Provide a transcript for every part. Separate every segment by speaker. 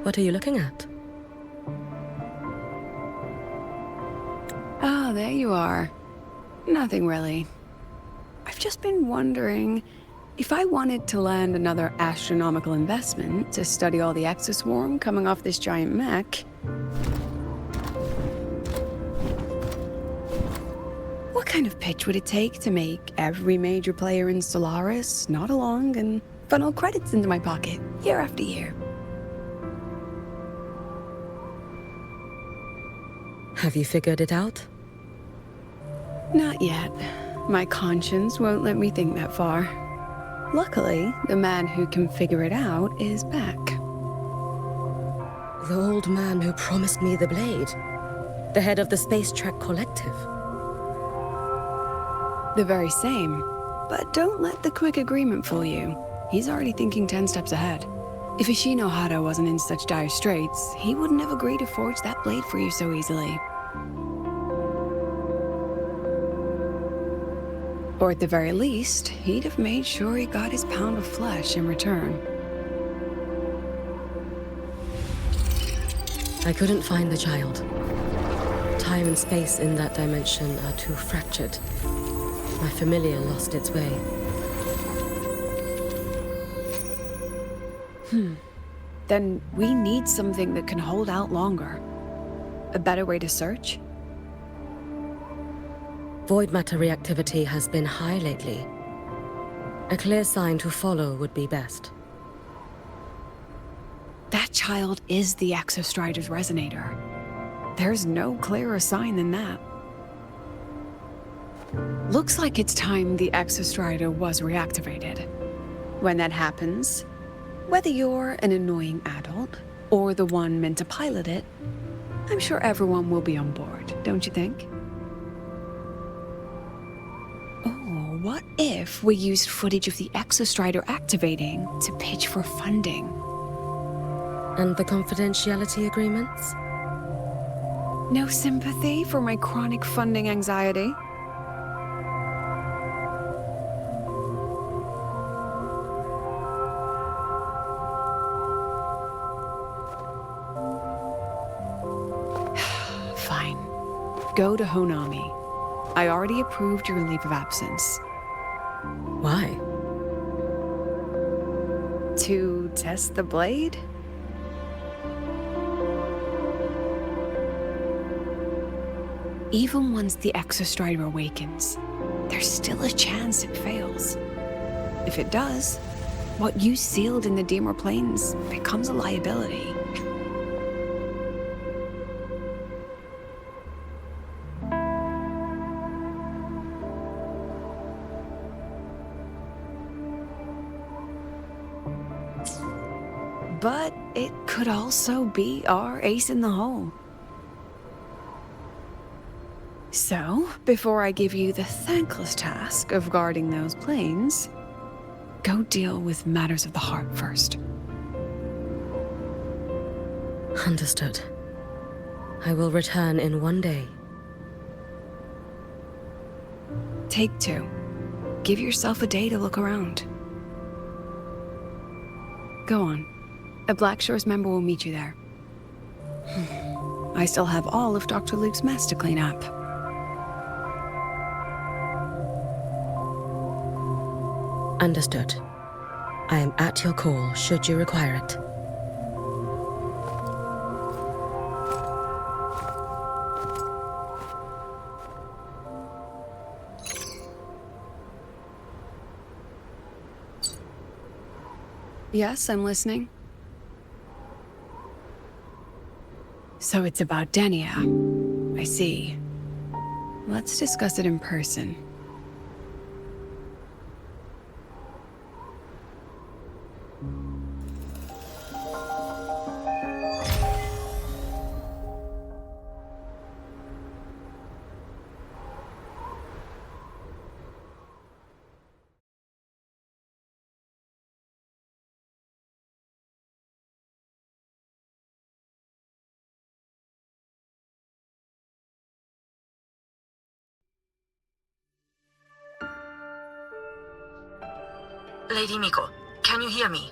Speaker 1: What are you looking at?
Speaker 2: Ah, there you are. Nothing really. I've just been wondering if I wanted to land another astronomical investment to study all the exoswarm coming off this giant mech. What kind of pitch would it take to make every major player in Solaris nod along and funnel credits into my pocket year after year?
Speaker 1: Have you figured it out?
Speaker 2: Not yet. My conscience won't let me think that far. Luckily, the man who can figure it out is back.
Speaker 1: The old man who promised me the blade. The head of the Space Trek Collective.
Speaker 2: The very same. But don't let the quick agreement fool you. He's already thinking 10 steps ahead. If Ishino Hado wasn't in such dire straits, he wouldn't have agreed to forge that blade for you so easily. Or at the very least, he'd have made sure he got his pound of flesh in return.
Speaker 1: I couldn't find the child. Time and space in that dimension are too fractured. My familiar lost its way.
Speaker 2: Then we need something that can hold out longer. A better way to search?
Speaker 1: Void matter reactivity has been high lately. A clear sign to follow would be best.
Speaker 2: That child is the Exostrider's resonator. There's no clearer sign than that. Looks like it's time the Exostrider was reactivated. When that happens, whether you're an annoying adult or the one meant to pilot it, I'm sure everyone will be on board, don't you think? Oh, what if we used footage of the Exostrider activating to pitch for funding?
Speaker 1: And the confidentiality agreements?
Speaker 2: No sympathy for my chronic funding anxiety? Fine. Go to Honami. I already approved your leave of absence.
Speaker 1: Why?
Speaker 2: To test the blade? Even once the Exostrider awakens, there's still a chance it fails. If it does, what you sealed in the Deemer Plains becomes a liability. But it could also be our ace in the hole. So, before I give you the thankless task of guarding those planes, go deal with matters of the heart first.
Speaker 1: Understood. I will return in one day.
Speaker 2: Take 2. Give yourself a day to look around. Go on. A Black Shores member will meet you there. I still have all of Dr. Luke's mess to clean up.
Speaker 1: Understood. I am at your call should you require it.
Speaker 2: Yes, I'm listening. So it's about Denia. I see. Let's discuss it in person.
Speaker 3: Lady Miko, can you hear me?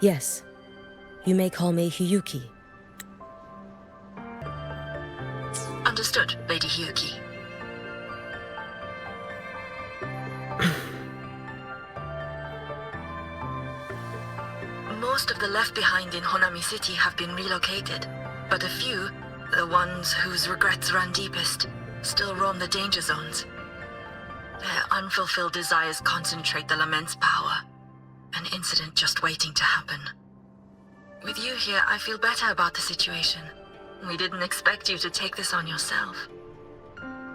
Speaker 1: Yes. You may call me Hiyuki.
Speaker 3: Understood, Lady Hiyuki. Most of the left behind in Honami City have been relocated, but a few, the ones whose regrets run deepest, still roam the danger zones. Their unfulfilled desires concentrate the lament's power. An incident just waiting to happen. With you here, I feel better about the situation. We didn't expect you to take this on yourself.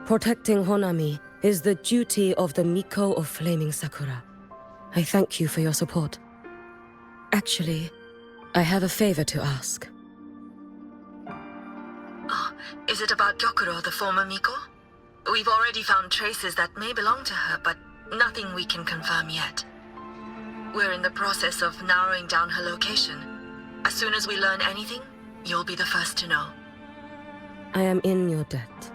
Speaker 1: Protecting Honami is the duty of the Miko of Flaming Sakura. I thank you for your support. Actually, I have a favor to ask.
Speaker 3: Oh, is it about Gyokuro, the former Miko? We've already found traces that may belong to her, but nothing we can confirm yet. We're in the process of narrowing down her location. As soon as we learn anything, you'll be the first to know.
Speaker 1: I am in your debt.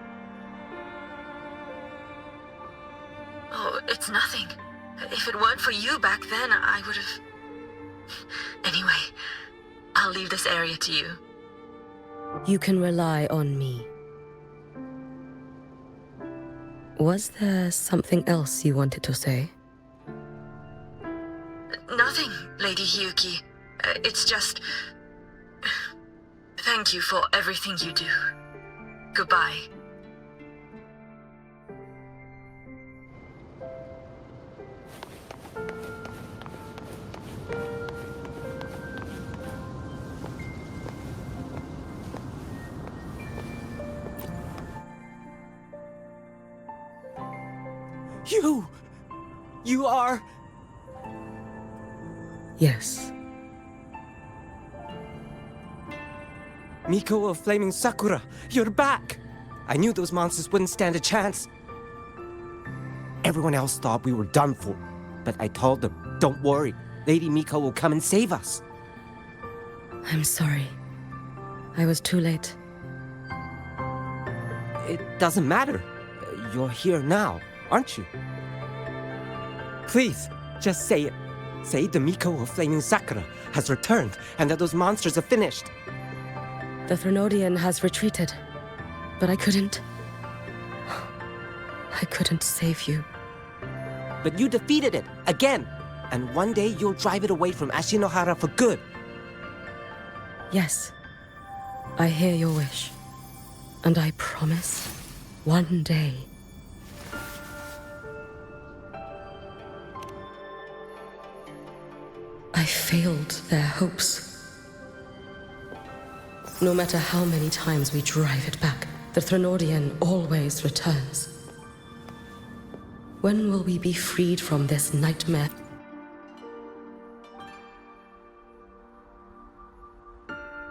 Speaker 3: Oh, it's nothing. If it weren't for you back then, I would have... Anyway, I'll leave this area to you.
Speaker 1: You can rely on me. Was there something else you wanted to say?
Speaker 3: Nothing, Lady Hiyuki. It's just... Thank you for everything you do. Goodbye.
Speaker 4: You are...
Speaker 1: Yes.
Speaker 4: Miko of Flaming Sakura, you're back! I knew those monsters wouldn't stand a chance. Everyone else thought we were done for, but I told them, don't worry, Lady Miko will come and save us.
Speaker 1: I'm sorry. I was too late.
Speaker 4: It doesn't matter. You're here now, aren't you? Please, just say it. Say the Miko of Flaming Sakura has returned and that those monsters are finished.
Speaker 1: The Threnodian has retreated, but I couldn't save you.
Speaker 4: But you defeated it, again! And one day you'll drive it away from Ashinohara for good.
Speaker 1: Yes, I hear your wish. And I promise, one day... I failed their hopes. No matter how many times we drive it back, the Threnodian always returns. When will we be freed from this nightmare?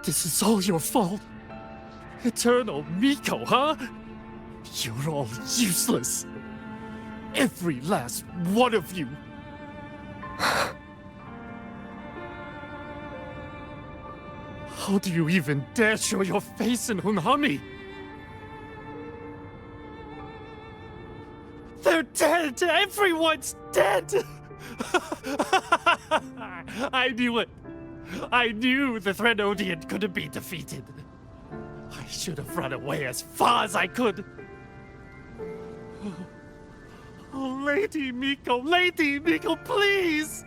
Speaker 5: This is all your fault. Eternal Miko, huh? You're all useless. Every last one of you. How do you even dare show your face in Hunhami? They're dead! Everyone's dead! I knew it! I knew the Threnodian couldn't be defeated. I should have run away as far as I could. Oh, Lady Miko, please!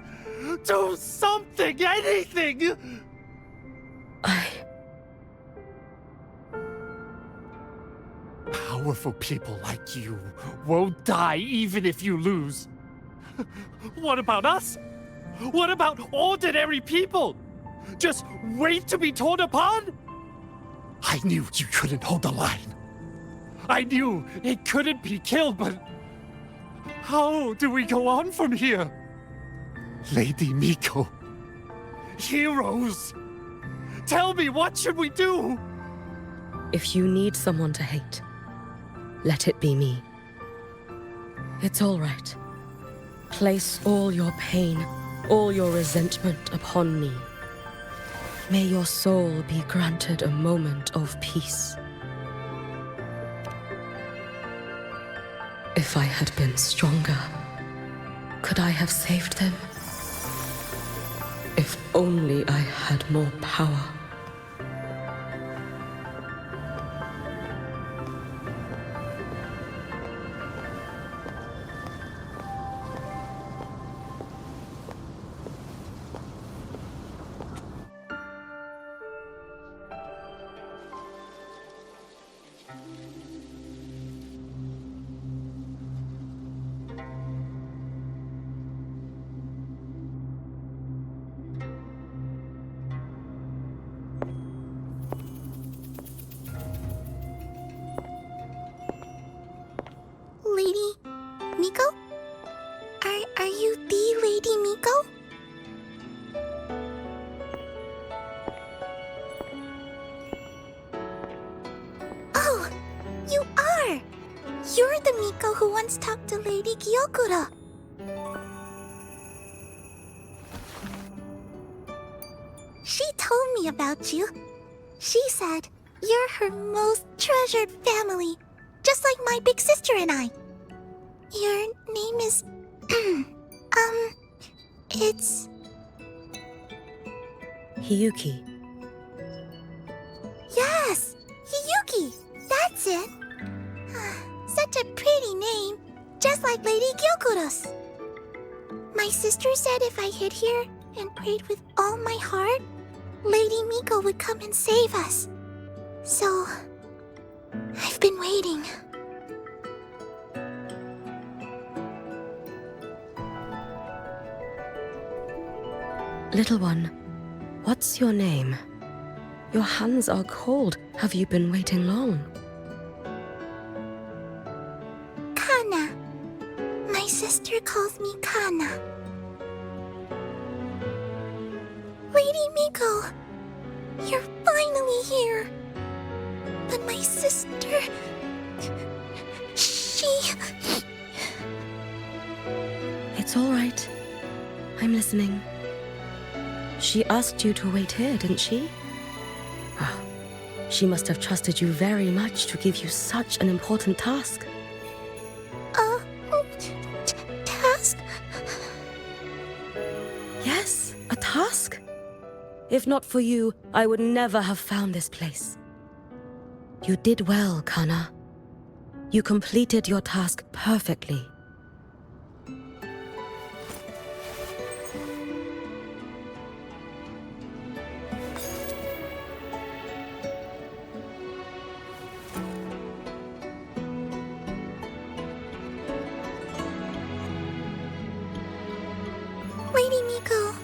Speaker 5: Do something, anything! Powerful people like you won't die even if you lose. What about us? What about ordinary people? Just wait to be torn apart? I knew you couldn't hold the line. I knew it couldn't be killed, but how do we go on from here? Lady Miko, heroes, tell me, what should we do?
Speaker 1: If you need someone to hate, let it be me. It's all right. Place all your pain, all your resentment upon me. May your soul be granted a moment of peace. If I had been stronger, could I have saved them? If only I had more power.
Speaker 6: Lady Miko? Are you the Lady Miko? Oh, you are! You're the Miko who once talked to Lady Gyokura. She told me about you. She said you're her most treasured family, just like my big sister and I. Your name is... it's...
Speaker 1: Hiyuki.
Speaker 6: Yes! Hiyuki! That's it! Such a pretty name, just like Lady Gyokura's. My sister said if I hid here and prayed with all my heart, Lady Miko would come and save us. So... I've been waiting.
Speaker 1: Little one, what's your name? Your hands are cold. Have you been waiting long?
Speaker 6: Kana. My sister calls me Kana. Lady Miko, you're finally here. But my sister... She...
Speaker 1: It's all right. I'm listening. She asked you to wait here, didn't she? Well, she must have trusted you very much to give you such an important task.
Speaker 6: Task?
Speaker 1: Yes, a task. If not for you, I would never have found this place. You did well, Kana. You completed your task perfectly.
Speaker 6: Lady Miko,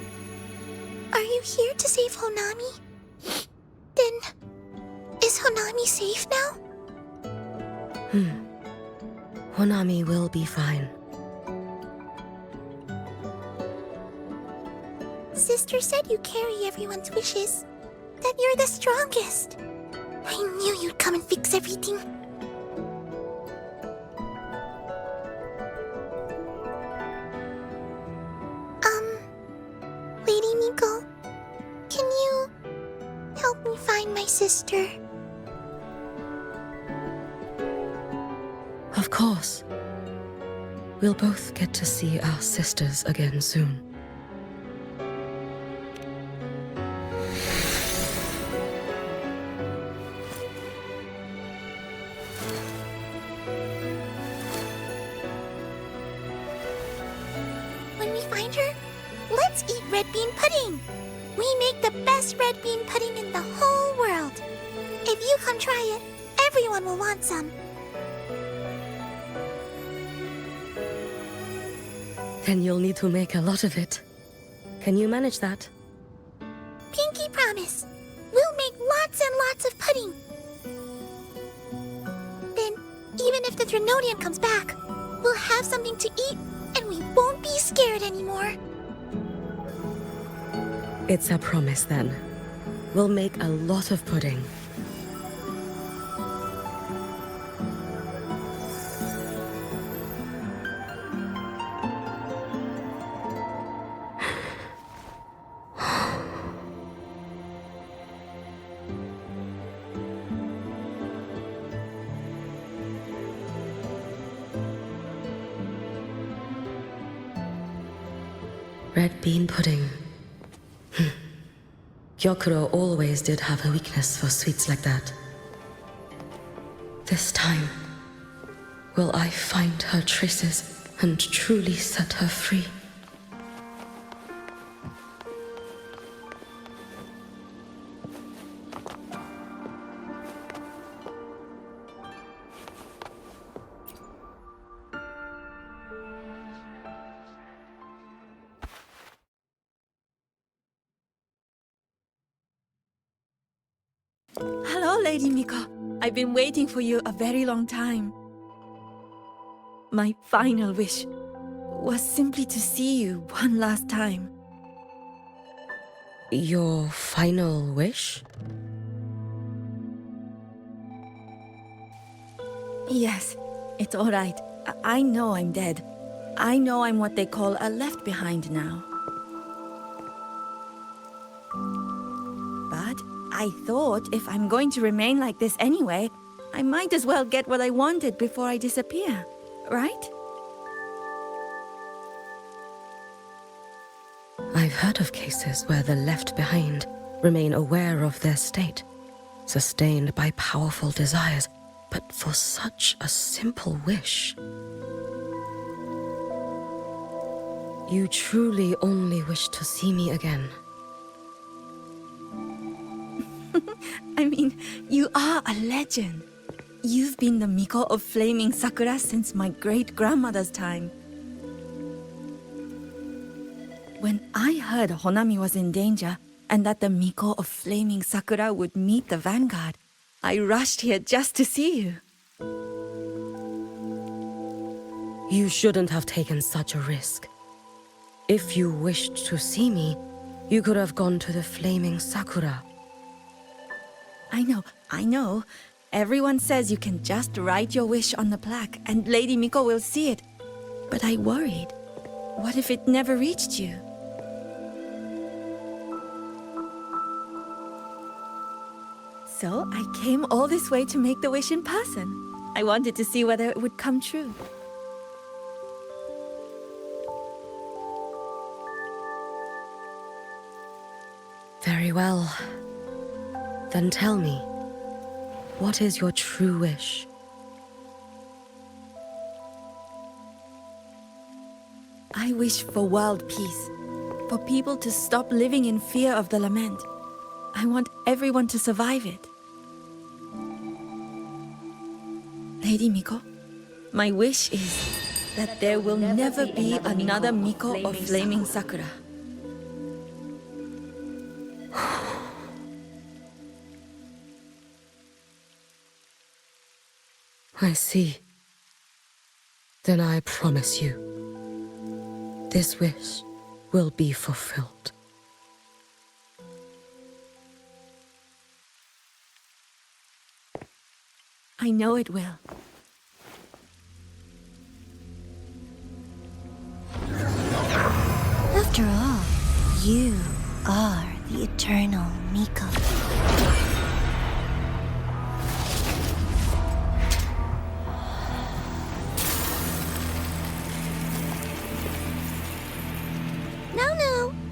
Speaker 6: are you here to save Honami? Then, is Honami safe now?
Speaker 1: Honami will be fine.
Speaker 6: Sister said you carry everyone's wishes. That you're the strongest. I knew you'd come and fix everything. Lady Miko, can you help me find my sister?
Speaker 1: Of course. We'll both get to see our sisters again soon.
Speaker 6: When we find her, let's eat red bean pudding. We make the best red bean pudding in the whole world. If you come try it, everyone will want some.
Speaker 1: Then you'll need to make a lot of it. Can you manage that?
Speaker 6: Pinky promise. We'll make lots and lots of pudding. Then, even if the Drenodian comes back, we'll have something to eat and we won't be scared anymore.
Speaker 1: It's a promise then. We'll make a lot of pudding. Red bean pudding. Gyokuro always did have a weakness for sweets like that. This time, will I find her traces and truly set her free?
Speaker 7: Hello, Lady Miko. I've been waiting for you a very long time. My final wish was simply to see you one last time.
Speaker 1: Your final wish?
Speaker 7: Yes, it's all right. I know I'm dead. I know I'm what they call a left behind now. But I thought if I'm going to remain like this anyway, I might as well get what I wanted before I disappear, right?
Speaker 1: I've heard of cases where the left behind remain aware of their state, sustained by powerful desires, but for such a simple wish. You truly only wish to see me again.
Speaker 7: I mean, you are a legend. You've been the Miko of Flaming Sakura since my great-grandmother's time. When I heard Honami was in danger, and that the Miko of Flaming Sakura would meet the vanguard, I rushed here just to see you.
Speaker 1: You shouldn't have taken such a risk. If you wished to see me, you could have gone to the Flaming Sakura.
Speaker 7: I know. Everyone says you can just write your wish on the plaque and Lady Miko will see it. But I worried. What if it never reached you? So I came all this way to make the wish in person. I wanted to see whether it would come true.
Speaker 1: Very well. Then tell me, what is your true wish?
Speaker 7: I wish for world peace, for people to stop living in fear of the lament. I want everyone to survive it. Lady Miko, my wish is that there will never be another Miko of Flaming Sakura.
Speaker 1: I see. Then I promise you, this wish will be fulfilled.
Speaker 7: I know it will.
Speaker 6: After all, you are the eternal Miko.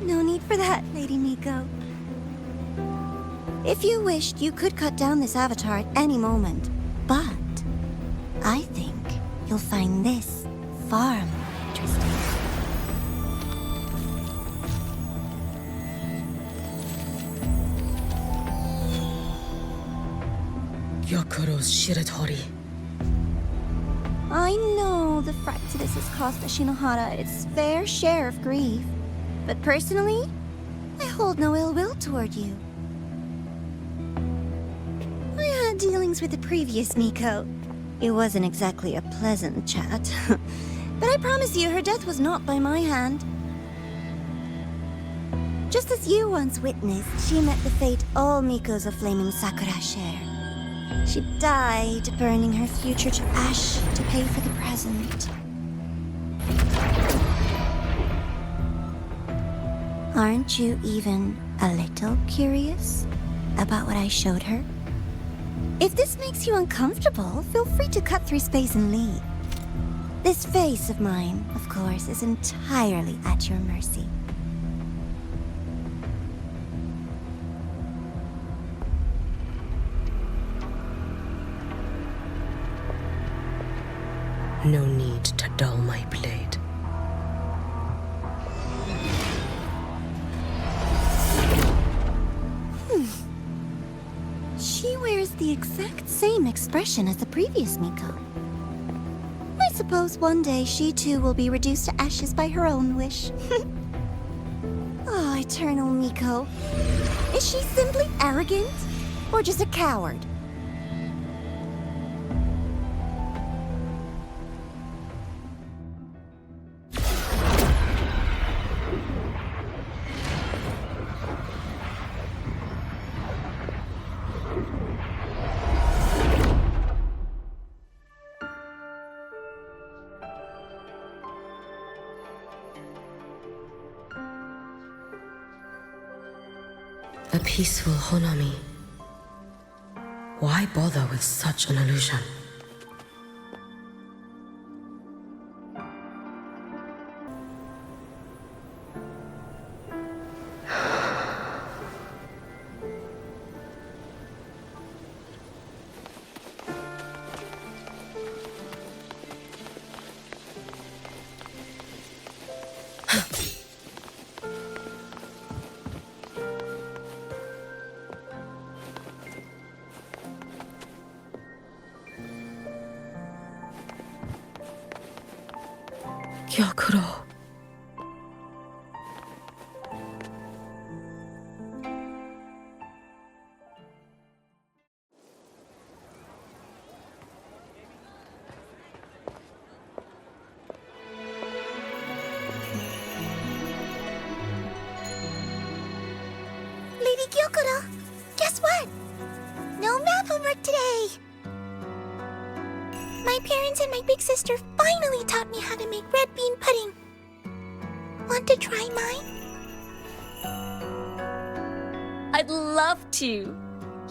Speaker 6: No need for that, Lady Miko. If you wished, you could cut down this avatar at any moment. But I think you'll find this far more interesting.
Speaker 1: Gyokuro's Shiratori.
Speaker 6: I know the Fractidus has cost Ashinohara its fair share of grief. But personally, I hold no ill will toward you. I had dealings with the previous Miko. It wasn't exactly a pleasant chat. But I promise you, her death was not by my hand. Just as you once witnessed, she met the fate all Mikos of Flaming Sakura share. She died, burning her future to ash to pay for the present. Aren't you even a little curious about what I showed her? If this makes you uncomfortable, feel free to cut through space and leave. This face of mine, of course, is entirely at your mercy.
Speaker 1: No need to dull my blade.
Speaker 6: She wears the exact same expression as the previous Miko. I suppose one day she too will be reduced to ashes by her own wish. Oh, Eternal Miko. Is she simply arrogant? Or just a coward?
Speaker 1: A peaceful Honami. Why bother with such an illusion? Gyokuro.
Speaker 6: Lady Gyokuro, guess what? No math homework today! My parents and my big sister finally taught me how to make red bean pudding. Want to try mine?
Speaker 8: I'd love to.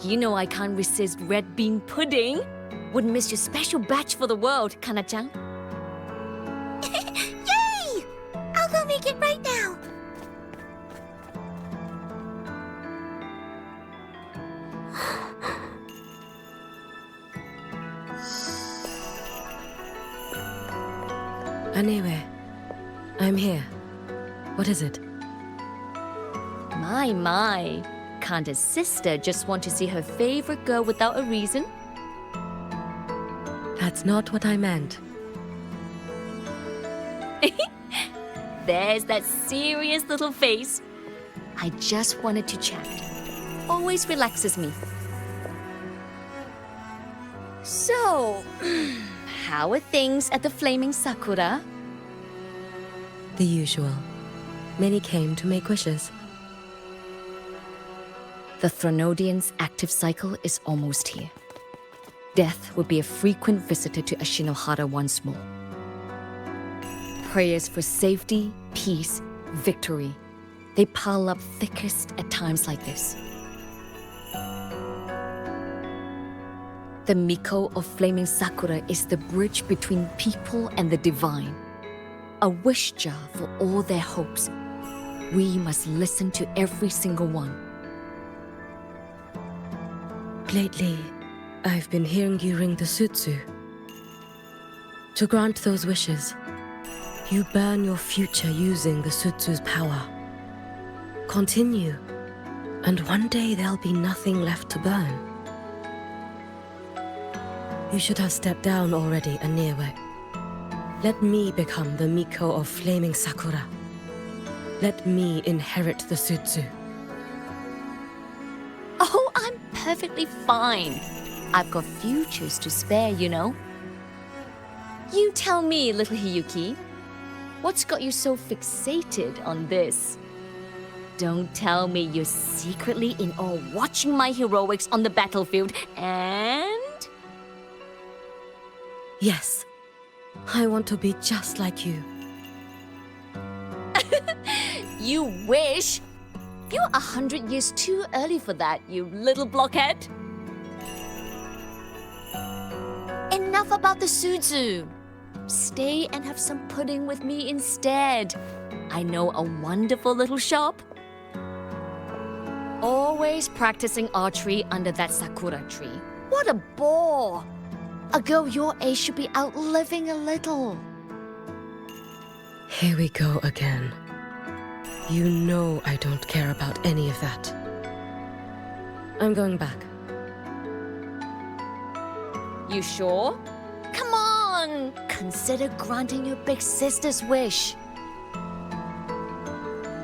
Speaker 8: You know I can't resist red bean pudding. Wouldn't miss your special batch for the world, Kana-chan.
Speaker 6: Yay! I'll go make it right now.
Speaker 1: Anyway, I'm here. What is it?
Speaker 8: My. Can't a sister just want to see her favorite girl without a reason?
Speaker 1: That's not what I meant.
Speaker 8: There's that serious little face. I just wanted to chat. Always relaxes me. So, how are things at the Flaming Sakura?
Speaker 1: The usual. Many came to make wishes.
Speaker 8: The Thronodian's active cycle is almost here. Death will be a frequent visitor to Ashinohara once more. Prayers for safety, peace, victory. They pile up thickest at times like this. The Miko of Flaming Sakura is the bridge between people and the divine. A wish jar for all their hopes. We must listen to every single one.
Speaker 1: Lately, I've been hearing you ring the sutsu. To grant those wishes, you burn your future using the sutsu's power. Continue, and one day there'll be nothing left to burn. You should have stepped down already, Anewe. Let me become the Miko of Flaming Sakura. Let me inherit the sutsu.
Speaker 8: Oh, I'm perfectly fine. I've got futures to spare, you know. You tell me, little Hiyuki, what's got you so fixated on this? Don't tell me you're secretly in awe watching my heroics on the battlefield and...
Speaker 1: Yes, I want to be just like you.
Speaker 8: You wish? You're 100 years too early for that, you little blockhead. Enough about the sutsu. Stay and have some pudding with me instead. I know a wonderful little shop. Always practicing archery under that sakura tree. What a bore! A girl your age should be out living a little.
Speaker 1: Here we go again. You know I don't care about any of that. I'm going back.
Speaker 8: You sure? Come on! Consider granting your big sister's wish.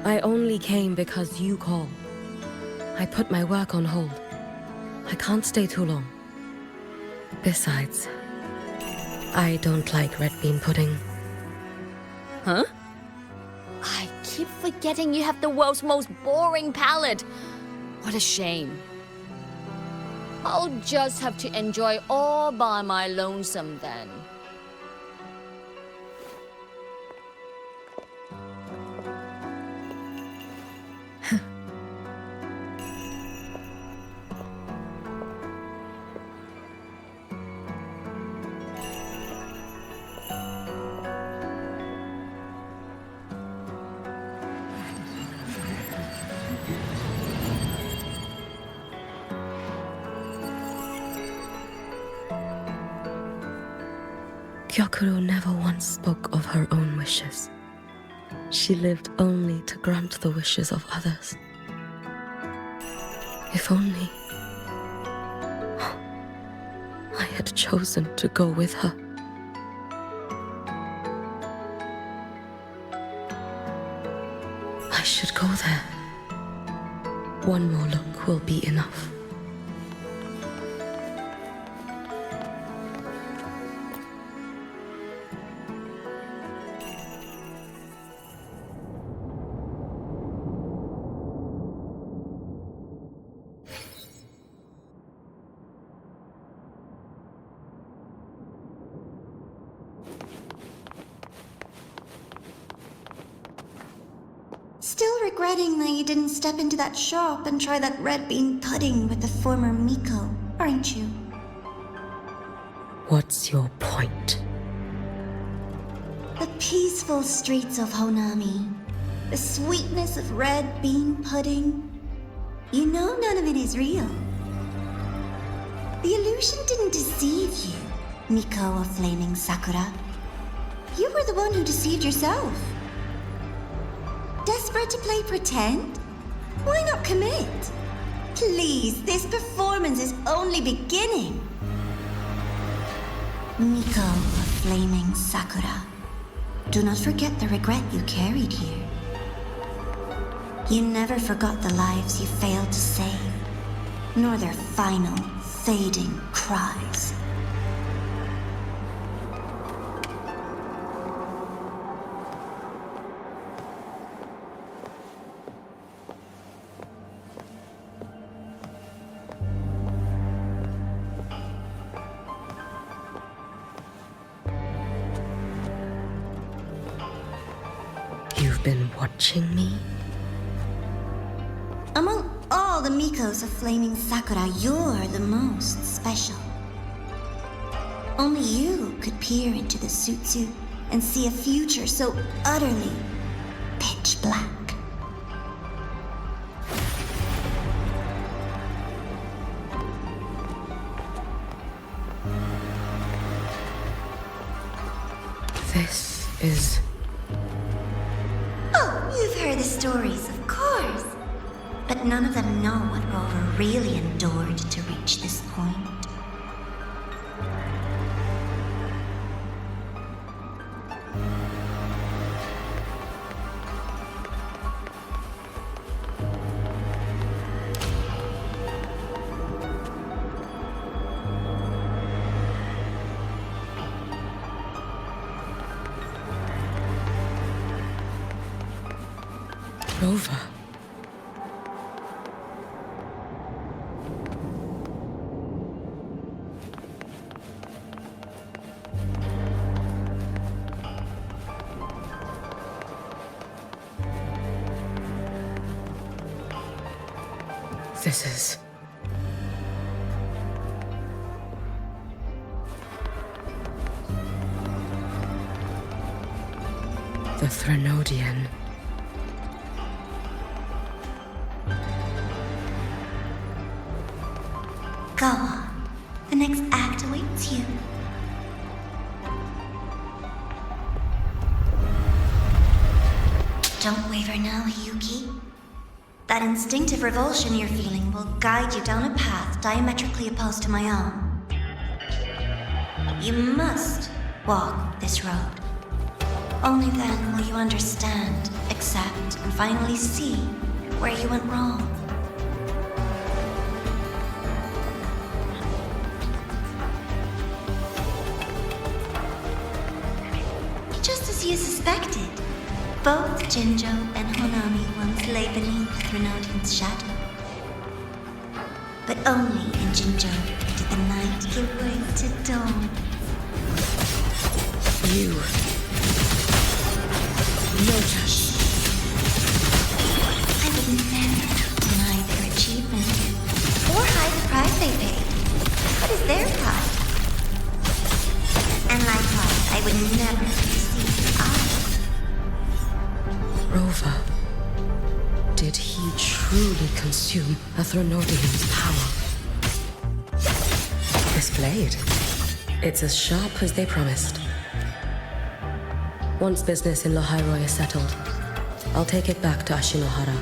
Speaker 1: I only came because you called. I put my work on hold. I can't stay too long. Besides, I don't like red bean pudding.
Speaker 8: Huh? I keep forgetting you have the world's most boring palate. What a shame. I'll just have to enjoy all by my lonesome then.
Speaker 1: Gyokuro never once spoke of her own wishes. She lived only to grant the wishes of others. If only I had chosen to go with her. I should go there. One more look will be enough.
Speaker 6: Still regretting that you didn't step into that shop and try that red bean pudding with the former Miko, aren't you?
Speaker 1: What's your point?
Speaker 6: The peaceful streets of Honami, the sweetness of red bean pudding. You know none of it is real. The illusion didn't deceive you, Miko of Flaming Sakura. You were the one who deceived yourself. Desperate to play pretend? Why not commit? Please, this performance is only beginning. Miko of Flaming Sakura, do not forget the regret you carried here. You never forgot the lives you failed to save, nor their final, fading cries.
Speaker 1: You've been watching me?
Speaker 6: Among all the Mikos of Flaming Sakura, you're the most special. Only you could peer into the Sutsu and see a future so utterly pitch black.
Speaker 1: This is...
Speaker 6: Oh, you've heard the stories, of course. But none of them know what Rover really endured to reach this point.
Speaker 1: Rover. This is... the Threnodian.
Speaker 6: Go on. The next act awaits you. Don't waver now, Hiyuki. That instinctive revulsion you're feeling will guide you down a path diametrically opposed to my own. You must walk this road. Only then will you understand, accept, and finally see where you went wrong. Just as you suspected, both Jinjo and Honami once lay beneath Threnodian's shadow. But only in Jinjo did the night give way to dawn.
Speaker 1: You. Notice.
Speaker 6: I would never deny their achievement or hide the price they paid. What is their pride? And likewise, I would never deceive others.
Speaker 1: Rover. Did he truly consume a Threnodian's power? This blade. It's as sharp as they promised. Once business in Lahairoi is settled, I'll take it back to Ashinohara.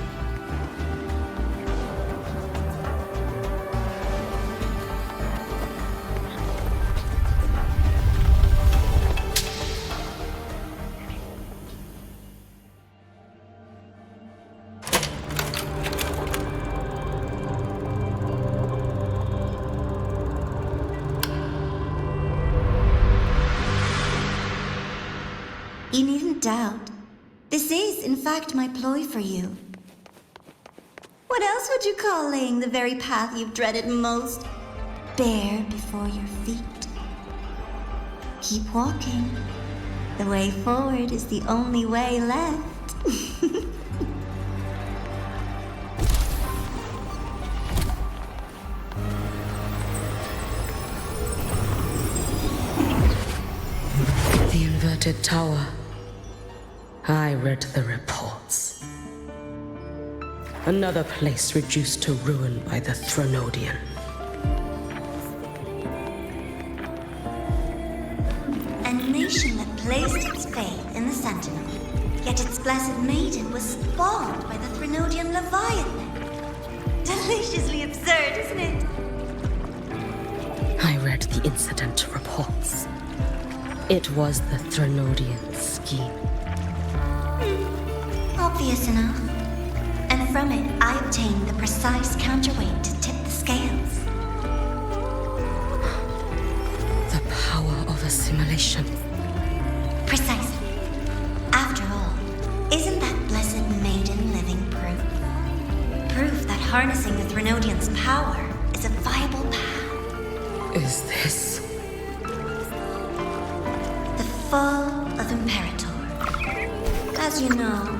Speaker 6: You needn't doubt. This is, in fact, my ploy for you. What else would you call laying the very path you've dreaded most bare before your feet? Keep walking. The way forward is the only way left.
Speaker 1: The inverted tower. I read the reports. Another place reduced to ruin by the Threnodian.
Speaker 6: A nation that placed its faith in the Sentinel, yet its blessed maiden was spawned by the Threnodian Leviathan. Deliciously absurd, isn't it?
Speaker 1: I read the incident reports. It was the Threnodian scheme.
Speaker 6: Obvious enough. And from it, I obtained the precise counterweight to tip the scales.
Speaker 1: The power of assimilation.
Speaker 6: Precisely. After all, isn't that blessed maiden living proof? Proof that harnessing the Threnodian's power is a viable path.
Speaker 1: Is this...
Speaker 6: The fall of Imperator. As you know,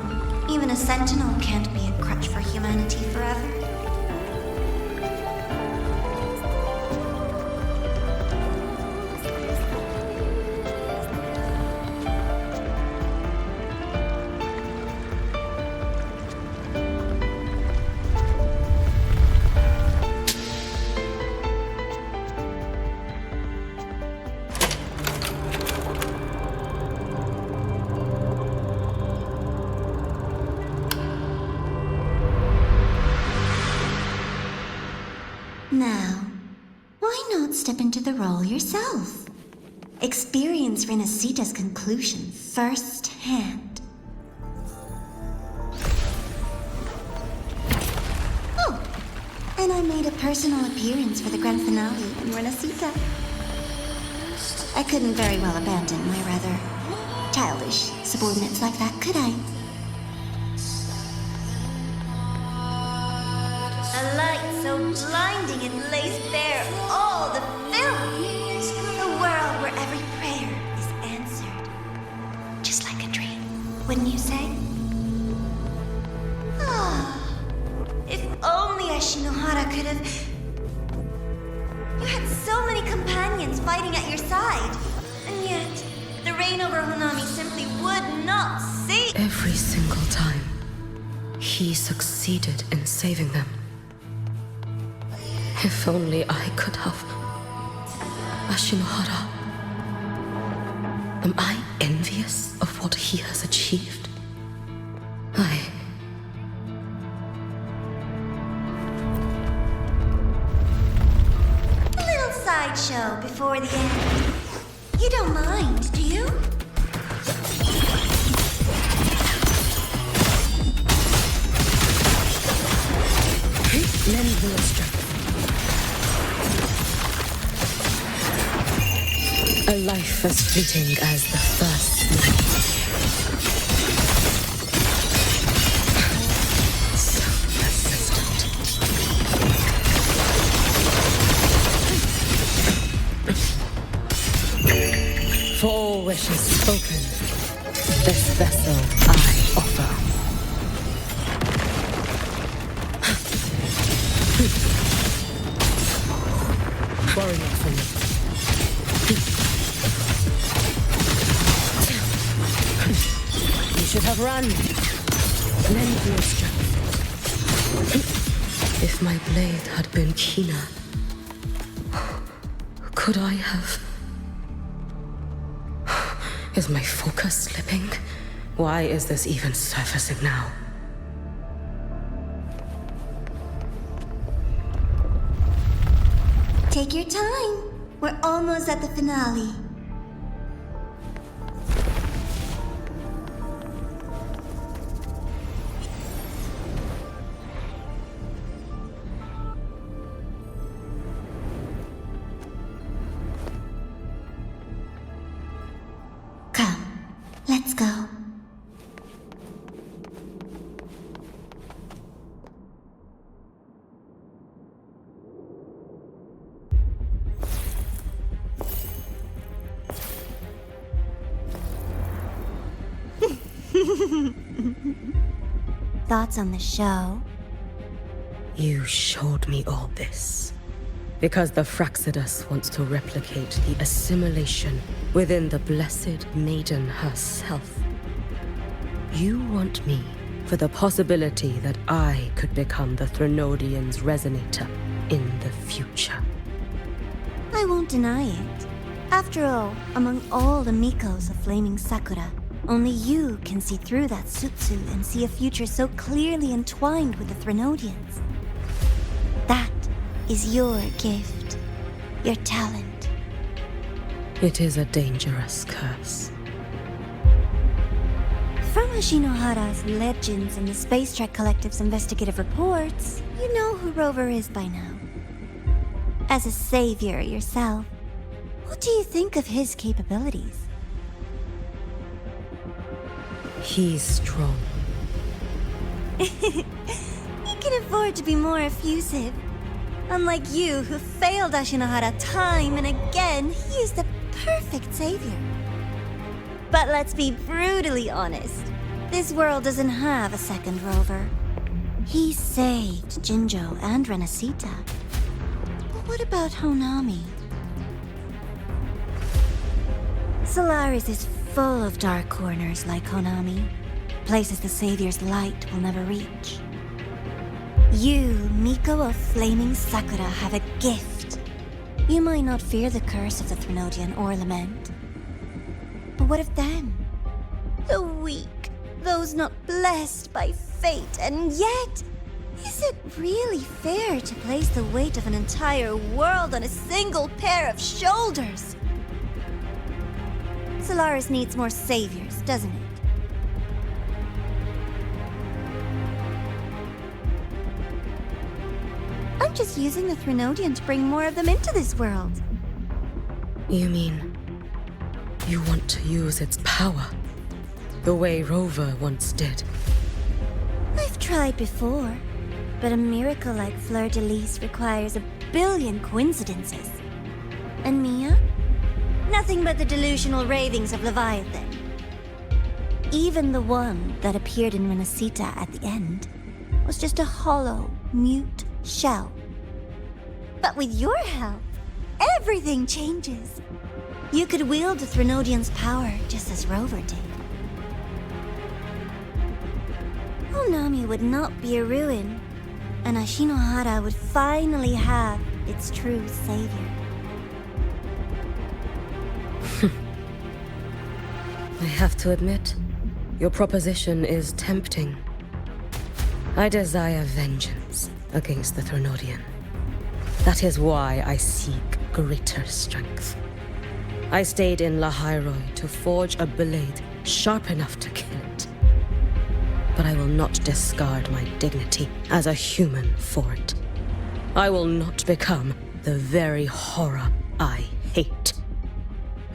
Speaker 6: even a sentinel can't be a crutch for humanity forever. Now, why not step into the role yourself? Experience Renacita's conclusion firsthand. Oh, and I made a personal appearance for the grand finale in Renacita. I couldn't very well abandon my rather childish subordinates like that, could I? A light so blinding it lays bare all the film. A world where every prayer is answered. Just like a dream, wouldn't you say? Ah, if only Ashinohara could have... You had so many companions fighting at your side. And yet, the reign over Honami simply would not save...
Speaker 1: Every single time, he succeeded in saving them. If only I could have. Ashinohara. Am I envious of what he has achieved?
Speaker 6: A little sideshow before the end. You don't mind, do you?
Speaker 1: Lend me your strength. A life as fleeting as the first night. So persistent. For all wishes spoken, this vessel I offer. Worry not for me. You should have run. Lend me your strength. If my blade had been keener, could I have... Is my focus slipping? Why is this even surfacing now?
Speaker 6: Take your time. We're almost at the finale. Come, let's go. Thoughts on the show?
Speaker 1: You showed me all this because the Fraxidus wants to replicate the assimilation within the Blessed Maiden herself. You want me for the possibility that I could become the Threnodian's resonator in the future.
Speaker 6: I won't deny it. After all, among all the Mikos of Flaming Sakura, only you can see through that Sutsu and see a future so clearly entwined with the Threnodians. That is your gift, your talent.
Speaker 1: It is a dangerous curse.
Speaker 6: From Ashinohara's legends and the Space Trek Collective's investigative reports, you know who Rover is by now. As a savior yourself, what do you think of his capabilities?
Speaker 1: He's strong.
Speaker 6: He can afford to be more effusive. Unlike you, who failed Ashinohara time and again, he is the perfect savior. But let's be brutally honest. This world doesn't have a second Rover. He saved Jinjo and Renacita. But what about Honami? Solaris is full of dark corners like Honami, places the Savior's light will never reach. You, Miko of Flaming Sakura, have a gift. You might not fear the curse of the Threnodian or lament. But what of them? The weak, those not blessed by fate, and yet, is it really fair to place the weight of an entire world on a single pair of shoulders? Solaris needs more saviors, doesn't it? I'm just using the Threnodian to bring more of them into this world.
Speaker 1: You mean you want to use its power the way Rover once did?
Speaker 6: I've tried before, but a miracle like Fleur-de-Lis requires a billion coincidences. And Mia? Nothing but the delusional ravings of Leviathan. Even the one that appeared in Renacita at the end was just a hollow, mute shell. But with your help, everything changes. You could wield the Threnodian's power just as Rover did. Honami would not be a ruin, and Ashinohara would finally have its true savior.
Speaker 1: I have to admit, Your proposition is tempting. I desire vengeance against the Threnodian. That is why I seek greater strength. I stayed in Lahairoi to forge a blade sharp enough to kill it. But I will not discard my dignity as a human for it. I will not become the very horror I hate.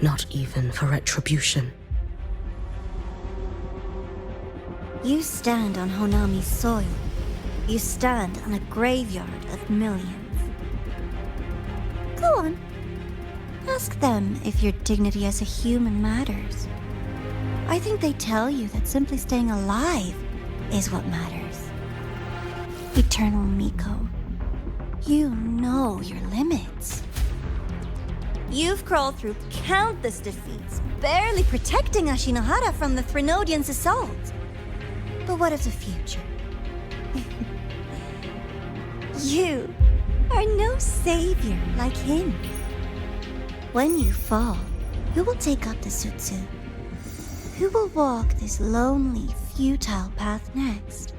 Speaker 1: Not even for retribution.
Speaker 6: You stand on Honami's soil. You stand on a graveyard of millions. Go on. Ask them if your dignity as a human matters. I think they tell you that simply staying alive is what matters. Eternal Miko, you know your limits. You've crawled through countless defeats, barely protecting Ashinahara from the Threnodians' assault. But what of the future? You are no savior like him. When you fall, who will take up the Sutsu? Who will walk this lonely, futile path next?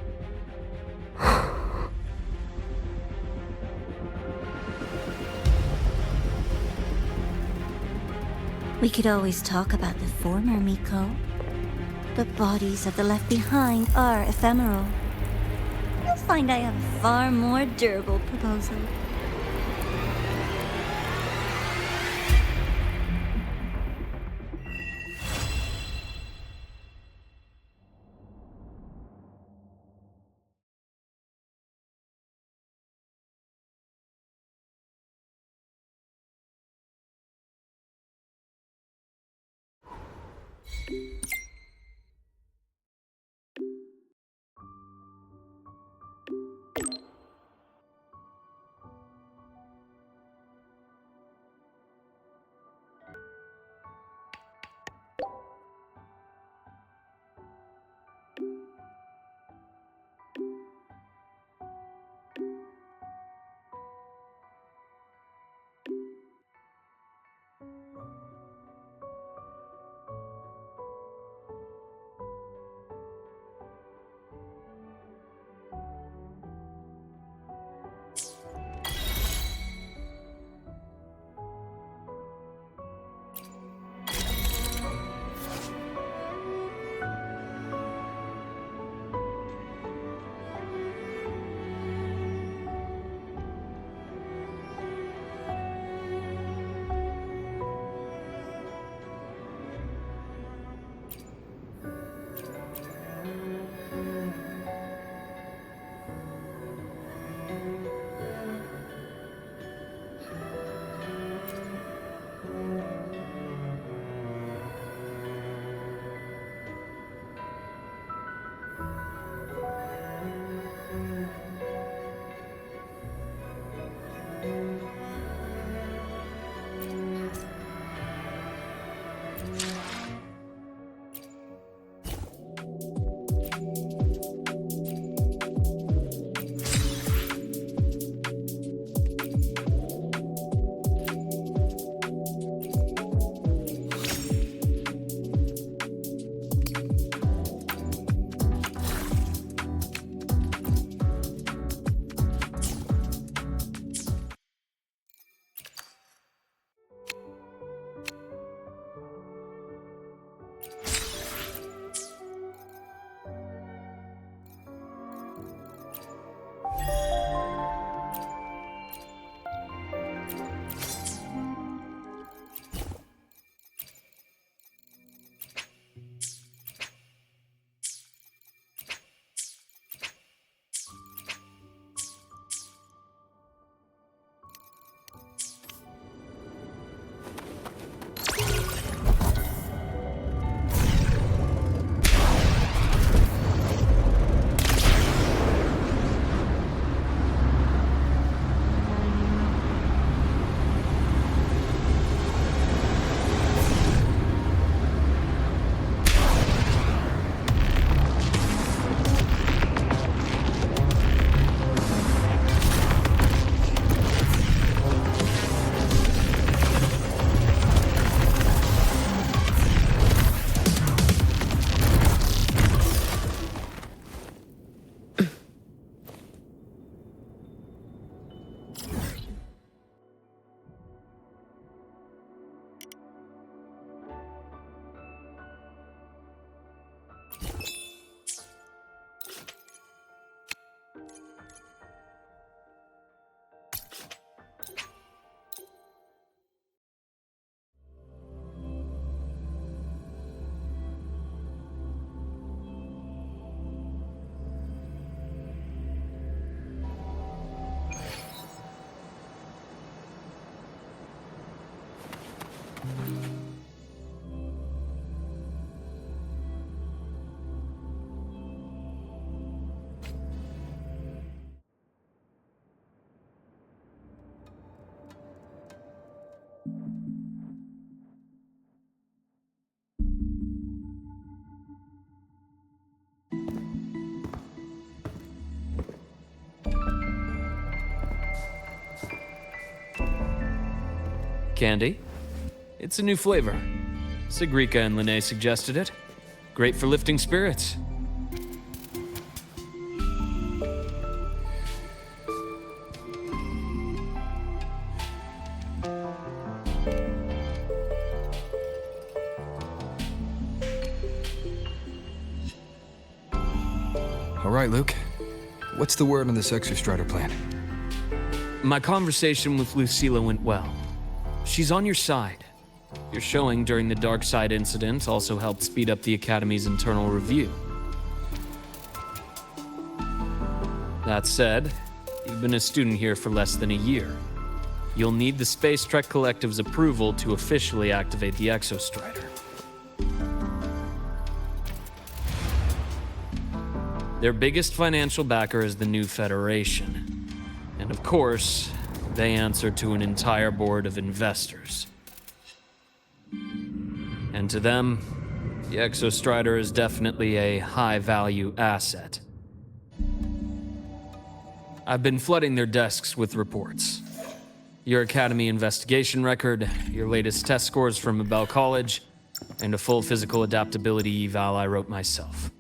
Speaker 6: We could always talk about the former Miko. The bodies of the left behind are ephemeral. You'll find I have a far more durable proposal.
Speaker 9: candy. It's a new flavor. Sigrika and Linnae suggested it. Great for lifting spirits.
Speaker 10: All right, Luke. What's the word on this Exostrider plan?
Speaker 9: My conversation with Lucilla went well. She's on your side. Your showing during the Dark Side incident also helped speed up the Academy's internal review. That said, you've been a student here for less than a year. You'll need the Space Trek Collective's approval to officially activate the Exostrider. Their biggest financial backer is the New Federation. And of course, they answer to an entire board of investors. And to them, the Exostrider is definitely a high-value asset. I've been flooding their desks with reports. Your Academy investigation record, your latest test scores from Abel College, and a full physical adaptability eval I wrote myself.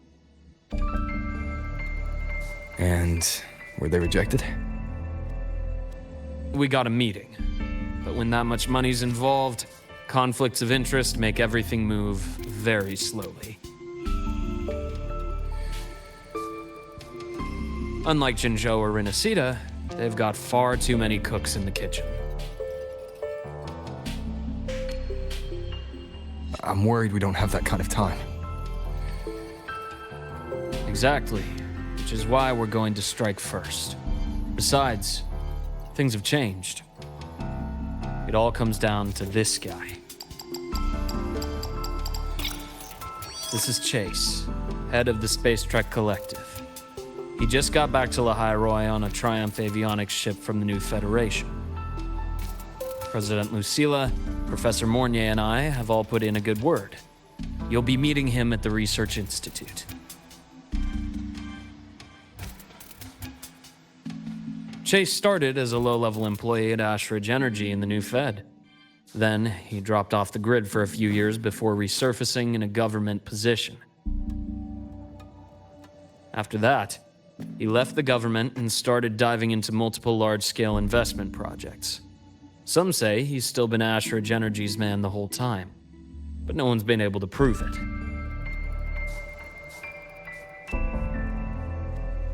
Speaker 10: And were they rejected?
Speaker 9: We got a meeting, but when that much money's involved, conflicts of interest make everything move very slowly. Unlike Jinzhou or Rinasita, they've got far too many cooks in the kitchen.
Speaker 10: I'm worried we don't have that kind of time.
Speaker 9: Exactly, which is why we're going to strike first. Besides, things have changed. It all comes down to this guy. This is Chase, head of the Space Trek Collective. He just got back to Lahai-Roi on a Triumph avionics ship from the New Federation. President Lucilla, Professor Mornier, and I have all put in a good word. You'll be meeting him at the Research Institute. Chase started as a low-level employee at Ashridge Energy in the New Fed. Then, he dropped off the grid for a few years before resurfacing in a government position. After that, he left the government and started diving into multiple large-scale investment projects. Some say he's still been Ashridge Energy's man the whole time, but no one's been able to prove it.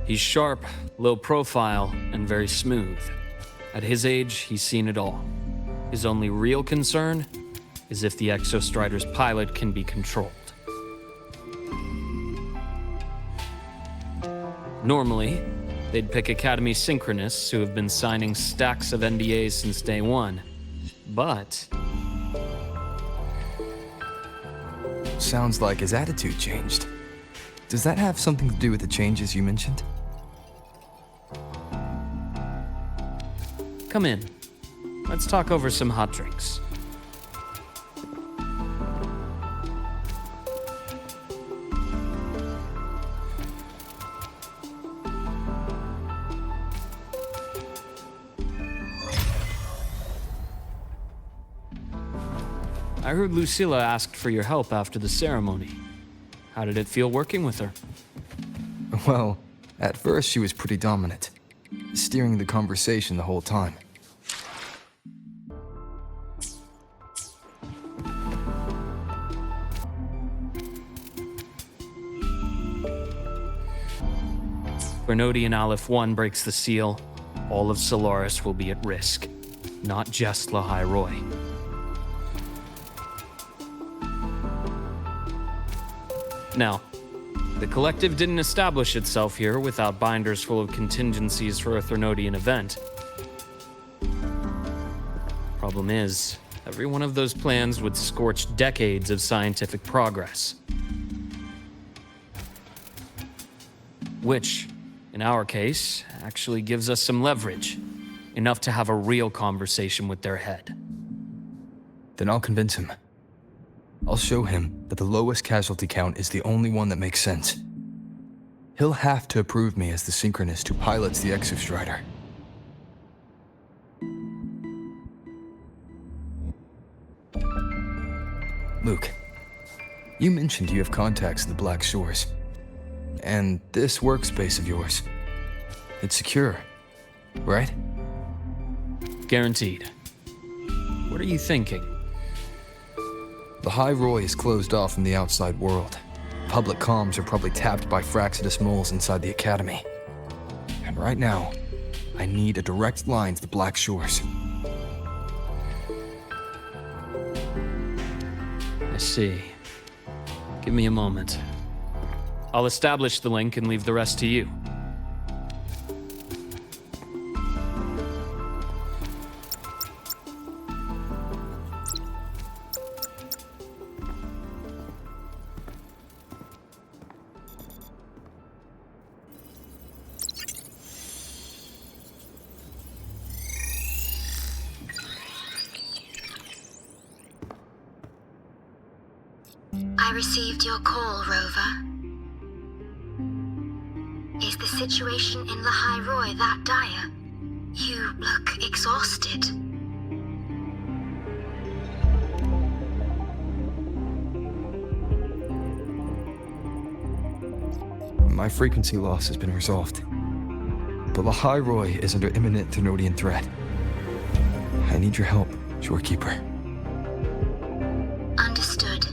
Speaker 9: He's sharp, low profile, and very smooth. At his age, he's seen it all. His only real concern is if the Exostrider's pilot can be controlled. Normally, they'd pick Academy synchronists who have been signing stacks of NDAs since day one. But
Speaker 10: Sounds like his attitude changed. Does that have something to do with the changes you mentioned?
Speaker 9: come in. Let's talk over some hot drinks. I heard Lucilla asked for your help after the ceremony. How did it feel working with her?
Speaker 10: Well, at first she was pretty dominant, steering the conversation the whole time.
Speaker 9: Bernodian Aleph 1 breaks the seal, all of Solaris will be at risk, not just Lahai-Roi. Now, the Collective didn't establish itself here without binders full of contingencies for a Thermodian event. Problem is, every one of those plans would scorch decades of scientific progress. Which, in our case, actually gives us some leverage, enough to have a real conversation with their head.
Speaker 10: Then I'll convince him. I'll show him that the lowest casualty count is the only one that makes sense. He'll have to approve me as the synchronist who pilots the Exostrider. Luke, you mentioned you have contacts in the Black Shores. And this workspace of yours, it's secure, right?
Speaker 9: Guaranteed. What are you thinking?
Speaker 10: The High Roy is closed off from the outside world. Public comms are probably tapped by Fraxidus moles inside the Academy. And right now, I need a direct line to the Black Shores.
Speaker 9: I see. Give me a moment. I'll establish the link and leave the rest to you.
Speaker 6: I received your call, Rover. Is the situation in the High Roy that dire? You look exhausted.
Speaker 10: My frequency loss has been resolved. But the High Roy is under imminent Thenodian threat. I need your help, Shorekeeper.
Speaker 6: Understood.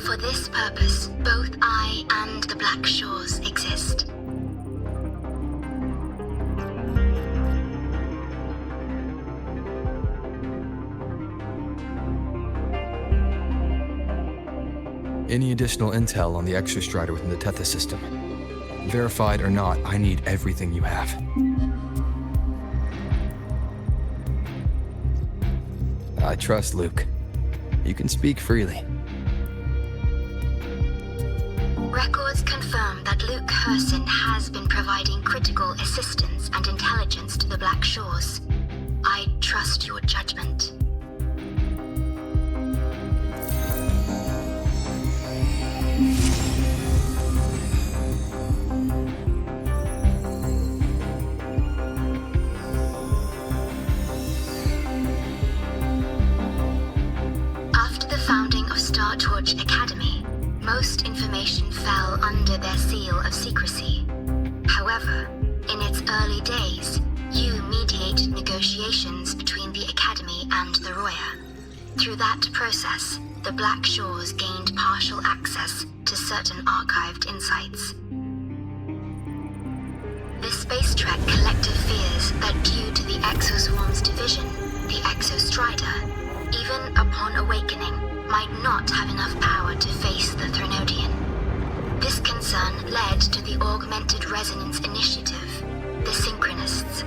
Speaker 6: For this purpose, both I and the Black Shores exist.
Speaker 10: Any additional intel on the Exostrider within the Tethys system? Verified or not, I need everything you have. I trust Luke. You can speak freely.
Speaker 6: Records confirm that Luke Herson has been providing critical assistance and intelligence to the Black Shores. I trust your judgment. After the founding of Star Torch Academy, most information fell under their seal of secrecy. However, in its early days, you mediated negotiations between the Academy and the Roya. Through that process, the Black Shores gained partial access to certain archived insights. The Space Trek collective fears that due to the Exoswarm's division, the Exostrider, even upon awakening, might not have enough power to face the Thenodian. This concern led to the Augmented Resonance Initiative, the Synchronists.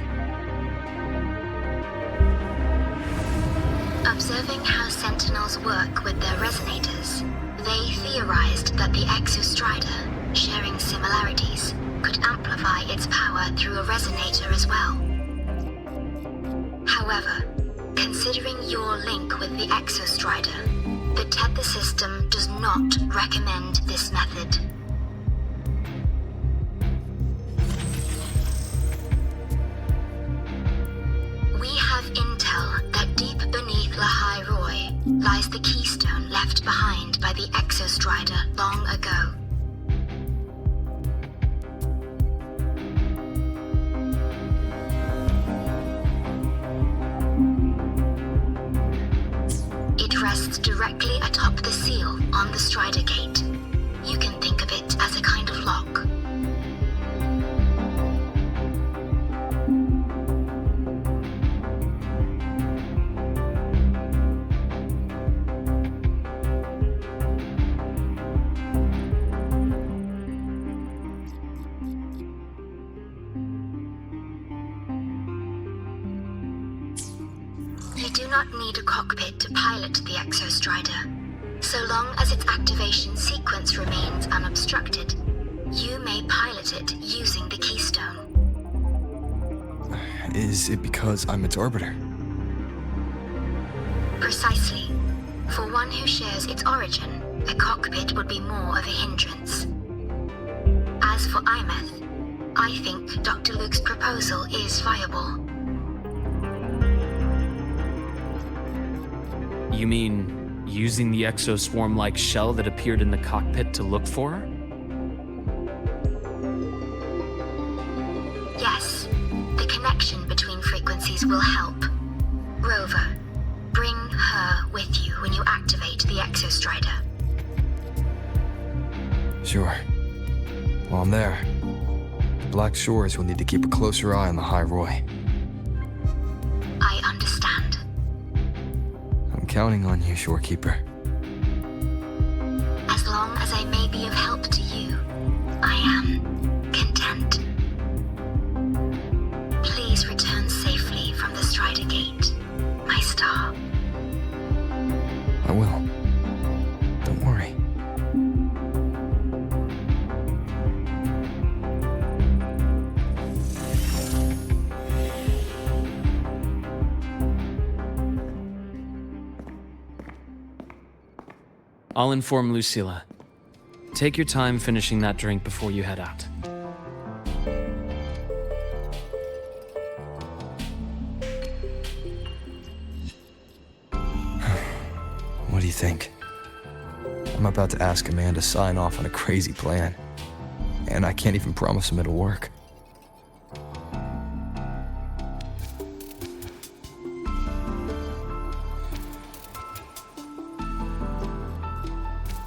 Speaker 6: Observing how Sentinels work with their resonators, they theorized that the Exostrider, sharing similarities, could amplify its power through a resonator as well. However, considering your link with the Exostrider, the Tether system does not recommend this method. We have intel that deep beneath La High Roy lies the keystone left behind by the Exostrider long ago. It rests directly atop the seal on the Strider Gate. You can think of it as a kind of lock. You do not need a cockpit to pilot the Exostrider. So long as its activation sequence remains unobstructed, you may pilot it using the keystone.
Speaker 10: Is it because I'm its arbiter?
Speaker 6: Precisely. For one who shares its origin, a cockpit would be more of a hindrance. As for Imeth, I think Dr. Luke's proposal is viable.
Speaker 9: You mean using the exoswarm-like shell that appeared in the cockpit to look for her?
Speaker 3: Yes, the connection between frequencies will help. Rover, bring her with you when you activate the Exostrider.
Speaker 10: Sure. While I'm there, the Black Shores will need to keep a closer eye on the High Roy.
Speaker 3: I understand.
Speaker 10: I'm counting on you, Shorekeeper.
Speaker 3: As long as I may be of help to you, I am content. Please return safely from the Strider Gate, my star.
Speaker 10: I will. Don't worry.
Speaker 9: I'll inform Lucilla. Take your time finishing that drink before you head out.
Speaker 10: What do you think? I'm about to ask a man to sign off on a crazy plan, and I can't even promise him it'll work.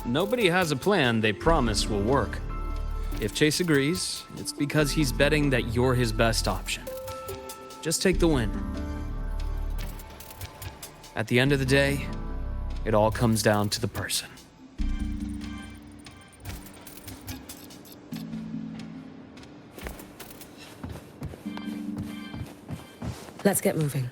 Speaker 9: Nobody has a plan they promise will work. If Chase agrees, it's because he's betting that you're his best option. Just take the win. At the end of the day, it all comes down to the person.
Speaker 1: Let's get moving.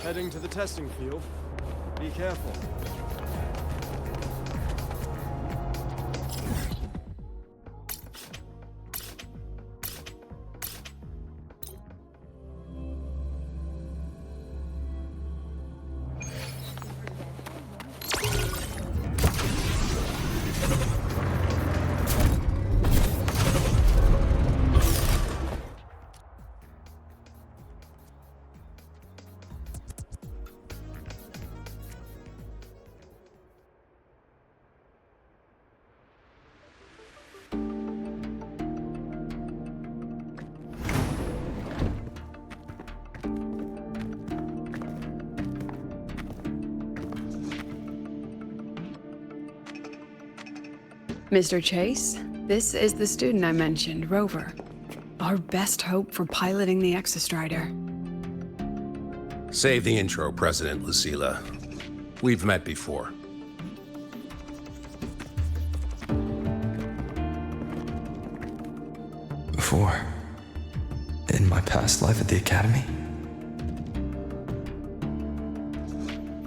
Speaker 11: Heading to the testing field. Be careful.
Speaker 2: Mr. Chase, this is the student I mentioned, Rover. Our best hope for piloting the Exostrider.
Speaker 12: Save the intro, President Lucilla. We've met before.
Speaker 10: Before? In my past life at the Academy?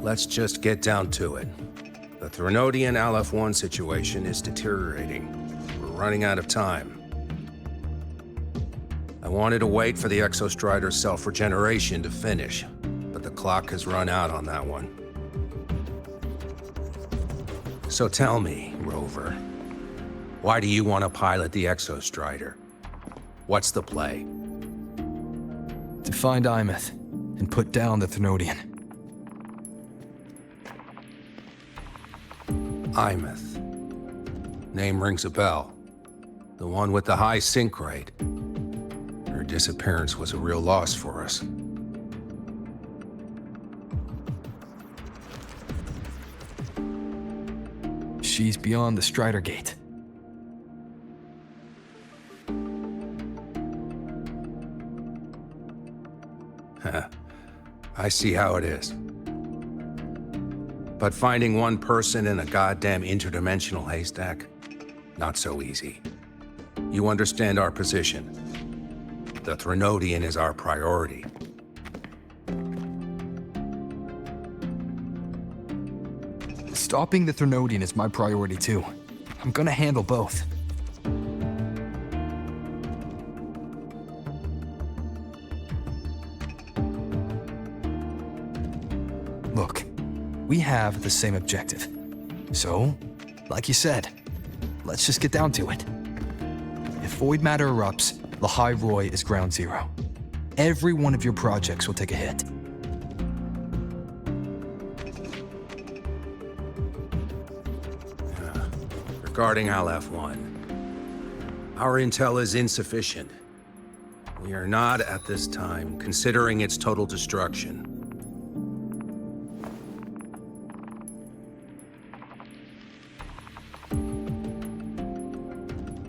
Speaker 12: Let's just get down to it. The Threnodian Aleph-1 situation is deteriorating. We're running out of time. I wanted to wait for the Exostrider's self-regeneration to finish, but the clock has run out on that one. So tell me, Rover, why do you want to pilot the Exostrider? What's the play?
Speaker 10: To find Imeth and put down the Threnodian.
Speaker 12: Imeth. Name rings a bell. The one with the high sync rate. Her disappearance was a real loss for us.
Speaker 10: she's beyond the Strider Gate.
Speaker 12: I see how it is. But finding one person in a goddamn interdimensional haystack? Not so easy. You understand our position. The Threnodian is our priority.
Speaker 10: Stopping the Threnodian is my priority too. I'm gonna handle both. Look, we have the same objective. So, like you said, let's just get down to it. If void matter erupts, Lahai Roy is ground zero. Every one of your projects will take a hit.
Speaker 12: Regarding Aleph-1, our intel is insufficient. We are not, at this time, considering its total destruction.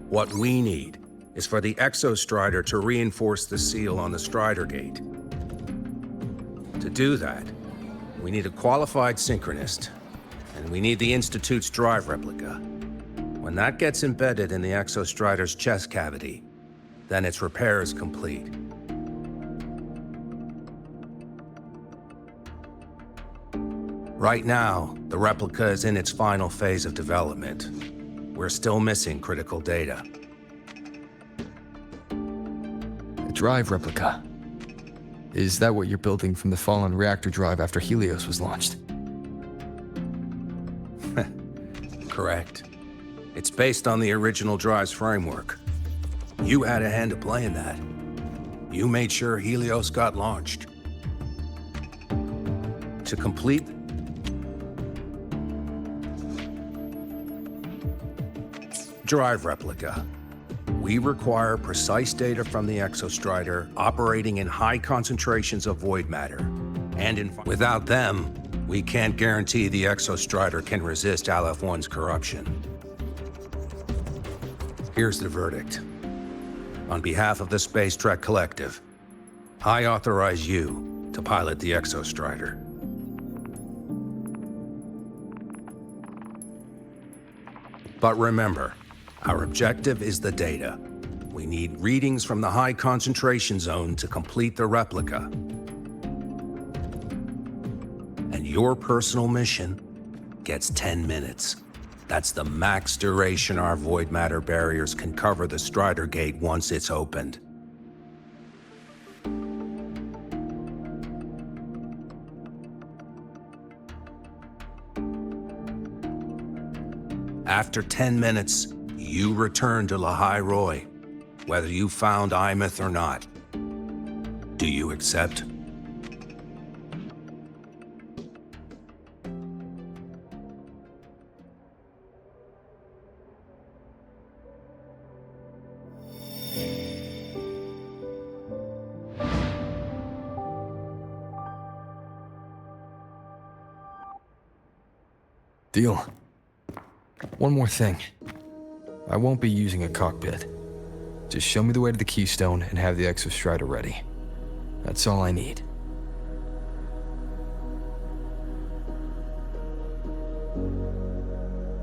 Speaker 12: What we need is for the Exostrider to reinforce the seal on the Strider Gate. To do that, we need a qualified synchronist, and we need the Institute's drive replica. When that gets embedded in the Exostrider's chest cavity, then its repair is complete. Right now, the replica is in its final phase of development. We're still missing critical data.
Speaker 10: A drive replica. Is that what you're building from the fallen reactor drive after Helios was launched?
Speaker 12: Correct. It's based on the original drive's framework. You had a hand to play in that. You made sure Helios got launched. To complete drive replica, we require precise data from the Exostrider operating in high concentrations of void matter. Without them, we can't guarantee the Exostrider can resist Aleph-1's corruption. Here's the verdict. On behalf of the Space Trek Collective, I authorize you to pilot the Exostrider. But remember, our objective is the data. We need readings from the high concentration zone to complete the replica. And your personal mission gets 10 minutes. That's the max duration our void matter barriers can cover the Strider Gate once it's opened. After 10 minutes, you return to Lahai Roy, whether you found Imeth or not. Do you accept?
Speaker 10: Deal. One more thing. I won't be using a cockpit. Just show me the way to the Keystone and have the Exostrider ready. That's all I need.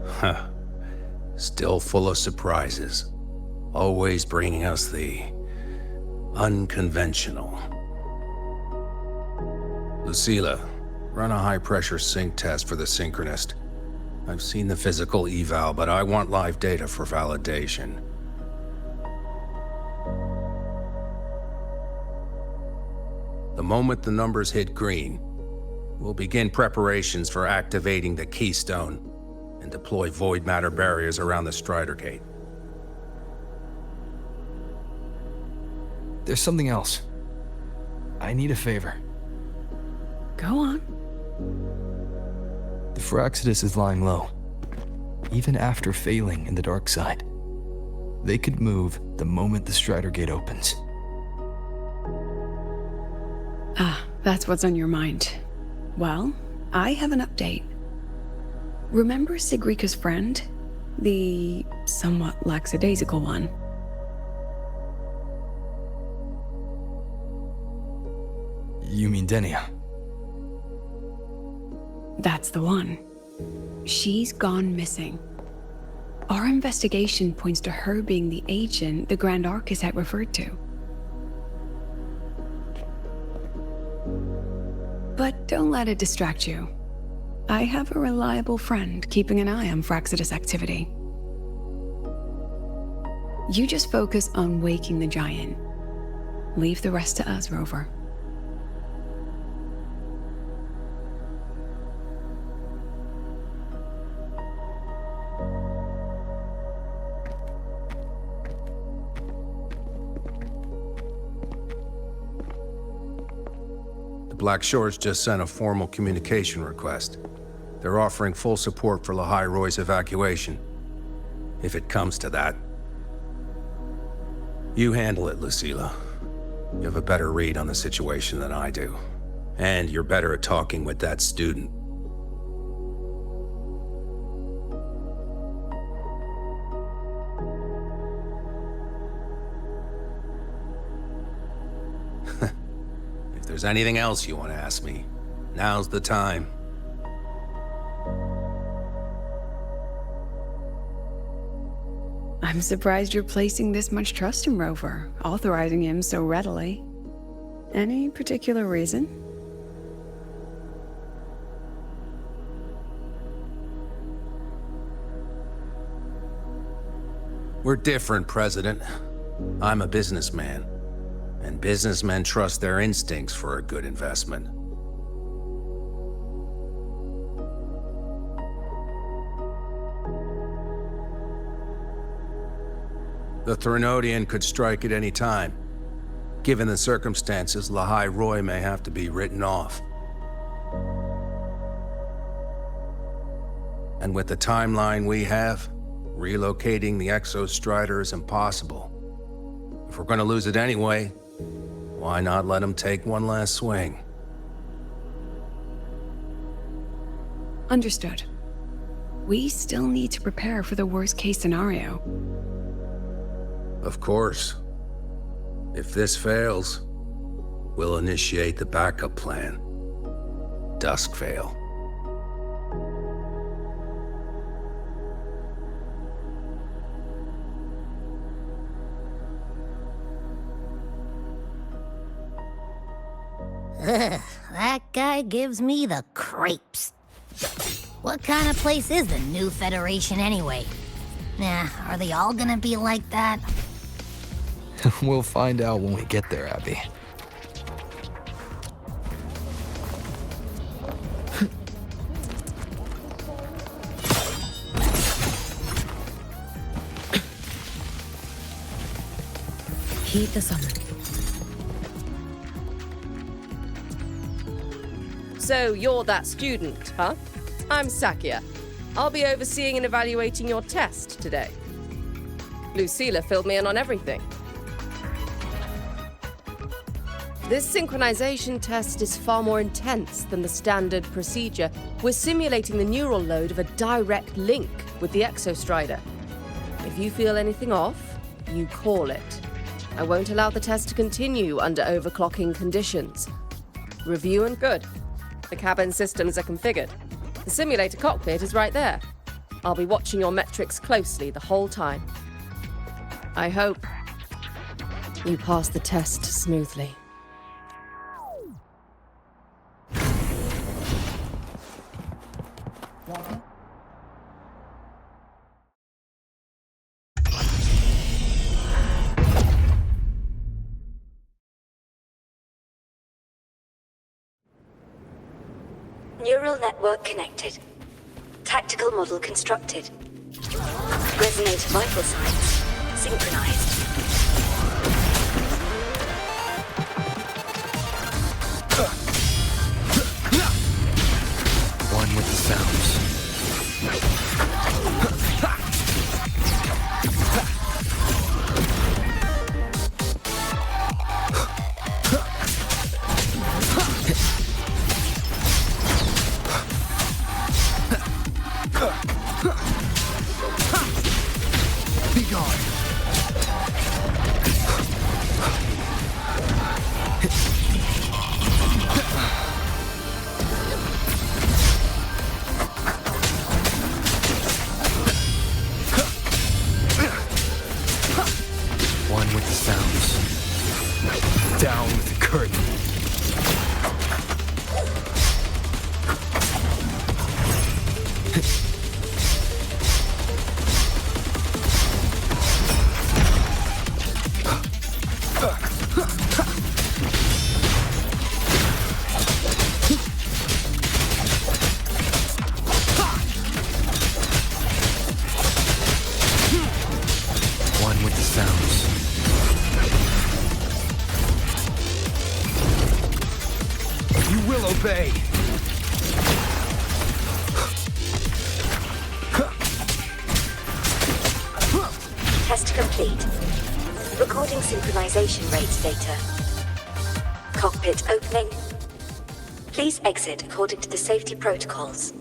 Speaker 12: Huh. Still full of surprises. Always bringing us the unconventional. Lucila, run a high-pressure sync test for the Synchronist. I've seen the physical eval, but I want live data for validation. The moment the numbers hit green, we'll begin preparations for activating the Keystone and deploy void matter barriers around the Strider Gate.
Speaker 10: There's something else. I need a favor.
Speaker 2: Go on.
Speaker 10: The Firaxidus is lying low. Even after failing in the dark side, they could move the moment the Strider Gate opens.
Speaker 2: Ah, that's what's on your mind. Well, I have an update. Remember Sigrika's friend? The somewhat lackadaisical one.
Speaker 10: You mean Denia?
Speaker 2: That's the one. She's gone missing. Our investigation points to her being the agent the Grand Architect referred to. But don't let it distract you. I have a reliable friend keeping an eye on Fraxidus activity. You just focus on waking the giant. Leave the rest to us, Rover.
Speaker 12: Black Shores just sent a formal communication request. They're offering full support for Lahai Roy's evacuation, if it comes to that. You handle it, Lucilla. You have a better read on the situation than I do. And you're better at talking with that student. If there's anything else you want to ask me, now's the time.
Speaker 2: I'm surprised you're placing this much trust in Rover, authorizing him so readily. Any particular reason?
Speaker 12: We're different, President. I'm a businessman, and businessmen trust their instincts for a good investment. The Threnodian could strike at any time. Given the circumstances, Lahai Roy may have to be written off. And with the timeline we have, relocating the Exostrider is impossible. If we're gonna lose it anyway, why not let him take one last swing?
Speaker 2: Understood. We still need to prepare for the worst-case scenario.
Speaker 12: Of course. If this fails, we'll initiate the backup plan. Duskvale.
Speaker 6: Ugh, that guy gives me the creeps. What kind of place is the new Federation anyway? Nah, are they all gonna be like that?
Speaker 10: We'll find out when we get there, Abby.
Speaker 1: Heed the summon.
Speaker 13: So you're that student, huh? I'm Sakia. I'll be overseeing and evaluating your test today. Lucilla filled me in on everything. This synchronization test is far more intense than the standard procedure. We're simulating the neural load of a direct link with the Exostrider. If you feel anything off, you call it. I won't allow the test to continue under overclocking conditions. Review and good. The cabin systems are configured. The simulator cockpit is right there. I'll be watching your metrics closely the whole time. I hope you pass the test smoothly.
Speaker 14: Neural network connected. Tactical model constructed. Resonator vital signs synchronized.
Speaker 10: One with the sounds. Be gone! One with the sounds. Down with the curtain. One with the sounds. You will obey.
Speaker 14: Test complete. Recording synchronization rate data. Cockpit opening. Please exit according to the safety protocols.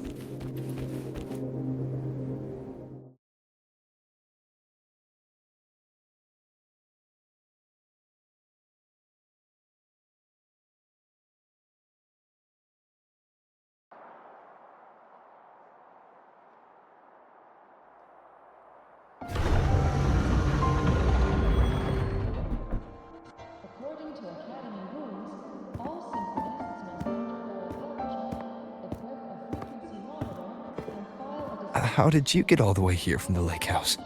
Speaker 10: How did you get all the way here from the lake house?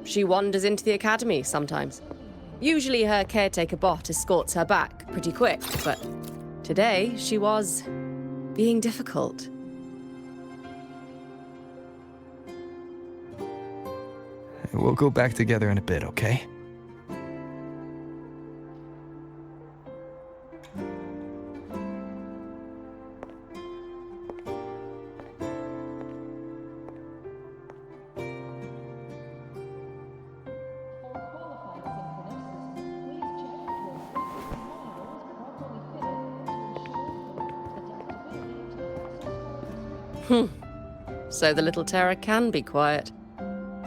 Speaker 13: She wanders into the academy sometimes. Usually her caretaker bot escorts her back pretty quick, but today she was being difficult.
Speaker 10: We'll go back together in a bit, okay?
Speaker 13: So the little terror can be quiet.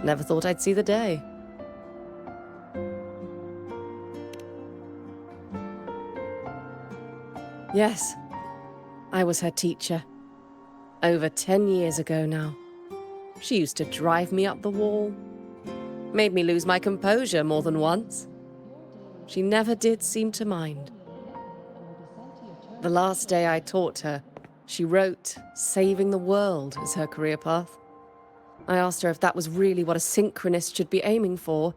Speaker 13: Never thought I'd see the day. Yes, I was her teacher. Over 10 years ago now. She used to drive me up the wall. Made me lose my composure more than once. She never did seem to mind. The last day I taught her, she wrote saving the world as her career path. I asked her if that was really what a synchronist should be aiming for,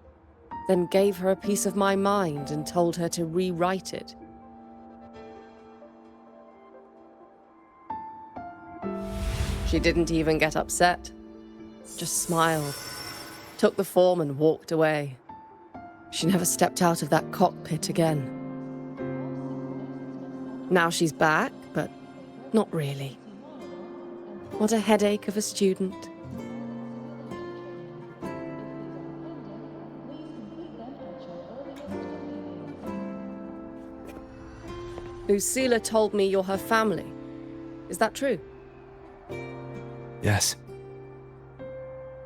Speaker 13: then gave her a piece of my mind and told her to rewrite it. She didn't even get upset, just smiled, took the form and walked away. She never stepped out of that cockpit again. Now she's back, but not really. What a headache of a student. Lucilla told me you're her family. Is that true?
Speaker 10: Yes.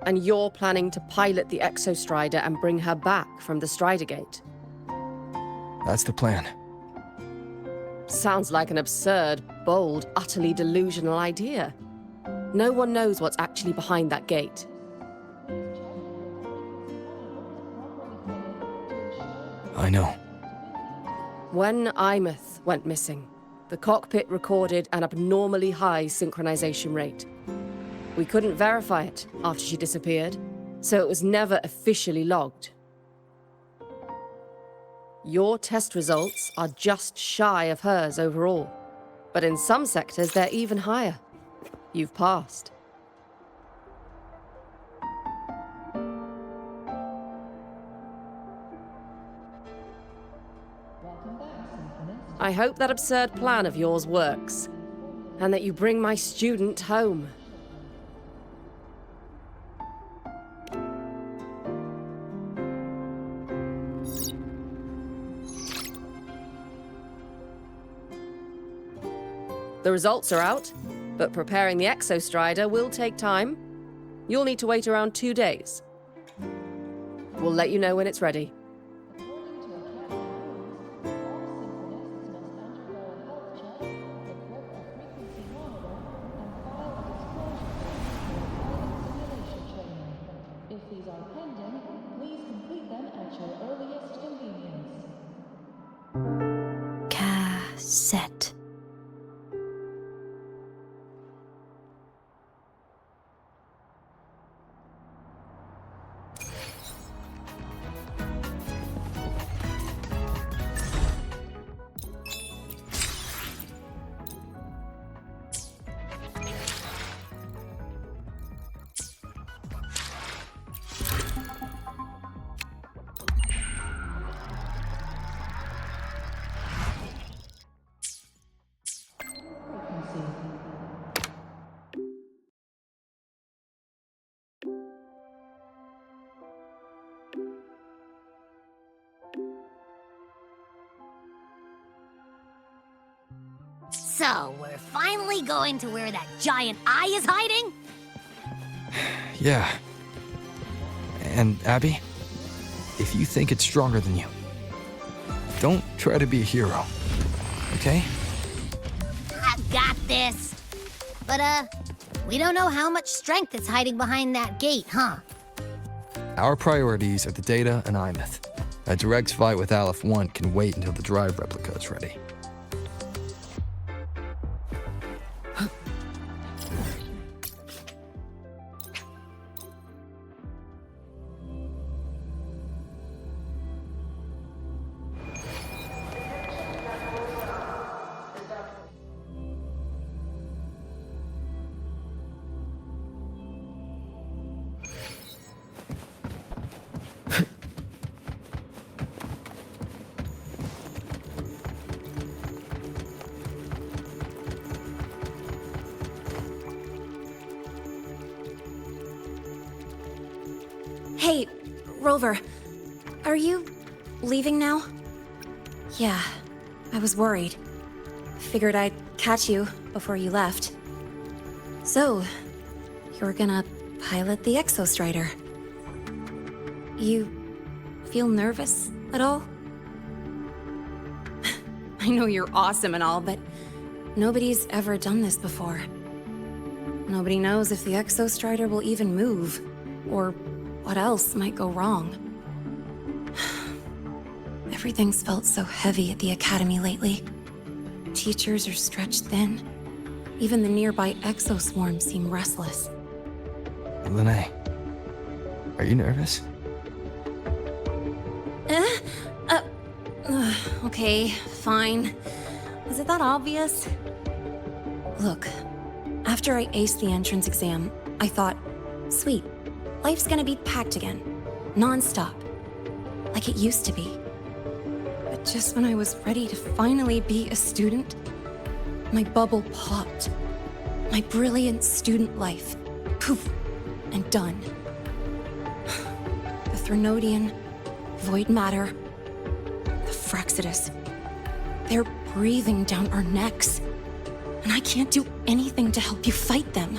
Speaker 13: And you're planning to pilot the Exostrider and bring her back from the Strider Gate?
Speaker 10: That's the plan.
Speaker 13: Sounds like an absurd, bold, utterly delusional idea. No one knows what's actually behind that gate.
Speaker 10: I know.
Speaker 13: When Imeth went missing, the cockpit recorded an abnormally high synchronization rate. We couldn't verify it after she disappeared, so it was never officially logged. Your test results are just shy of hers overall, but in some sectors they're even higher. You've passed. I hope that absurd plan of yours works, and that you bring my student home. The results are out, but preparing the Exostrider will take time. You'll need to wait around 2 days. We'll let you know when it's ready.
Speaker 6: Cassette.
Speaker 15: So, we're finally going to where that giant eye is hiding?
Speaker 10: Yeah. And Abby, if you think it's stronger than you, don't try to be a hero, okay?
Speaker 15: I got this. But, we don't know how much strength is hiding behind that gate, huh?
Speaker 10: Our priorities are the Data and Imeth. A direct fight with Aleph 1 can wait until the drive replica is ready.
Speaker 6: Hey, Rover, are you leaving now? Yeah, I was worried. Figured I'd catch you before you left. So, you're gonna pilot the Exostrider. You feel nervous at all? I know you're awesome and all, but nobody's ever done this before. Nobody knows if the Exostrider will even move, or what else might go wrong. Everything's felt so heavy at the Academy lately. Teachers are stretched thin. Even the nearby exoswarms seem restless.
Speaker 10: Lene, are you nervous?
Speaker 6: Okay, fine. Is it that obvious? Look, after I aced the entrance exam, I thought, sweet, life's gonna be packed again, non-stop, like it used to be. But just when I was ready to finally be a student, my bubble popped. My brilliant student life, poof, and done. The Threnodian, void matter, the Fraxidus, they're breathing down our necks, and I can't do anything to help you fight them.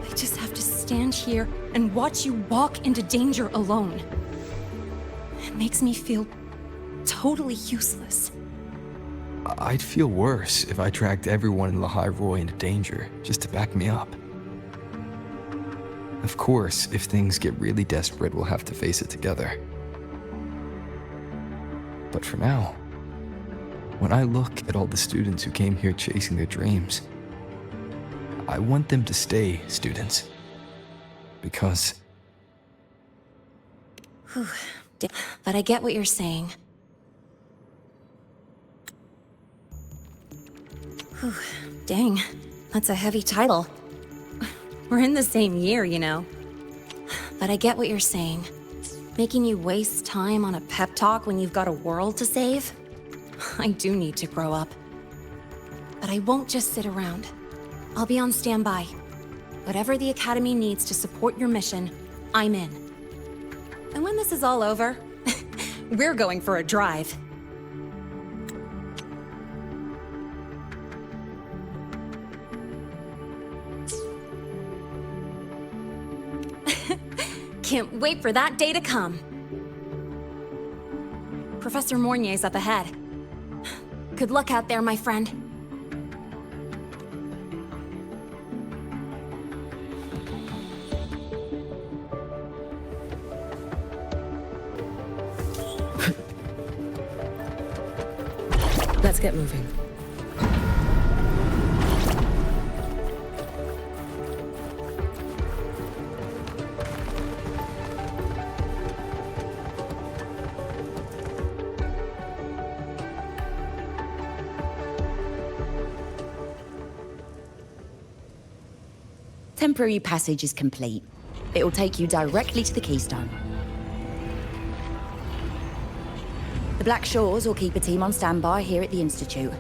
Speaker 6: I just have to stand here and watch you walk into danger alone. It makes me feel totally useless.
Speaker 10: I'd feel worse if I dragged everyone in Lahai Roy into danger just to back me up. Of course, if things get really desperate, we'll have to face it together. But for now, when I look at all the students who came here chasing their dreams, I want them to stay students. Because...
Speaker 6: Whew. But I get what you're saying. Whew. Dang, that's a heavy title. We're in the same year, you know. But I get what you're saying. Making you waste time on a pep talk when you've got a world to save? I do need to grow up. But I won't just sit around. I'll be on standby. Whatever the Academy needs to support your mission, I'm in. And when this is all over, we're going for a drive.
Speaker 16: can't wait for that day to come. Professor Mornier's up ahead. Good luck out there, my friend.
Speaker 1: Let's get moving.
Speaker 17: Temporary passage is complete. It will take you directly to the Keystone. The Black Shores will keep a team on standby here at the Institute.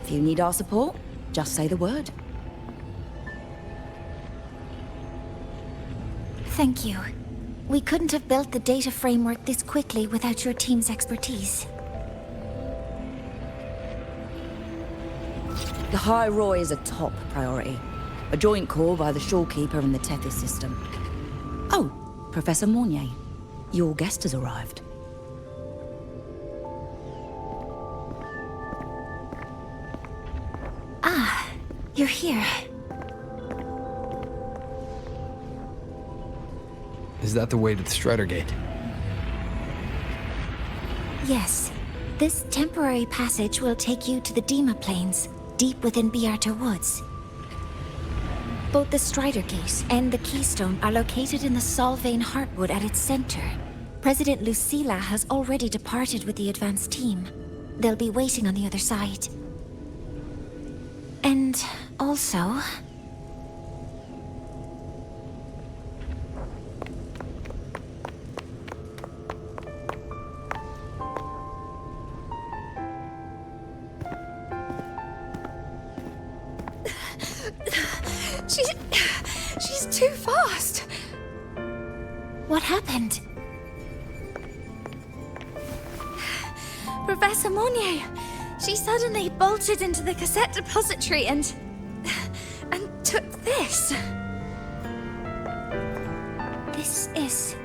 Speaker 17: If you need our support, just say the word.
Speaker 6: Thank you. We couldn't have built the data framework this quickly without your team's expertise.
Speaker 17: The High Roy is a top priority. A joint call by the Shorekeeper and the Tethys system. Oh, Professor Mornier, your guest has arrived.
Speaker 6: Ah, you're here.
Speaker 10: Is that the way to the Strider Gate?
Speaker 6: Yes. This temporary passage will take you to the Dima Plains, deep within Biarter Woods. Both the Strider Gate and the Keystone are located in the Solvane Heartwood at its center. President Lucilla has already departed with the advance team. They'll be waiting on the other side. And also...
Speaker 16: She's too fast.
Speaker 6: What happened?
Speaker 16: Professor Mornier, she suddenly bolted into the cassette depository and took this.
Speaker 6: This is...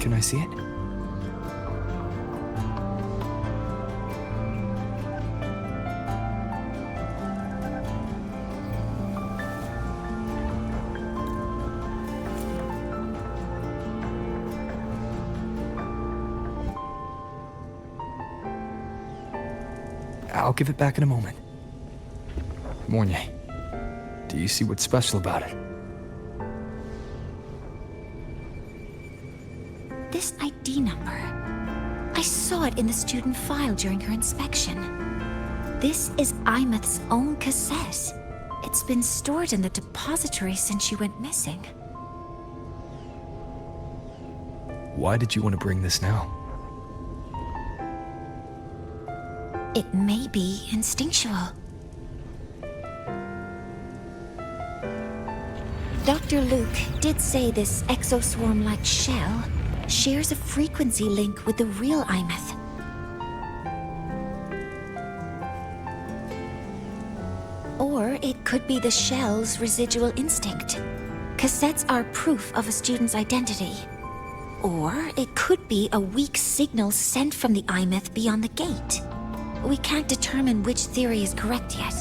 Speaker 10: Can I see it? I'll give it back in a moment. Mornier, do you see what's special about it?
Speaker 6: This ID number. I saw it in the student file during her inspection. This is Imeth's own cassette. It's been stored in the depository since she went missing.
Speaker 10: Why did you want to bring this now?
Speaker 6: It may be instinctual. Dr. Luke did say this exoswarm-like shell shares a frequency link with the real Imeth. Or it could be the shell's residual instinct. Cassettes are proof of a student's identity. Or it could be a weak signal sent from the Imeth beyond the gate. We can't determine which theory is correct yet.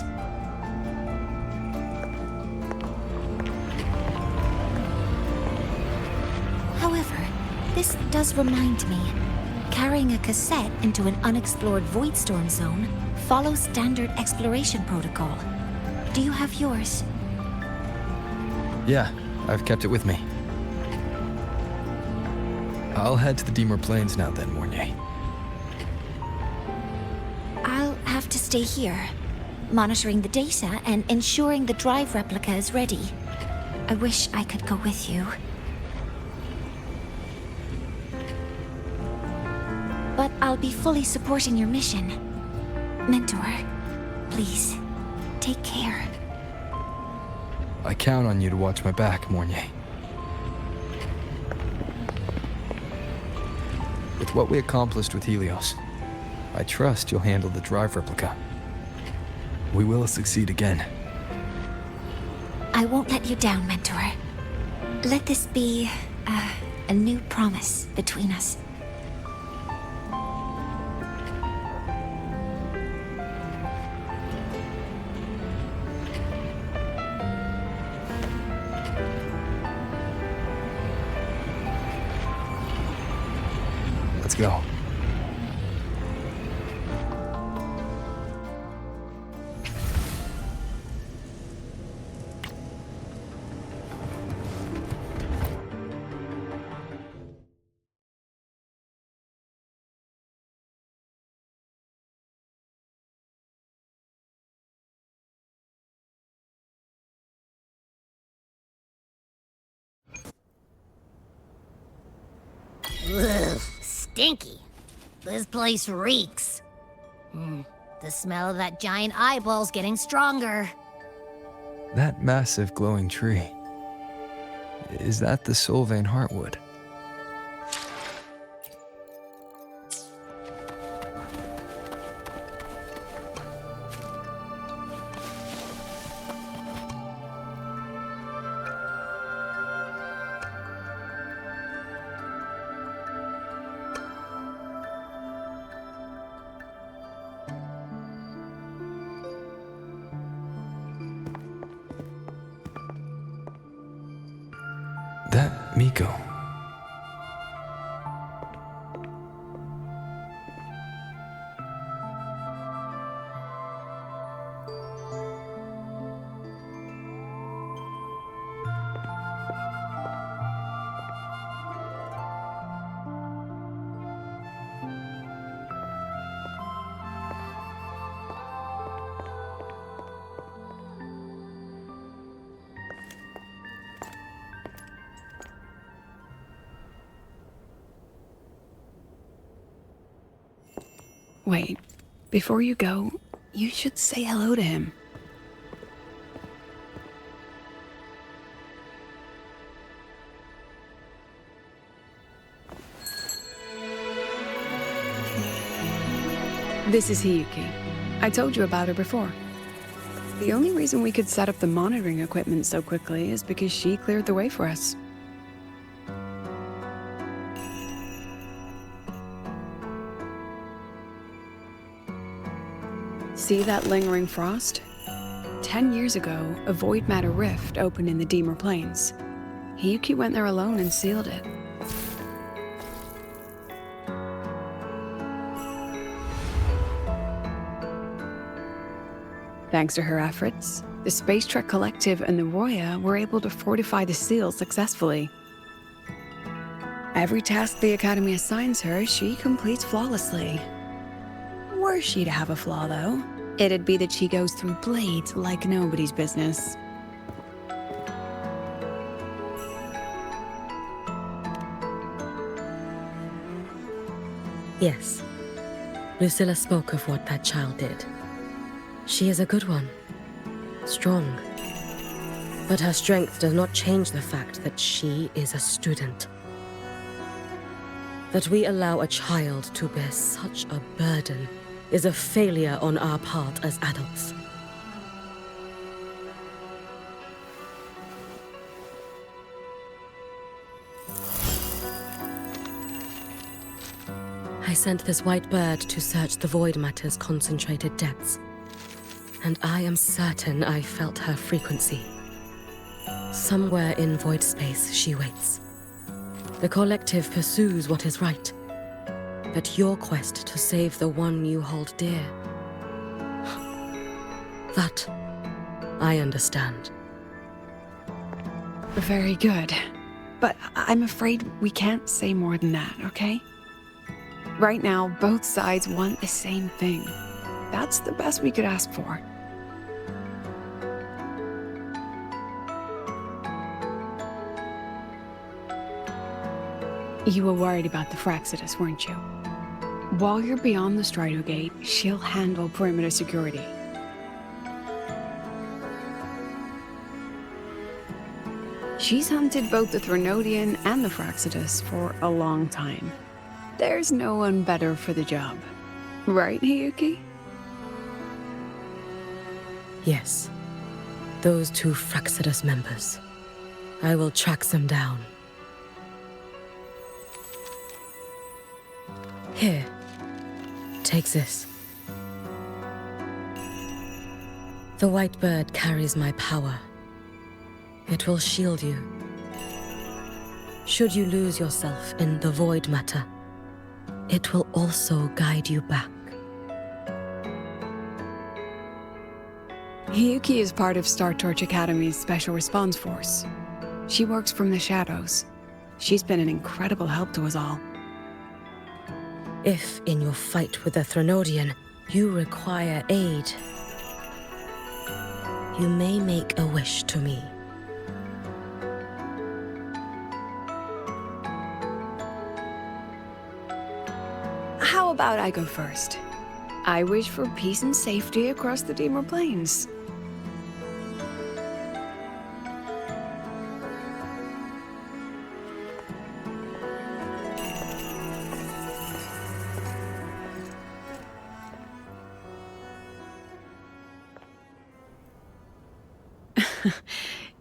Speaker 6: However, this does remind me, carrying a cassette into an unexplored Voidstorm zone follows standard exploration protocol. Do you have yours?
Speaker 10: Yeah, I've kept it with me. I'll head to the Deemer Plains now then, Mornier.
Speaker 6: I'll have to stay here, monitoring the data and ensuring the drive replica is ready. I wish I could go with you. But I'll be fully supporting your mission. Mentor, please, take care.
Speaker 10: I count on you to watch my back, Mornier. With what we accomplished with Helios, I trust you'll handle the drive replica. We will succeed again.
Speaker 15: I won't let you down, Mentor. Let this be a new promise between us.
Speaker 10: Let's go.
Speaker 15: Ugh, stinky. This place reeks. The smell of that giant eyeball's getting stronger.
Speaker 10: That massive glowing tree. Is that the Sylvain Heartwood? That Miko.
Speaker 2: Wait, before you go, you should say hello to him. This is Hiyuki. I told you about her before. The only reason we could set up the monitoring equipment so quickly is because she cleared the way for us. See that lingering frost? 10 years ago, a void matter rift opened in the Deemer Plains. Hiyuki went there alone and sealed it. Thanks to her efforts, the Space Trek Collective and the Roya were able to fortify the seal successfully. Every task the Academy assigns her, she completes flawlessly. Were she to have a flaw, though, it'd be that she goes through blades like nobody's business.
Speaker 1: Yes. Lucilla spoke of what that child did. She is a good one. Strong. But her strength does not change the fact that she is a student. That we allow a child to bear such a burden is a failure on our part as adults. I sent this white bird to search the void matter's concentrated depths, and I am certain I felt her frequency. Somewhere in void space she waits. The collective pursues what is right, but your quest to save the one you hold dear, that I understand.
Speaker 2: Very good. But I'm afraid we can't say more than that, okay? Right now, both sides want the same thing. That's the best we could ask for. You were worried about the Fraxidus, weren't you? While you're beyond the Strider Gate, she'll handle perimeter security. She's hunted both the Threnodian and the Fraxidus for a long time. There's no one better for the job. Right, Hiyuki?
Speaker 1: Yes. Those two Fraxidus members. I will track them down. Here. Take this. The white bird carries my power. It will shield you. Should you lose yourself in the void matter, it will also guide you back.
Speaker 2: Hiyuki is part of Star Torch Academy's Special Response Force. She works from the shadows. She's been an incredible help to us all.
Speaker 1: If, in your fight with the Threnodian, you require aid, you may make a wish to me.
Speaker 2: How about I go first? I wish for peace and safety across the Dimmer Plains.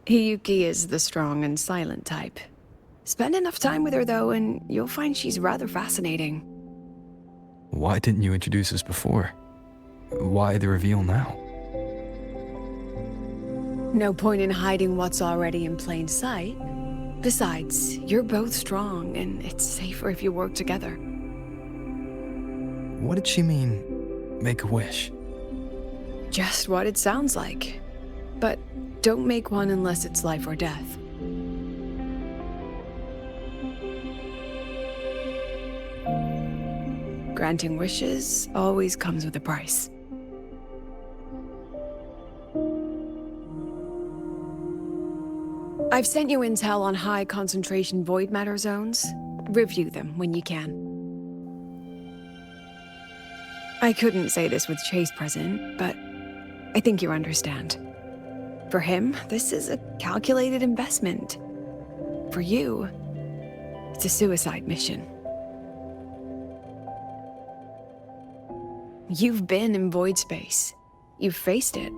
Speaker 2: Hiyuki is the strong and silent type. Spend enough time with her, though, and you'll find she's rather fascinating.
Speaker 10: Why didn't you introduce us before? Why the reveal now?
Speaker 2: No point in hiding what's already in plain sight. Besides, you're both strong, and it's safer if you work together.
Speaker 10: What did she mean, make a wish?
Speaker 2: Just what it sounds like. But don't make one unless it's life or death. Granting wishes always comes with a price. I've sent you intel on high concentration void matter zones. Review them when you can. I couldn't say this with Chase present, but I think you understand. For him, this is a calculated investment. For you, it's a suicide mission. You've been in void space. You've faced it.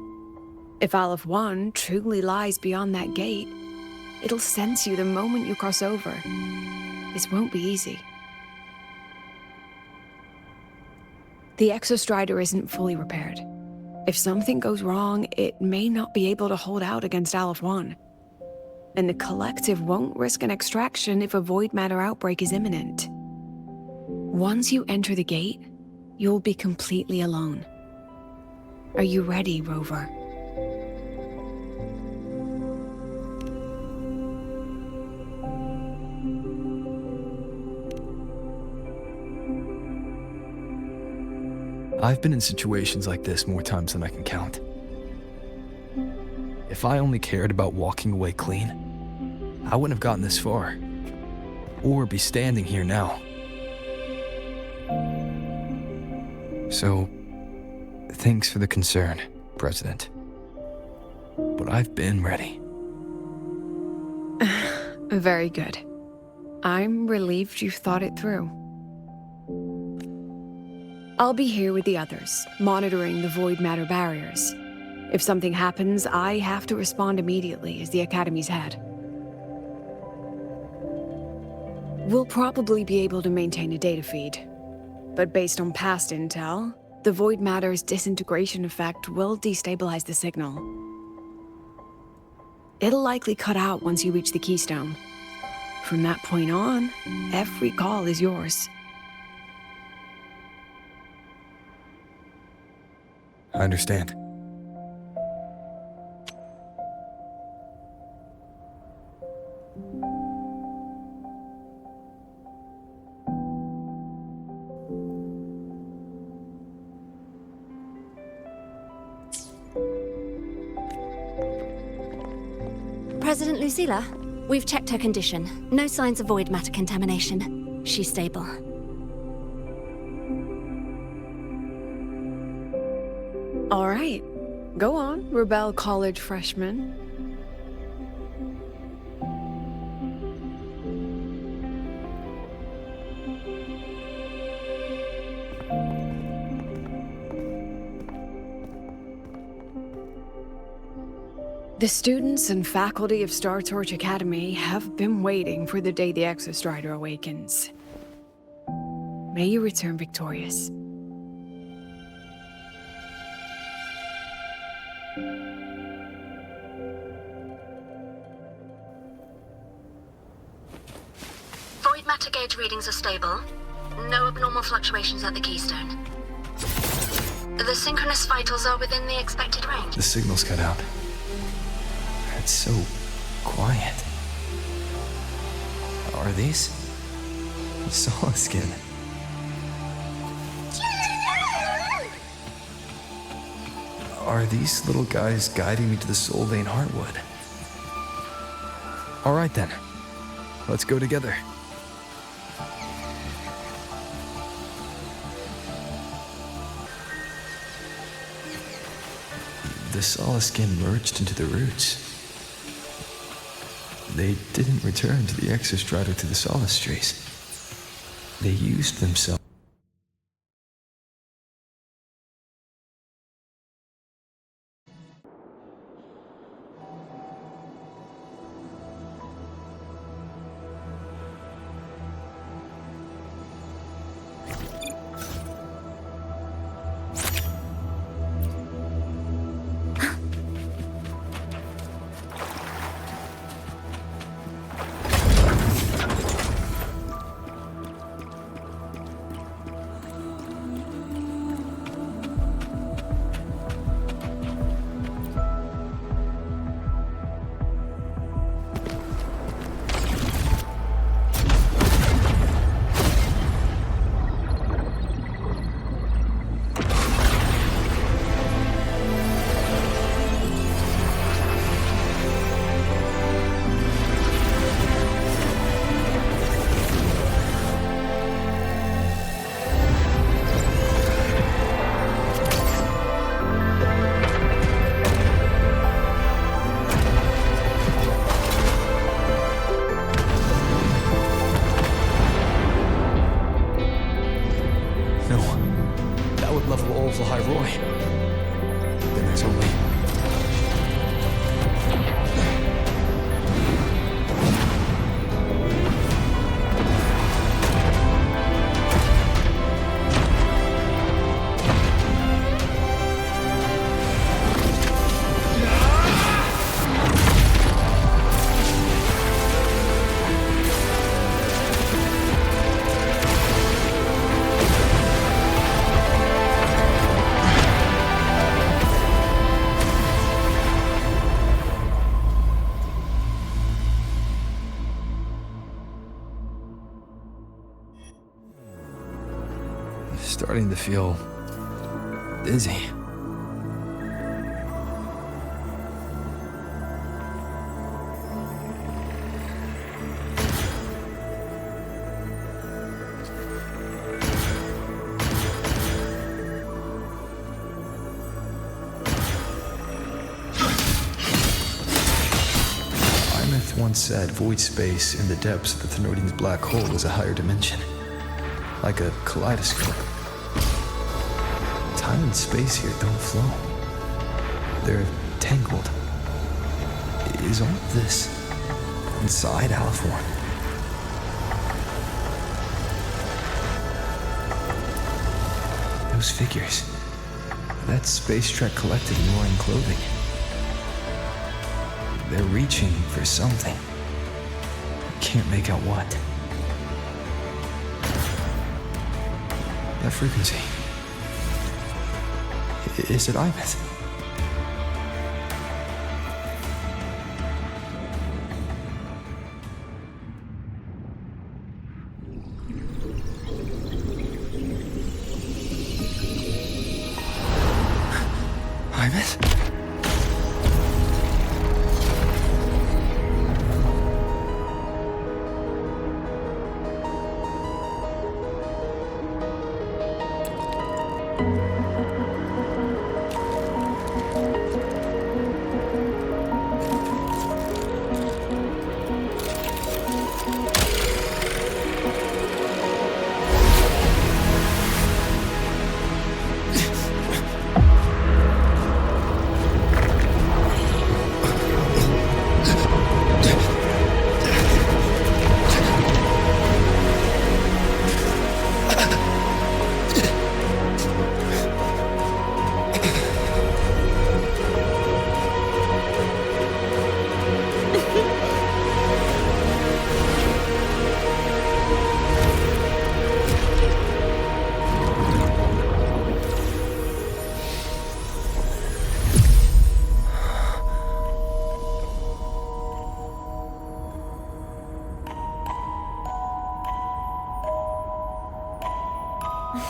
Speaker 2: If Aleph 1 truly lies beyond that gate, it'll sense you the moment you cross over. This won't be easy. The Exostrider isn't fully repaired. If something goes wrong, it may not be able to hold out against Aleph 1. And the Collective won't risk an extraction if a void matter outbreak is imminent. Once you enter the gate, you'll be completely alone. Are you ready, Rover?
Speaker 10: I've been in situations like this more times than I can count. If I only cared about walking away clean, I wouldn't have gotten this far, or be standing here now. So, thanks for the concern, President. But I've been ready.
Speaker 2: Very good. I'm relieved you thought it through. I'll be here with the others, monitoring the void matter barriers. If something happens, I have to respond immediately as the Academy's head. We'll probably be able to maintain a data feed. But based on past intel, the void matter's disintegration effect will destabilize the signal. It'll likely cut out once you reach the keystone. From that point on, every call is yours.
Speaker 10: I understand.
Speaker 18: President Lucilla, we've checked her condition. No signs of void matter contamination. She's stable.
Speaker 2: All right. Go on, Rebel College freshman. The students and faculty of Star Torch Academy have been waiting for the day the Exostrider awakens. May you return victorious.
Speaker 3: Void matter gauge readings are stable. No abnormal fluctuations at the keystone. The synchronous vitals are within the expected range.
Speaker 10: The signal's cut out. It's so quiet. Are these? Solace skin. Are these little guys guiding me to the Soul Vein Heartwood? All right then. Let's go together. The Solace skin merged into the roots. They didn't return to the Exostrider to the Solace trees. They used themselves. Starting to feel dizzy. Once said void space in the depths of the Thenodian's black hole was a higher dimension, like a kaleidoscope. Time and space here don't flow. They're tangled. Is all this inside Aliforn? Those figures. That space trek collective in wearing clothing. They're reaching for something. Can't make out what. That frequency. Is it Ibeth? Ibeth?
Speaker 15: The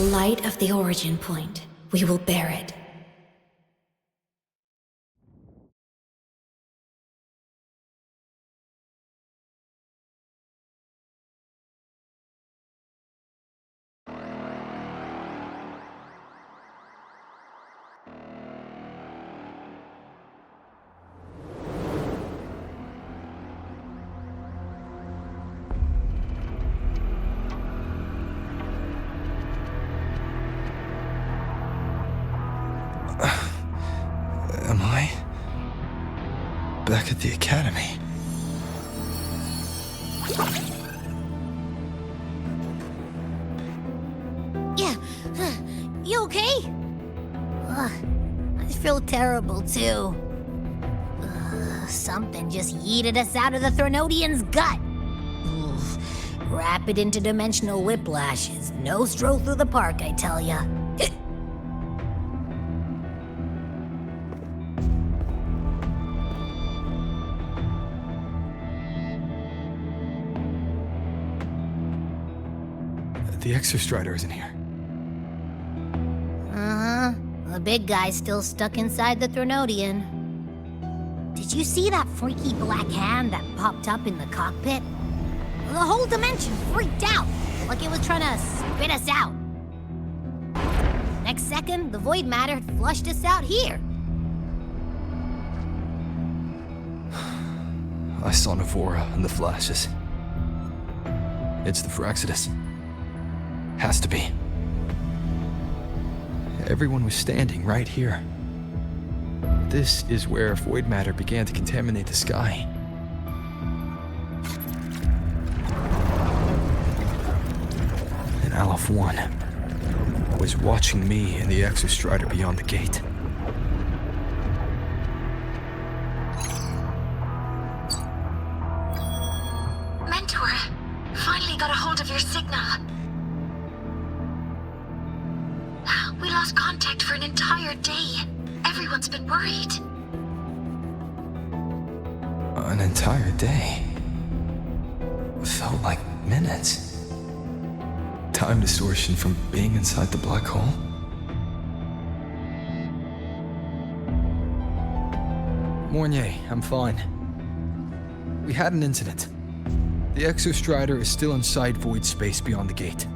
Speaker 15: light of the origin point. We will bear it.
Speaker 10: Am I back at the academy?
Speaker 15: Yeah. You okay? Ugh, I feel terrible too. Something just yeeted us out of the Threnodian's gut. Ugh, rapid interdimensional whiplash is no stroll through the park, I tell ya.
Speaker 10: The Exostrider isn't here.
Speaker 15: Uh-huh. The big guy's still stuck inside the Threnodian. Did you see that freaky black hand that popped up in the cockpit? The whole dimension freaked out, like it was trying to spit us out. Next second, the void matter had flushed us out here.
Speaker 10: I saw Navora in the flashes. It's the Fraxidus. Has to be. Everyone was standing right here. This is where void matter began to contaminate the sky. And Aleph 1 was watching me and the Exostrider beyond the gate.
Speaker 3: Mentor, finally got a hold of your signal. We lost contact for an entire day. Everyone's been worried.
Speaker 10: An entire day. Felt like minutes. Time distortion from being inside the black hole. Mornier, I'm fine. We had an incident. The Exostrider is still inside void space beyond the gate.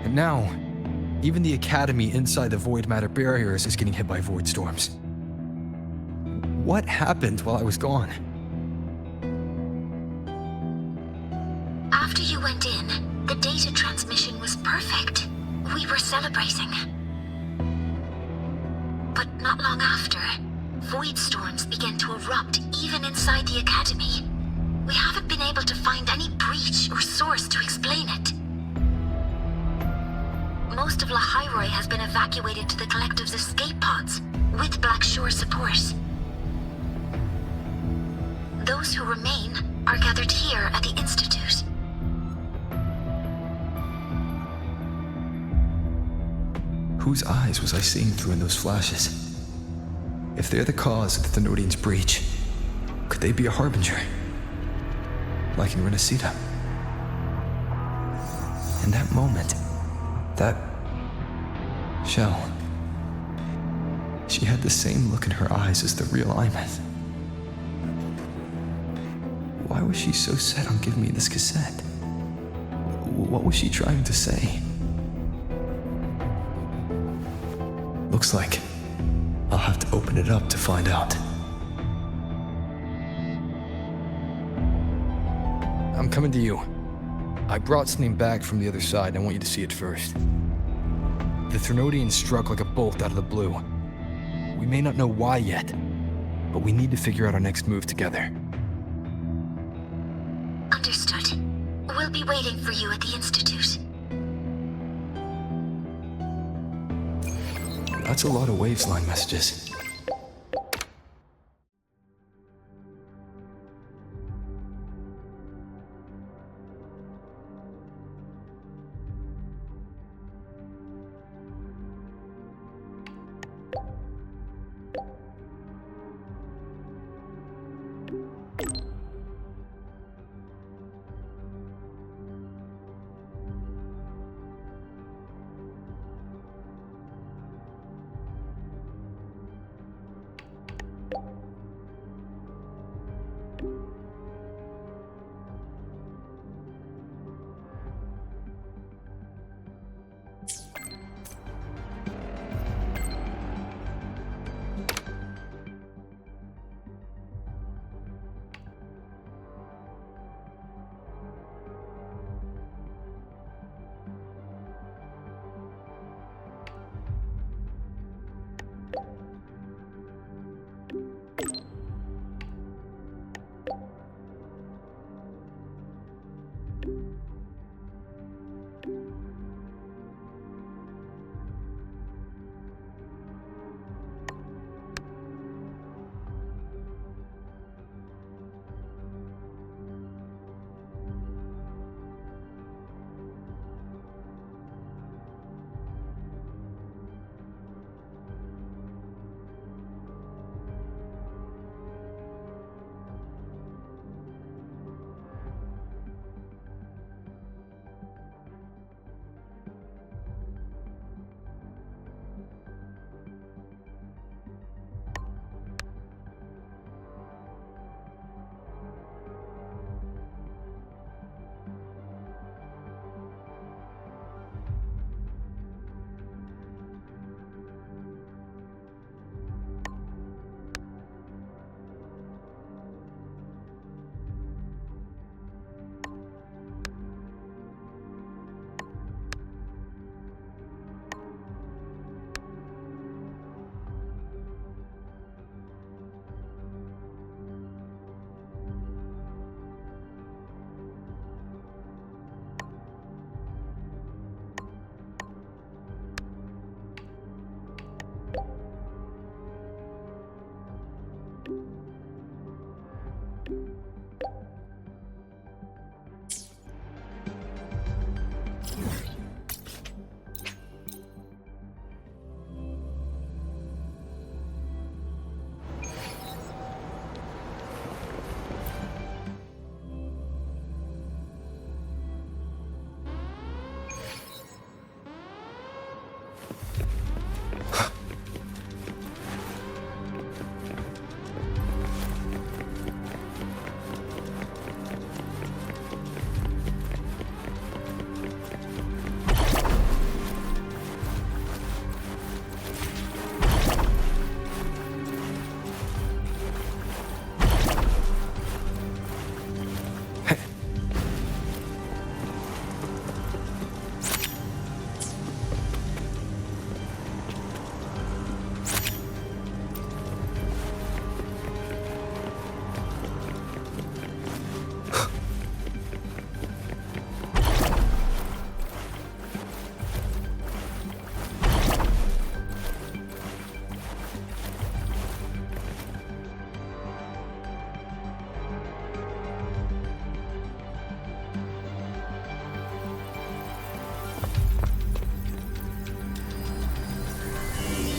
Speaker 10: And now, even the Academy inside the void matter barriers is getting hit by void storms. What happened while I was gone?
Speaker 3: After you went in, the data transmission was perfect. We were celebrating. But not long after, void storms began to erupt even inside the Academy. We haven't been able to find any breach or source to explain it. Most of Lahairoi has been evacuated to the Collective's escape pods, with Black Shore support. Those who remain are gathered here at the Institute.
Speaker 10: Whose eyes was I seeing through in those flashes? If they're the cause of the Thenodian's breach, could they be a harbinger? Like in Renacita? In that moment, that shell, she had the same look in her eyes as the real Imeth. Why was she so set on giving me this cassette? What was she trying to say? Looks like I'll have to open it up to find out. I'm coming to you. I brought something back from the other side, and I want you to see it first. The Threnodian struck like a bolt out of the blue. We may not know why yet, but we need to figure out our next move together.
Speaker 3: Understood. We'll be waiting for you at the Institute.
Speaker 10: That's a lot of Waves line messages.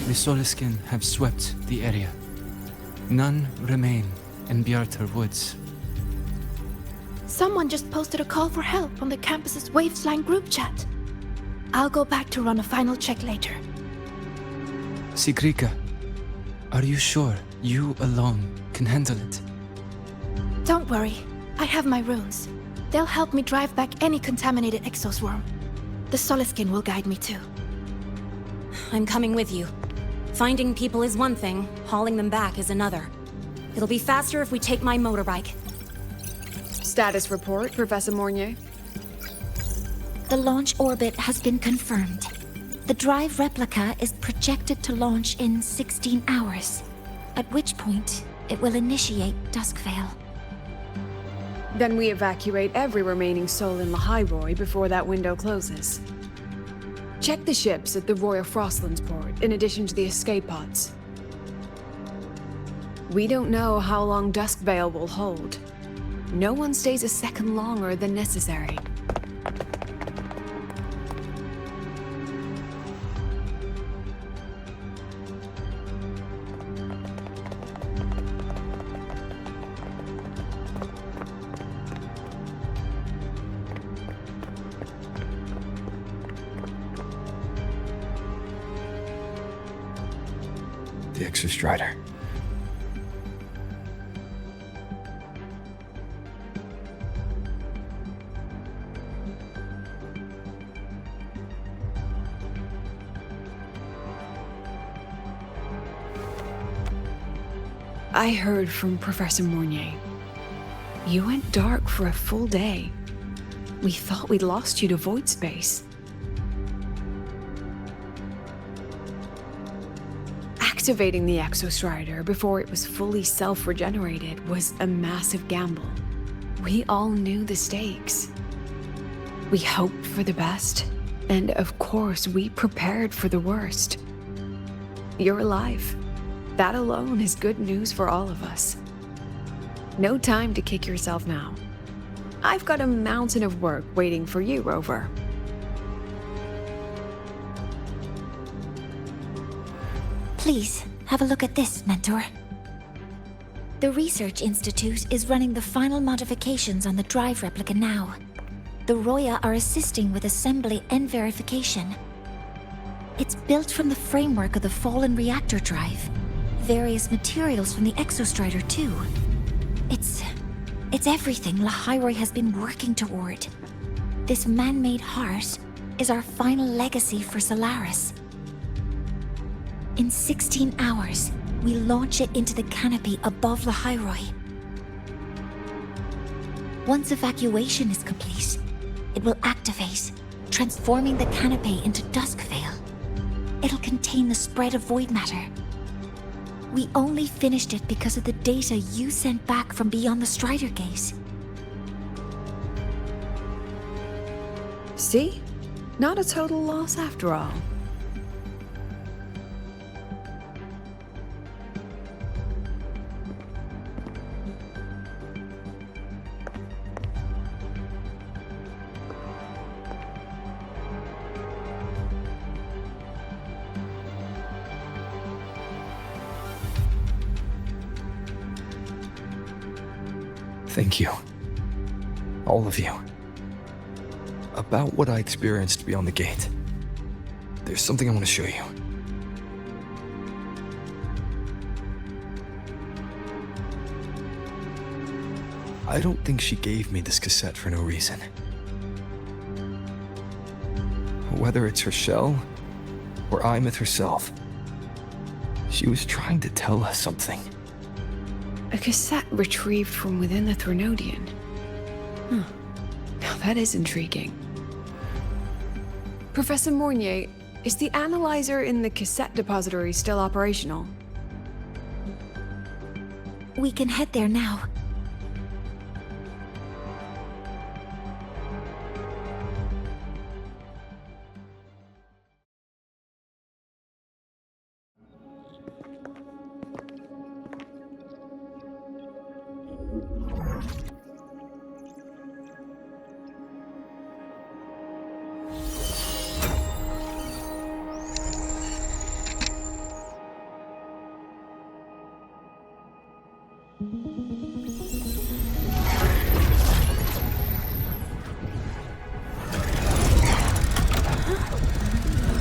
Speaker 19: The Soliskin have swept the area. None remain in Bjartar Woods.
Speaker 20: Someone just posted a call for help on the campus's Wavesline group chat. I'll go back to run a final check later.
Speaker 19: Sigrika, are you sure you alone can handle it?
Speaker 20: Don't worry, I have my runes. They'll help me drive back any contaminated exoswarm. The Soliskin will guide me too.
Speaker 18: I'm coming with you. Finding people is one thing, hauling them back is another. It'll be faster if we take my motorbike.
Speaker 2: Status report, Professor Mornier.
Speaker 6: The launch orbit has been confirmed. The drive replica is projected to launch in 16 hours, at which point it will initiate Duskvale.
Speaker 2: Then we evacuate every remaining soul in Lahairoi before that window closes. Check the ships at the Royal Frostlands port, in addition to the escape pods. We don't know how long Duskvale will hold. No one stays a second longer than necessary.
Speaker 10: The Exostrider.
Speaker 2: I heard from Professor Mornier. You went dark for a full day. We thought we'd lost you to void space. Activating the Exostrider before it was fully self-regenerated was a massive gamble. We all knew the stakes. We hoped for the best, and of course we prepared for the worst. You're alive. That alone is good news for all of us. No time to kick yourself now. I've got a mountain of work waiting for you, Rover.
Speaker 6: Please, have a look at this, Mentor. The Research Institute is running the final modifications on the drive replica now. The Roya are assisting with assembly and verification. It's built from the framework of the fallen reactor drive. Various materials from the Exostrider, too. It's everything Lahairoi has been working toward. This man-made heart is our final legacy for Solaris. In 16 hours, we launch it into the canopy above Lahairoi. Once evacuation is complete, it will activate, transforming the canopy into Duskvale. It'll contain the spread of void matter. We only finished it because of the data you sent back from beyond the Strider Gate.
Speaker 2: See? Not a total loss after all.
Speaker 10: Thank you. All of you. About what I experienced beyond the gate. There's something I want to show you. I don't think she gave me this cassette for no reason. Whether it's her shell, or Imeth herself, she was trying to tell us something.
Speaker 2: A cassette retrieved from within the Threnodian. Huh. Now that is intriguing. Professor Mornier, is the analyzer in the cassette depository still operational?
Speaker 6: We can head there now.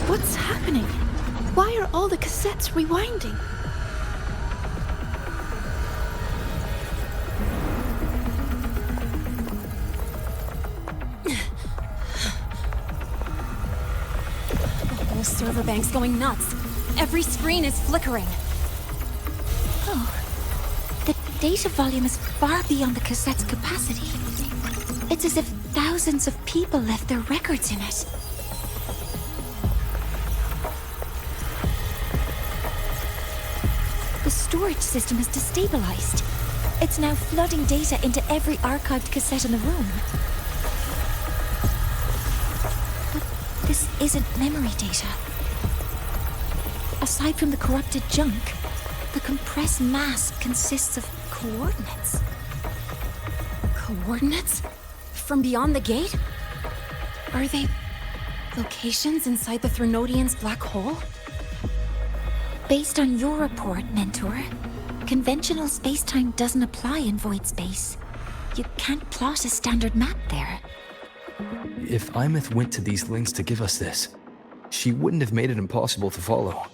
Speaker 20: What's happening? Why are all the cassettes rewinding?
Speaker 18: The whole server bank's going nuts. Every screen is flickering.
Speaker 6: Oh, the data volume is far beyond the cassette's capacity. It's as if thousands of people left their records in it. The storage system is destabilized. It's now flooding data into every archived cassette in the room. But this isn't memory data. Aside from the corrupted junk, the compressed mass consists of coordinates.
Speaker 18: Coordinates? From beyond the gate? Are they locations inside the Threnodian's black hole?
Speaker 6: Based on your report, Mentor, conventional space-time doesn't apply in void space. You can't plot a standard map there.
Speaker 10: If Imeth went to these links to give us this, she wouldn't have made it impossible to follow.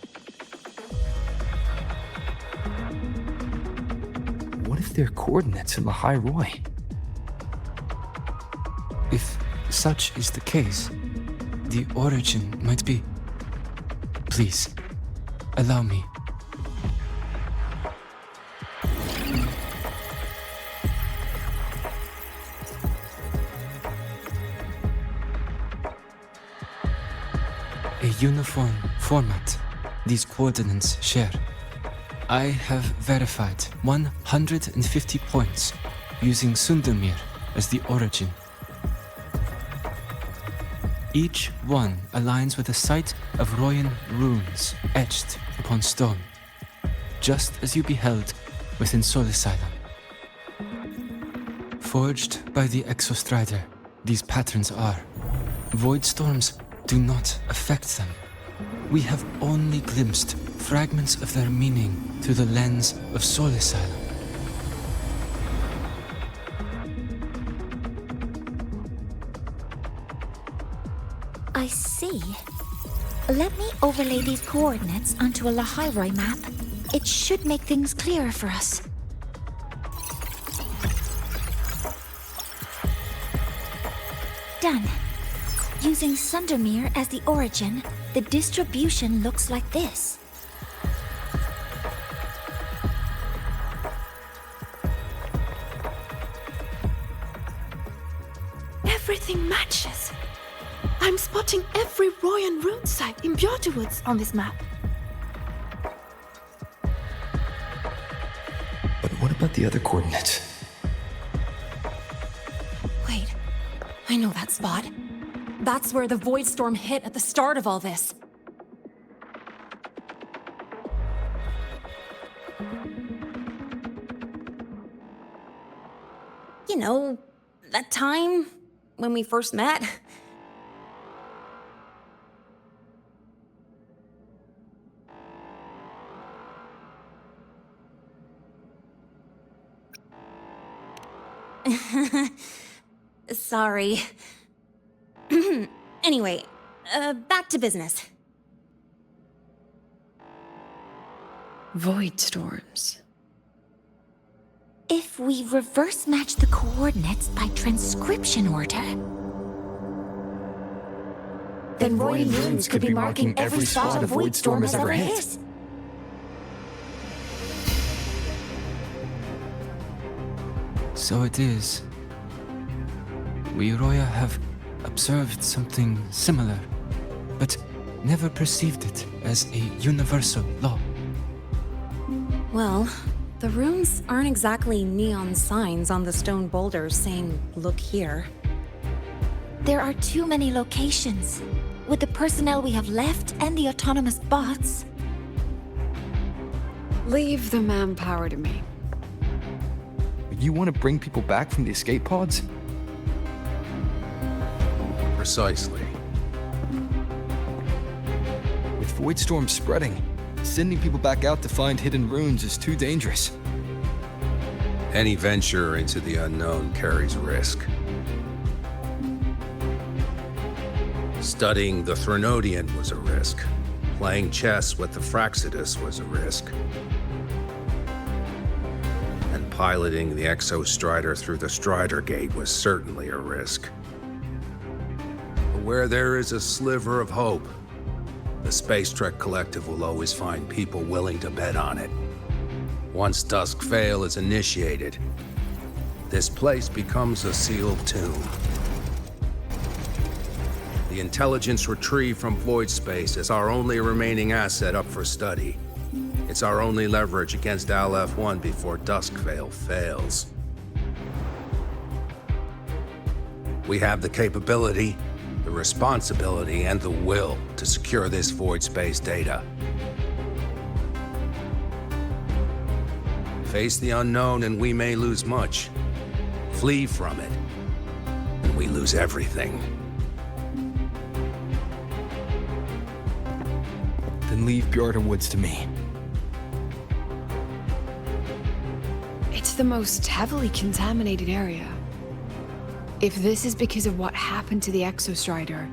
Speaker 10: What if they're coordinates in the High Roy?
Speaker 19: If such is the case, the origin might be... Please, allow me. A uniform format these coordinates share. I have verified 150 points using Sundermere as the origin. Each one aligns with a site of Royan runes etched upon stone, just as you beheld within Soul Asylum. Forged by the Exostrider, these patterns are. Void storms do not affect them. We have only glimpsed fragments of their meaning through the lens of Soul Asylum.
Speaker 6: I see. Let me overlay these coordinates onto a Lahairoi map. It should make things clearer for us. Done. Using Sundermere as the origin, the distribution looks like this.
Speaker 20: Everything matches. I'm spotting every Royan rune site in Bjortwoods on this map.
Speaker 10: But what about the other coordinates?
Speaker 18: Wait, I know that spot. That's where the Void Storm hit at the start of all this. You know, that time when we first met. Sorry. Anyway, back to business.
Speaker 2: Void storms.
Speaker 6: If we reverse match the coordinates by transcription order, then Royal Runes could be marking every spot a void storm has ever hit.
Speaker 19: So it is. We Roya have observed something similar, but never perceived it as a universal law.
Speaker 18: Well, the runes aren't exactly neon signs on the stone boulders saying, "Look here."
Speaker 6: There are too many locations. With the personnel we have left and the autonomous bots.
Speaker 2: Leave the manpower to me.
Speaker 10: You want to bring people back from the escape pods?
Speaker 12: Precisely.
Speaker 10: With Void Storm spreading, sending people back out to find hidden runes is too dangerous.
Speaker 12: Any venture into the unknown carries risk. Studying the Threnodian was a risk. Playing chess with the Fraxidus was a risk. And piloting the Exostrider through the Strider Gate was certainly a risk. But where there is a sliver of hope, the Space Trek Collective will always find people willing to bet on it. Once Dusk Vale is initiated, this place becomes a sealed tomb. The intelligence retrieved from void space is our only remaining asset up for study. It's our only leverage against Aleph-1 before Duskvale fails. We have the capability, the responsibility, and the will to secure this void space data. Face the unknown and we may lose much. Flee from it, and we lose everything.
Speaker 10: Then leave Bjorta Woods to me.
Speaker 2: It's the most heavily contaminated area. If this is because of what happened to the Exostrider,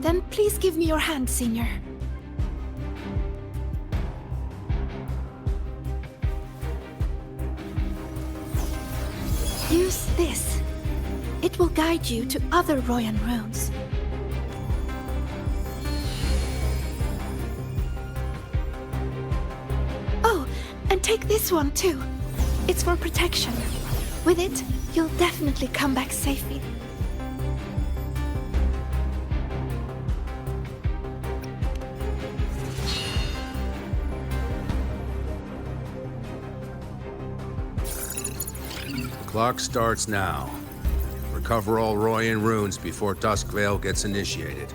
Speaker 20: Then please give me your hand, Senior. Use this. It will guide you to other Royan runes. Oh, and take this one too. It's for protection. With it, you'll definitely come back safely.
Speaker 12: Clock starts now. Recover all Royan runes before Duskvale gets initiated.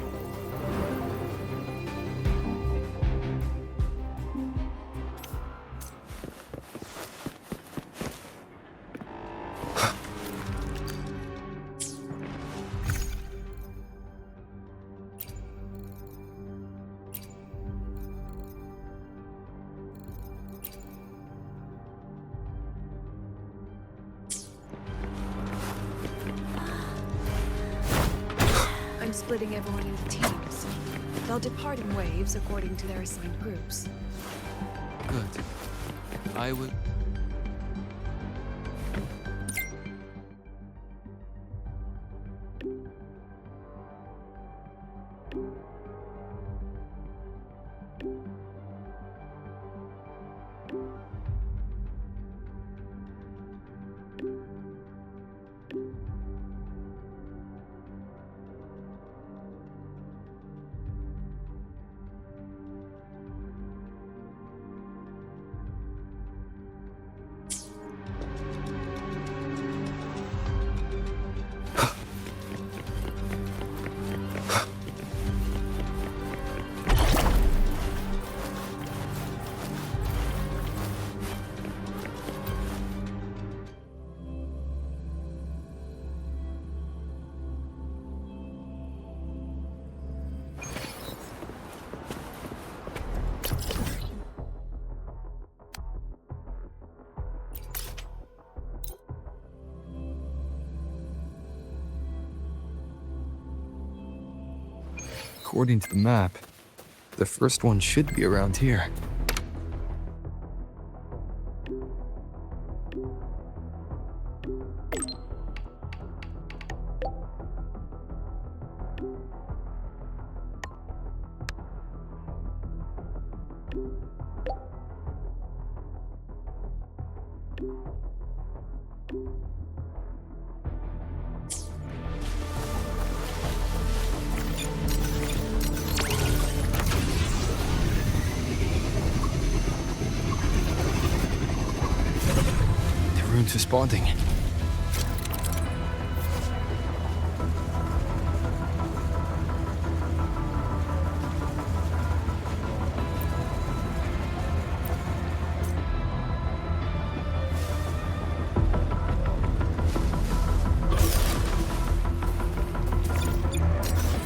Speaker 2: I'm splitting everyone into teams. They'll depart in waves according to their assigned groups.
Speaker 19: Good. I will...
Speaker 10: According to the map, the first one should be around here. Responding.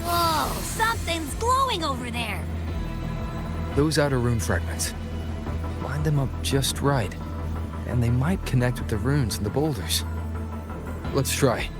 Speaker 15: Whoa, something's glowing over there.
Speaker 10: Those outer rune fragments. Line them up just right, and they might connect with the runes and the boulders. Let's try.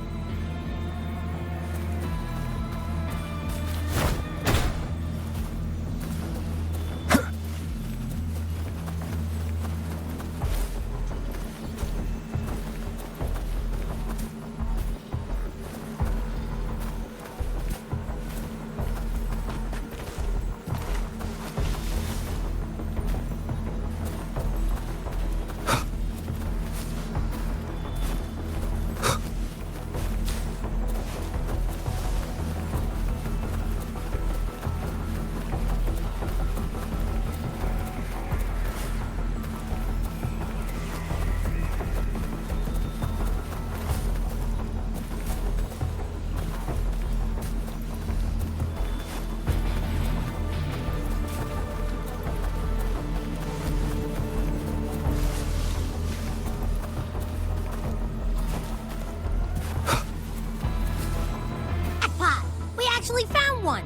Speaker 15: Actually found one!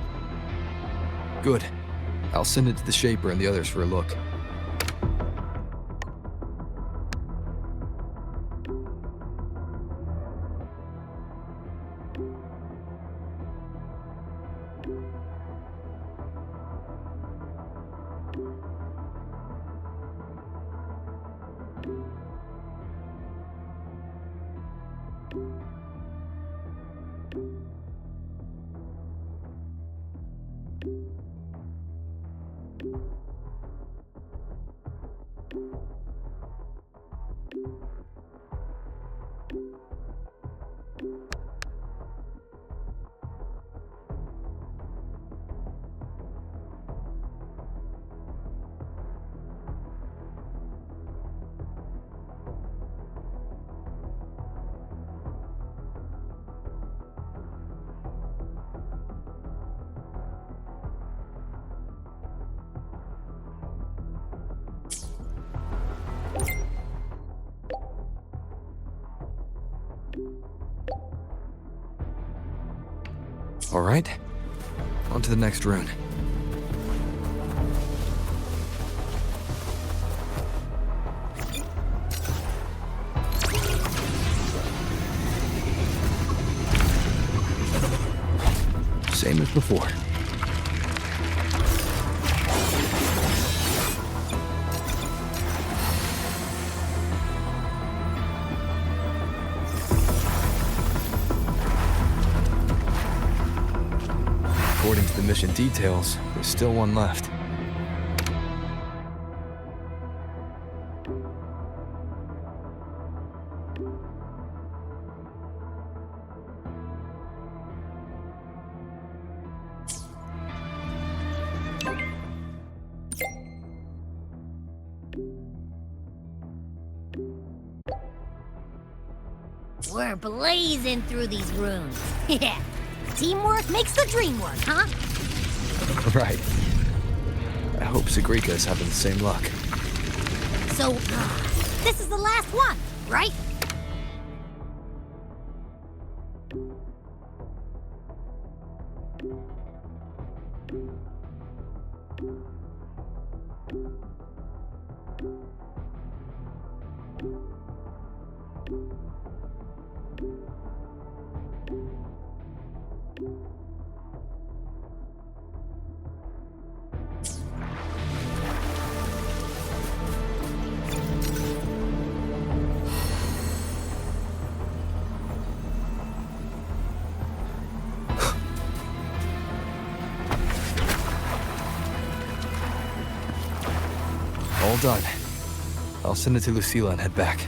Speaker 10: Good. I'll send it to the Shaper and the others for a look. All right, on to the next rune. Same as before. According to the mission details, there's still one left.
Speaker 15: We're blazing through these runes. Yeah. Teamwork makes the dream work, huh?
Speaker 10: Right. I hope Sagrika's having the same luck.
Speaker 15: So, this is the last one, right?
Speaker 10: All done. I'll send it to Lucilla and head back.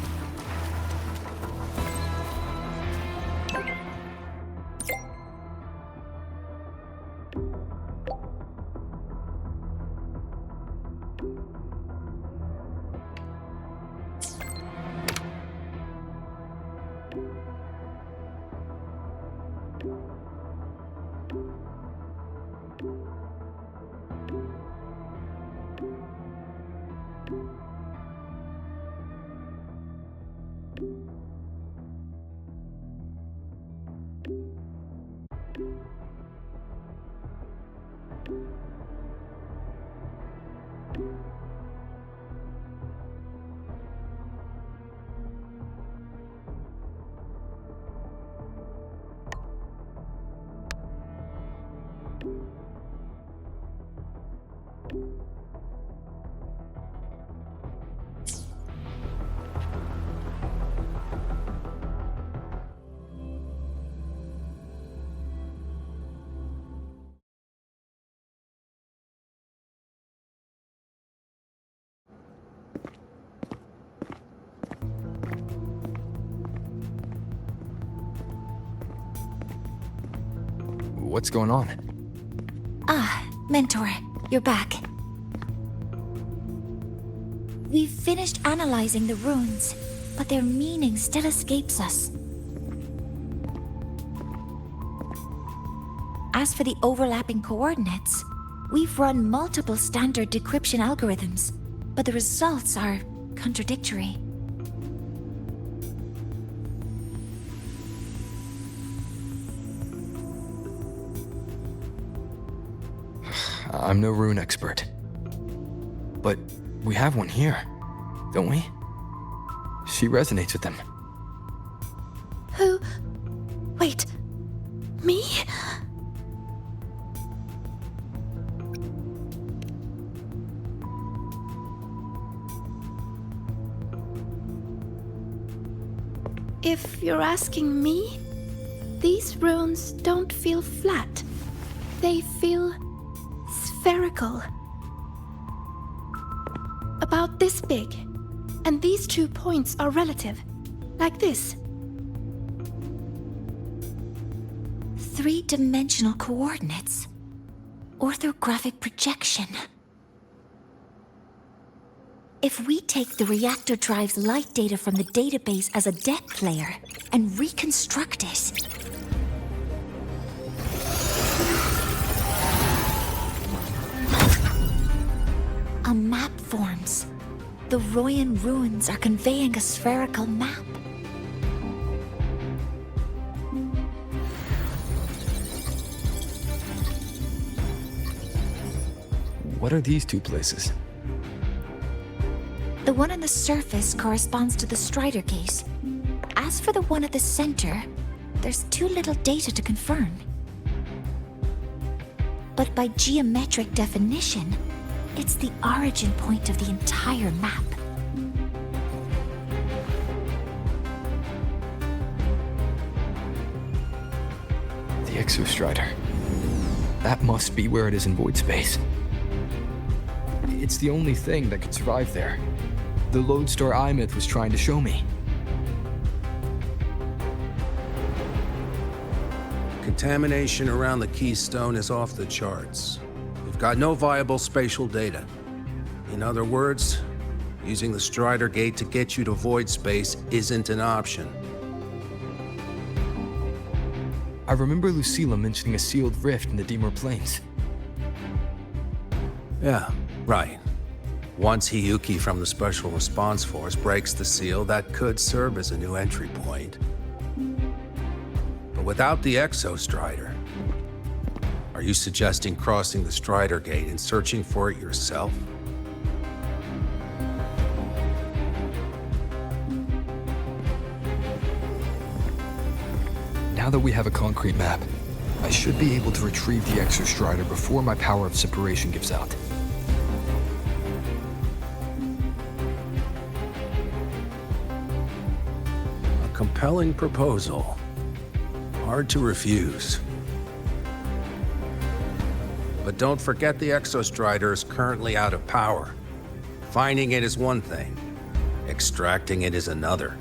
Speaker 10: What's going on?
Speaker 6: Ah, Mentor, you're back. We've finished analyzing the runes, but their meaning still escapes us. As for the overlapping coordinates, we've run multiple standard decryption algorithms, but the results are contradictory.
Speaker 10: I'm no rune expert. But we have one here, don't we? She resonates with them.
Speaker 20: Who? Wait. Me? If you're asking me, these runes don't feel flat. They feel spherical. About this big. And these 2 points are relative. Like this.
Speaker 6: 3-dimensional coordinates. Orthographic projection. If we take the reactor drive's light data from the database as a depth layer and reconstruct it, a map forms. The Royan ruins are conveying a spherical map.
Speaker 10: What are these 2 places?
Speaker 6: The one on the surface corresponds to the Strider case. As for the one at the center, there's too little data to confirm. But by geometric definition, it's the origin point of the entire map.
Speaker 10: The Exostrider. That must be where it is in void space. It's the only thing that could survive there. The Lodestar Imyth was trying to show me.
Speaker 12: Contamination around the keystone is off the charts. We've got no viable spatial data. In other words, using the Strider Gate to get you to void space isn't an option.
Speaker 10: I remember Lucilla mentioning a sealed rift in the Dimur Plains.
Speaker 12: Yeah, right. Once Hiyuki from the Special Response Force breaks the seal, that could serve as a new entry point. But without the Exostrider, are you suggesting crossing the Strider Gate and searching for it yourself?
Speaker 10: Now that we have a concrete map, I should be able to retrieve the Exostrider before my power of separation gives out.
Speaker 12: Compelling proposal. Hard to refuse. But don't forget the Exostrider is currently out of power. Finding it is one thing. Extracting it is another.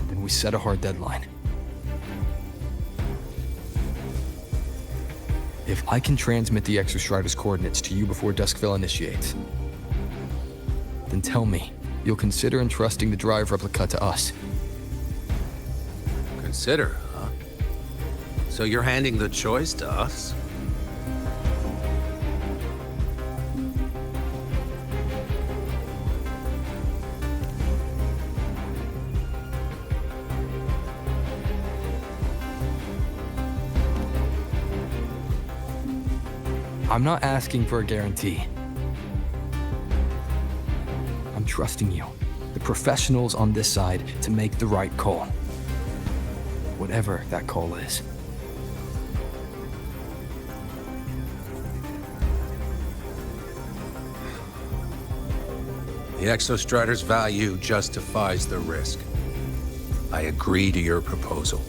Speaker 10: Then we set a hard deadline. If I can transmit the Exostrider's coordinates to you before Duskville initiates, then tell me you'll consider entrusting the drive replica to us.
Speaker 12: Consider, huh? So you're handing the choice to us?
Speaker 10: I'm not asking for a guarantee. I'm trusting you, the professionals on this side, to make the right call. Whatever that call is.
Speaker 12: The Exostrider's value justifies the risk. I agree to your proposal.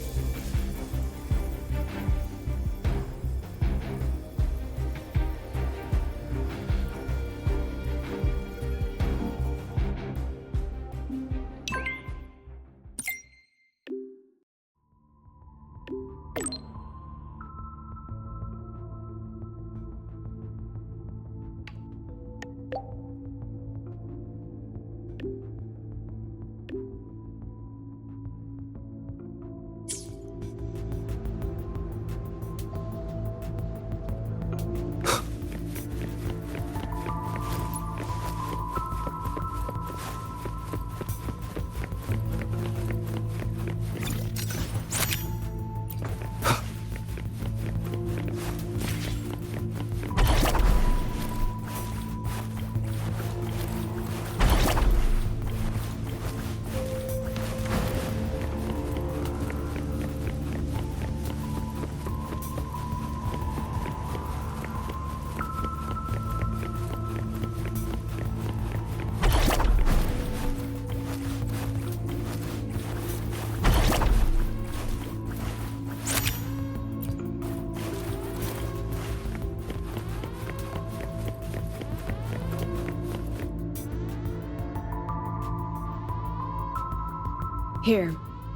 Speaker 2: Here,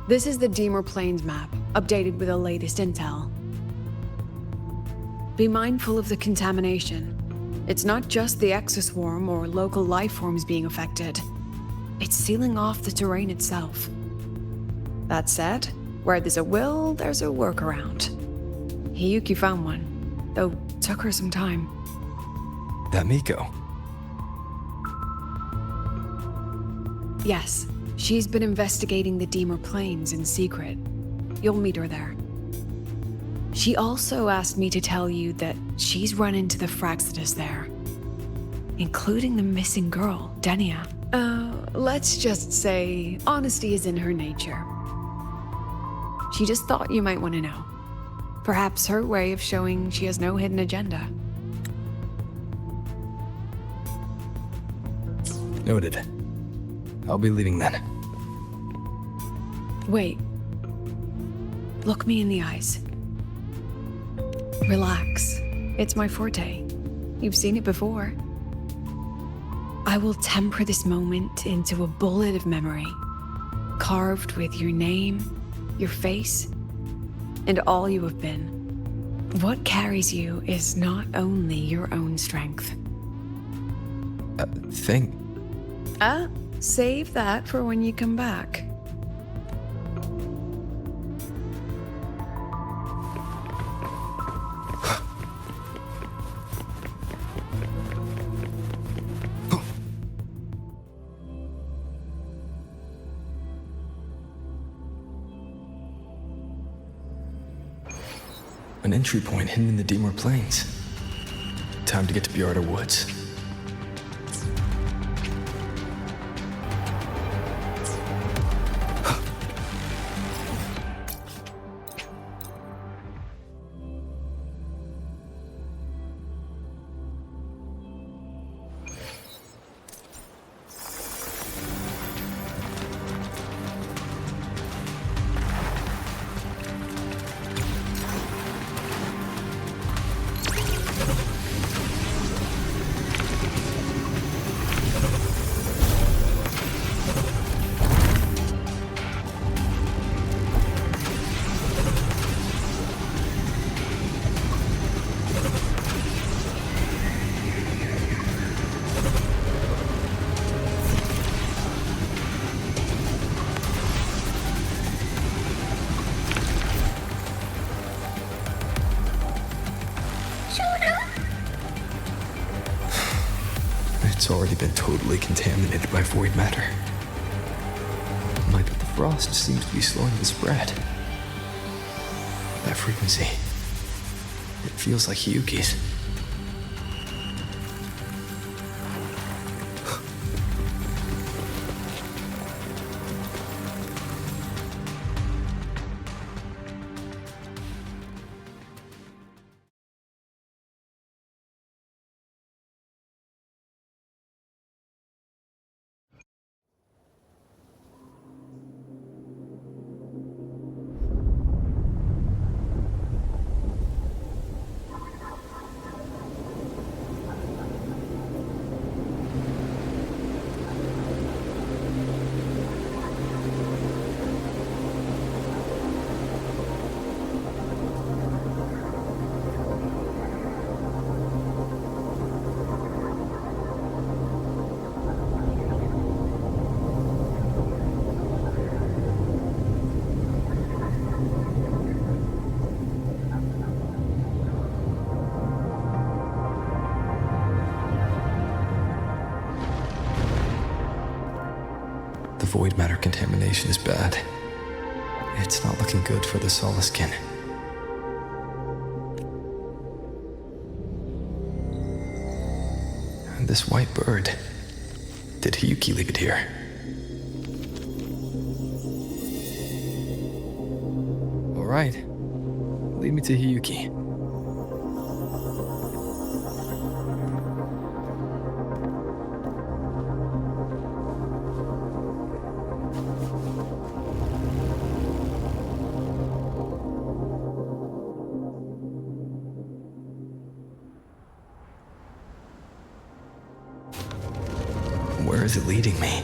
Speaker 2: this is the Deemer Plains map, updated with the latest intel. Be mindful of the contamination. It's not just the exoswarm or local life forms being affected. It's sealing off the terrain itself. That said, where there's a will, there's a workaround. Hiyuki found one, though took her some time.
Speaker 10: That Miko.
Speaker 2: Yes, she's been investigating the Deemer Plains in secret. You'll meet her there. She also asked me to tell you that she's run into the Fraxidus there, including the missing girl, Denia. Let's just say honesty is in her nature. She just thought you might want to know. Perhaps her way of showing she has no hidden agenda.
Speaker 10: Noted. I'll be leaving then.
Speaker 2: Wait. Look me in the eyes. Relax. It's my forte. You've seen it before. I will temper this moment into a bullet of memory, carved with your name, your face, and all you have been. What carries you is not only your own strength.
Speaker 10: Thing.
Speaker 2: Save that for when you come back.
Speaker 10: An entry point hidden in the Deemer Plains. Time to get to Bjarda Woods. It's already been totally contaminated by void matter. But the frost seems to be slowing the spread. That frequency, it feels like Hiyuki's. The void matter contamination is bad. It's not looking good for the Solaskin. And this white bird, did Hiyuki leave it here? All right, lead me to Hiyuki. Where is it leading me?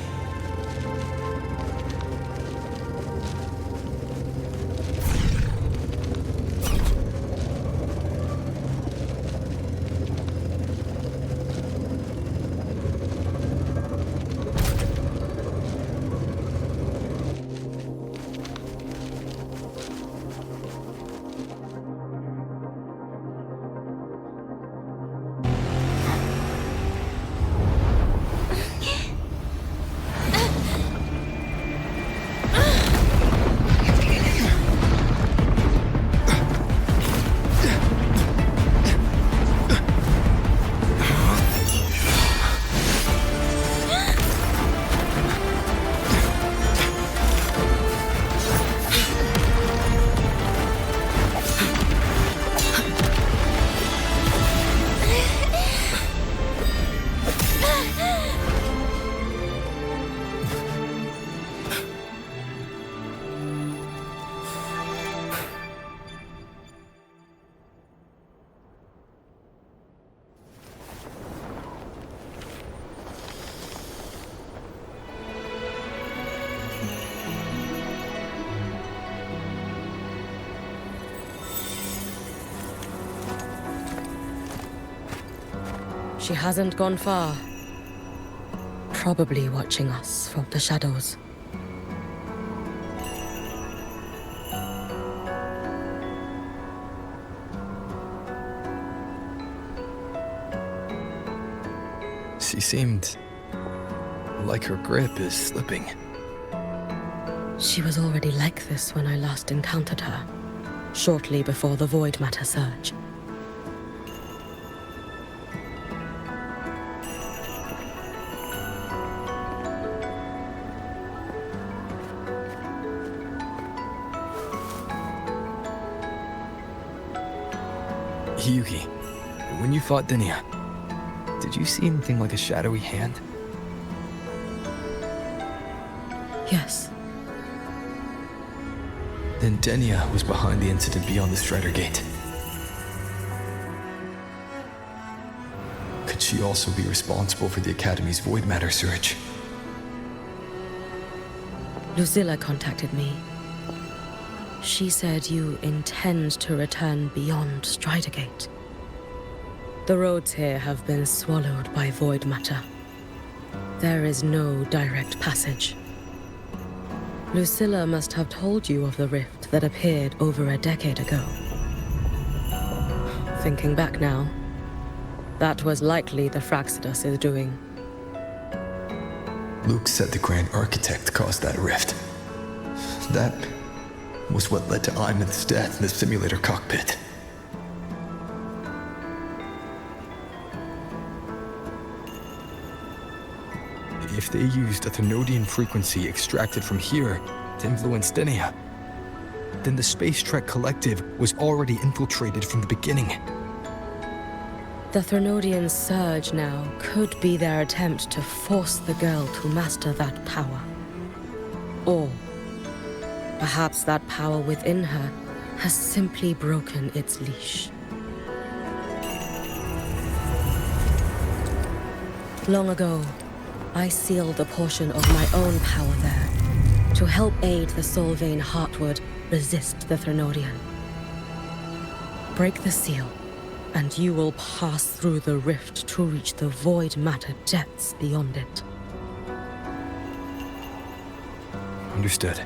Speaker 1: She hasn't gone far. Probably watching us from the shadows.
Speaker 10: She seemed like her grip is slipping.
Speaker 1: She was already like this when I last encountered her, shortly before the void matter surge.
Speaker 10: Hiyuki, when you fought Denia, did you see anything like a shadowy hand?
Speaker 1: Yes.
Speaker 10: Then Denia was behind the incident beyond the Strider Gate. Could she also be responsible for the Academy's void matter surge?
Speaker 1: Lucilla contacted me. She said you intend to return beyond Strider Gate. The roads here have been swallowed by void matter. There is no direct passage. Lucilla must have told you of the rift that appeared over a decade ago. Thinking back now, that was likely the Fraxidus' doing.
Speaker 10: Luke said the Grand Architect caused that rift. That was what led to Iman's death in the simulator cockpit. If they used a Thenodian frequency extracted from here to influence Denia, then the Space Trek Collective was already infiltrated from the beginning.
Speaker 1: The Thenodian surge now could be their attempt to force the girl to master that power. Or perhaps that power within her has simply broken its leash. Long ago, I sealed a portion of my own power there to help aid the Solvane Heartwood resist the Thenodian. Break the seal, and you will pass through the rift to reach the void matter depths beyond it.
Speaker 10: Understood.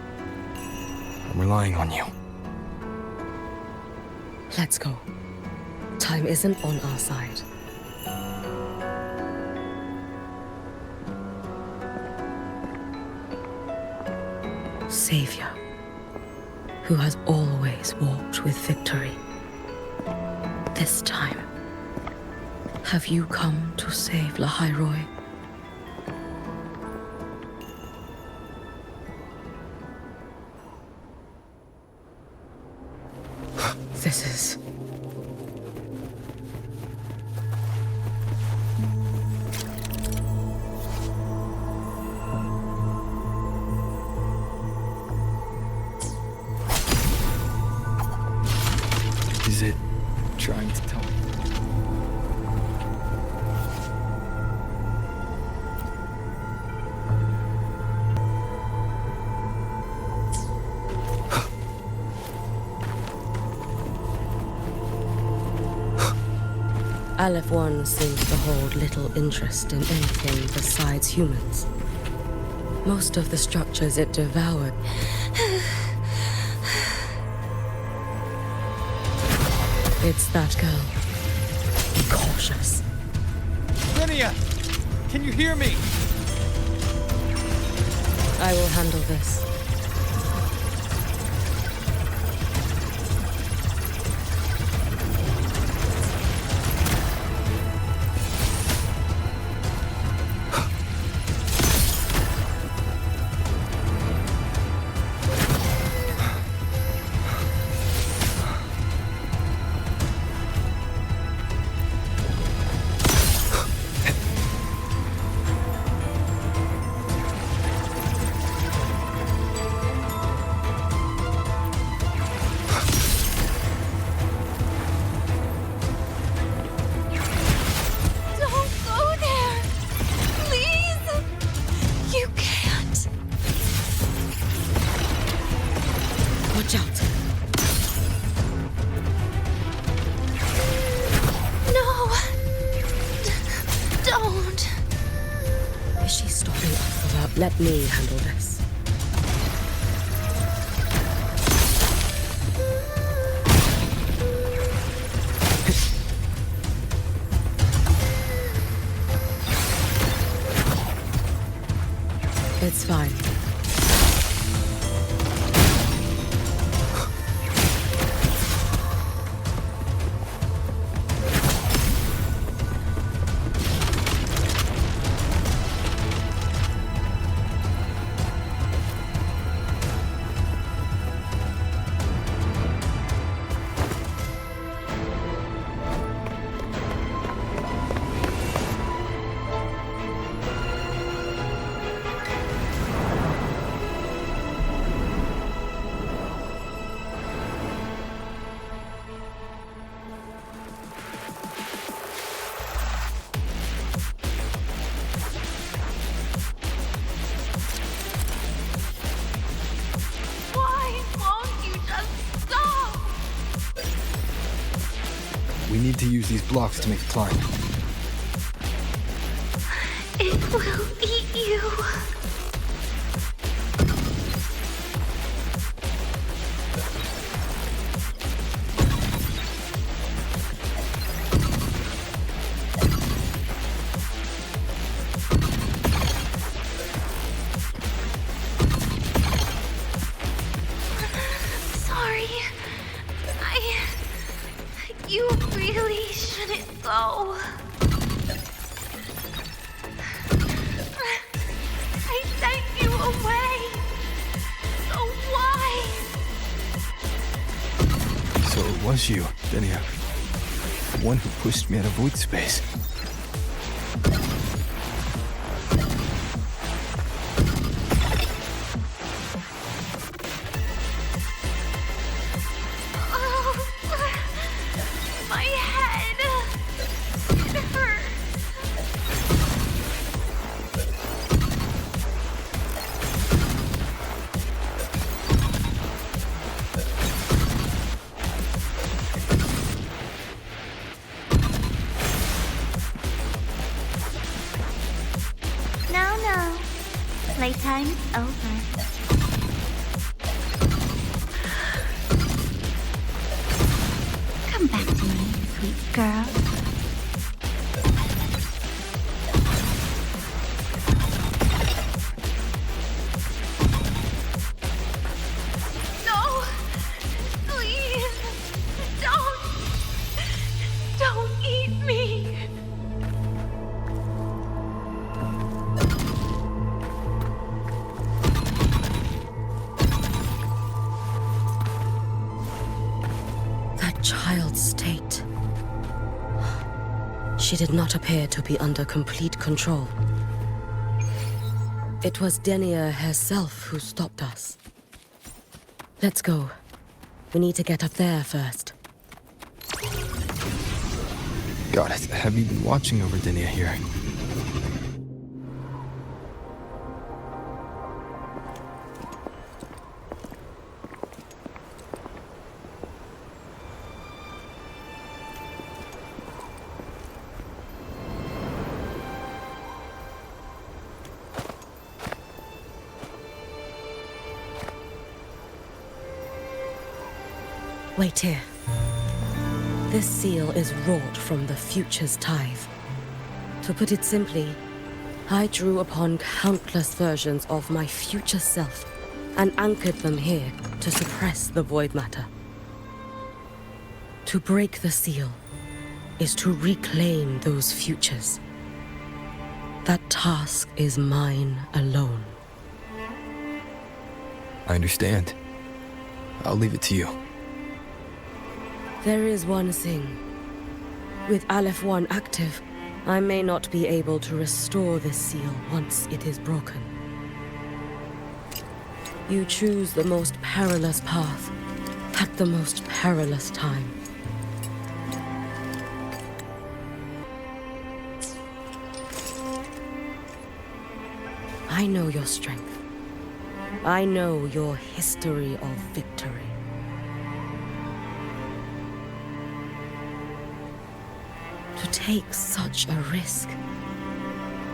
Speaker 10: I'm relying on you.
Speaker 1: Let's go. Time isn't on our side. Savior, who has always walked with victory. This time, have you come to save Lahairoi? This is...
Speaker 10: Is it trying to tell me?
Speaker 1: Aleph One seems to hold little interest in anything besides humans. Most of the structures it devoured... It's that girl. Be cautious.
Speaker 11: Denia! Can you hear me?
Speaker 1: I will handle this. Let me handle this. It's fine.
Speaker 10: We need to use these blocks to make the climb.
Speaker 6: It will eat you.
Speaker 16: You really shouldn't go. I sent you away. So why?
Speaker 10: So it was you, Denia. The one who pushed me out of void space.
Speaker 16: My head. It hurts. No. Playtime's over. Come back to me, sweet girl. No! Please! Don't eat me!
Speaker 1: That child's state. She did not appear to be under complete control. It was Denia herself who stopped us. Let's go. We need to get up there first.
Speaker 10: Got it. Have you been watching over Denia here?
Speaker 1: Wait here. This seal is wrought from the future's tithe. To put it simply, I drew upon countless versions of my future self and anchored them here to suppress the void matter. To break the seal is to reclaim those futures. That task is mine alone.
Speaker 10: I understand. I'll leave it to you.
Speaker 1: There is one thing. With Aleph 1 active, I may not be able to restore this seal once it is broken. You choose the most perilous path at the most perilous time. I know your strength. I know your history of victory. To take such a risk?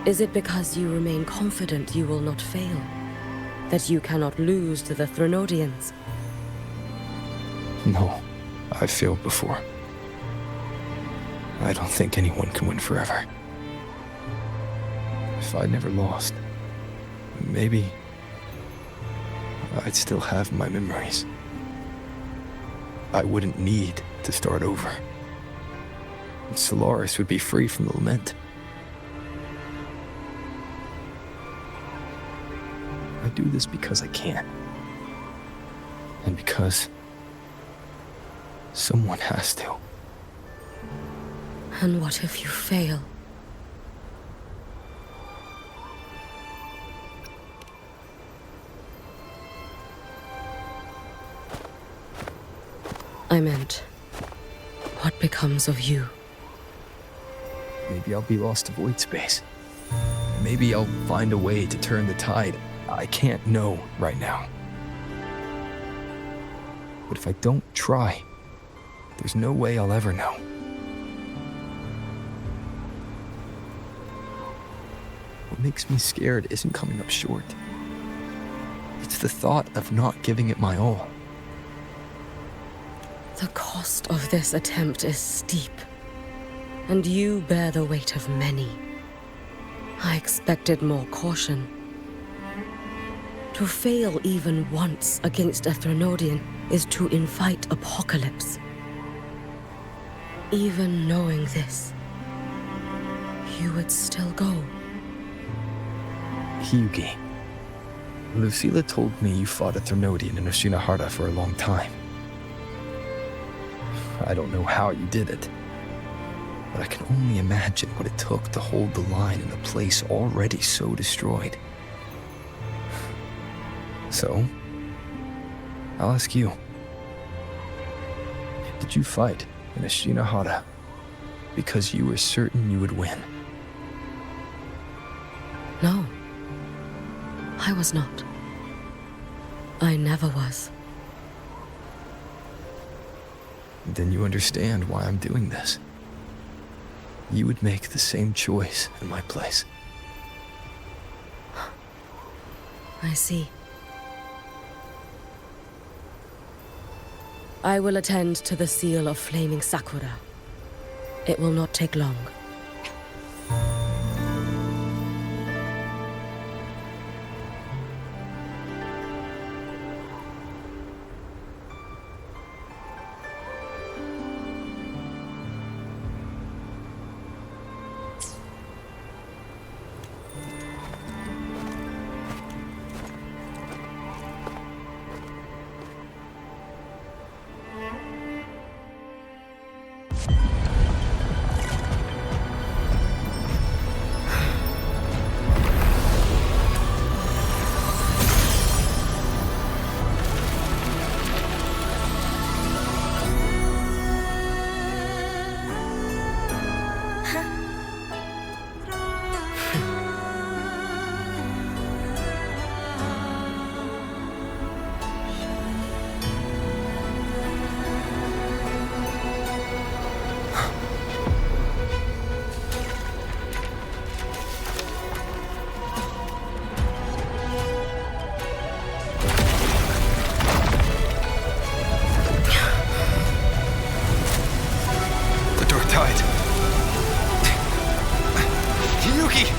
Speaker 1: Is it because you remain confident you will not fail? That you cannot lose to the Threnodians?
Speaker 10: No, I've failed before. I don't think anyone can win forever. If I'd never lost, maybe I'd still have my memories. I wouldn't need to start over. And Solaris would be free from the lament. I do this because I can. And because someone has to.
Speaker 1: And what if you fail? I meant, what becomes of you?
Speaker 10: Maybe I'll be lost to void space. Maybe I'll find a way to turn the tide. I can't know right now. But if I don't try, there's no way I'll ever know. What makes me scared isn't coming up short. It's the thought of not giving it my all.
Speaker 1: The cost of this attempt is steep, and you bear the weight of many. I expected more caution. To fail even once against a Threnodian is to invite apocalypse. Even knowing this, you would still go.
Speaker 10: Hyugi, Lucilla told me you fought a Thrunodian in Ashina for a long time. I don't know how you did it, but I can only imagine what it took to hold the line in a place already so destroyed. So, I'll ask you. Did you fight in Ashina because you were certain you would win?
Speaker 1: No. I was not. I never was.
Speaker 10: Then you understand why I'm doing this. You would make the same choice in my place.
Speaker 1: I see. I will attend to the seal of flaming Sakura. It will not take long.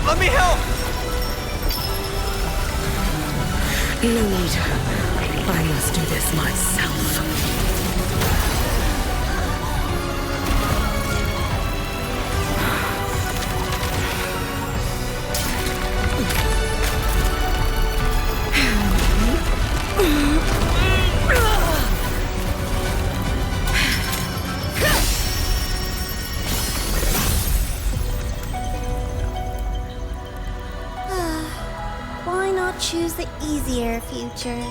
Speaker 10: Let me help!
Speaker 1: No need. I must do this myself.
Speaker 6: Why not choose the easier future?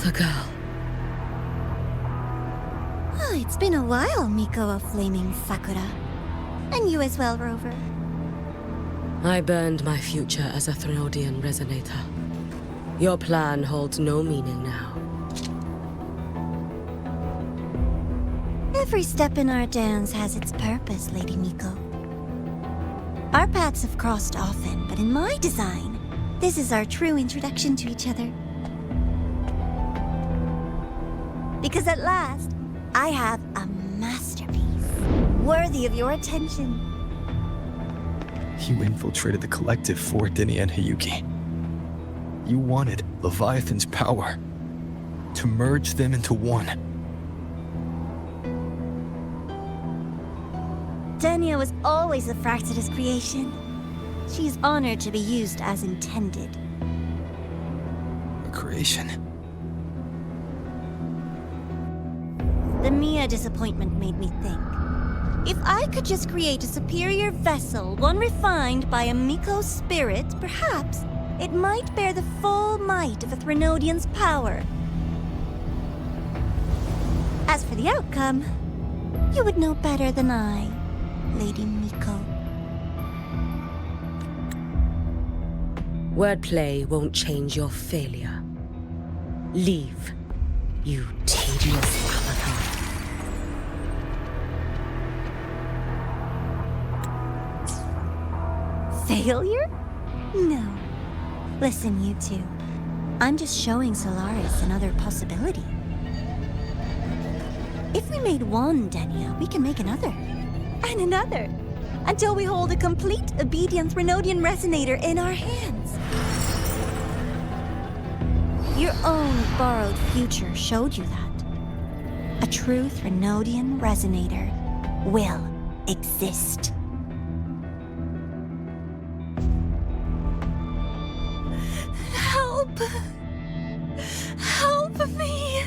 Speaker 1: The girl.
Speaker 6: Oh, it's been a while, Miko of Flaming Sakura. And you as well, Rover.
Speaker 1: I burned my future as a Thrunodian resonator. Your plan holds no meaning now.
Speaker 6: Every step in our dance has its purpose, Lady Miko. Our paths have crossed often, but in my design, this is our true introduction to each other. Because at last, I have a masterpiece, worthy of your attention.
Speaker 10: You infiltrated the collective for Dini and Hyuki. You wanted Leviathan's power, to merge them into one.
Speaker 6: Denia was always a Fractidus creation. She is honored to be used as intended.
Speaker 10: A creation?
Speaker 6: The Mia disappointment made me think. If I could just create a superior vessel, one refined by a Miko spirit, perhaps it might bear the full might of a Thrunodian's power. As for the outcome, you would know better than I, Lady Miko.
Speaker 1: Wordplay won't change your failure. Leave, you tedious avatar.
Speaker 6: Failure? No. Listen, you two. I'm just showing Solaris another possibility. If we made one, Denia, we can make another. And another. Until we hold a complete obedient Threnodian resonator in our hands. Your own borrowed future showed you that. A true Threnodian resonator will exist. Help! Help me!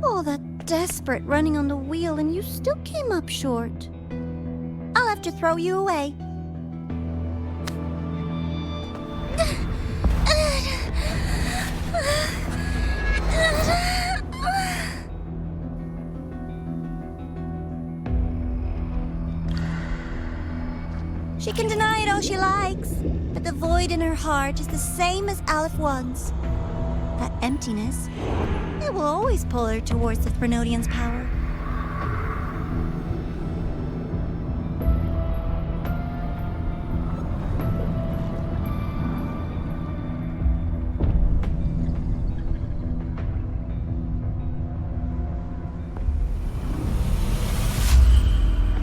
Speaker 6: All that desperate running on the wheel and you still came up short. I'll have to throw you away. She can deny it all she likes, but the void in her heart is the same as Aleph One's. That emptiness, it will always pull her towards the Threnodian's power.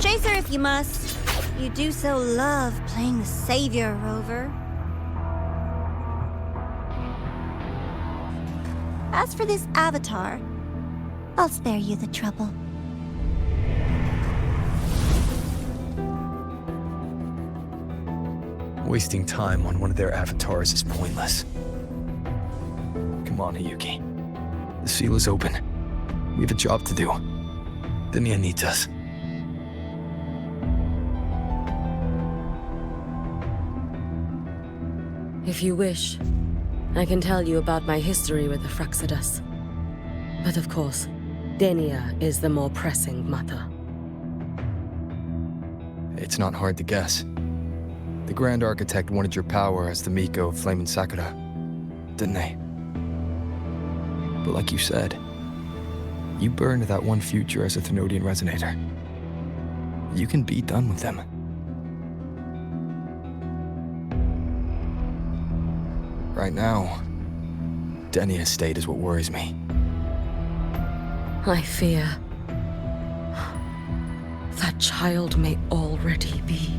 Speaker 6: Chase her if you must. You do so love playing the savior, Rover. As for this avatar, I'll spare you the trouble.
Speaker 10: Wasting time on one of their avatars is pointless. Come on, Hiyuki. The seal is open. We have a job to do. Denia needs us.
Speaker 1: If you wish, I can tell you about my history with the Fraxidus. But of course, Denia is the more pressing matter.
Speaker 10: It's not hard to guess. The Grand Architect wanted your power as the Miko of Flame and Sakura, didn't they? But like you said, you burned that one future as a Threnodian resonator. You can be done with them. Right now, Denia's state is what worries me.
Speaker 1: I fear that child may already be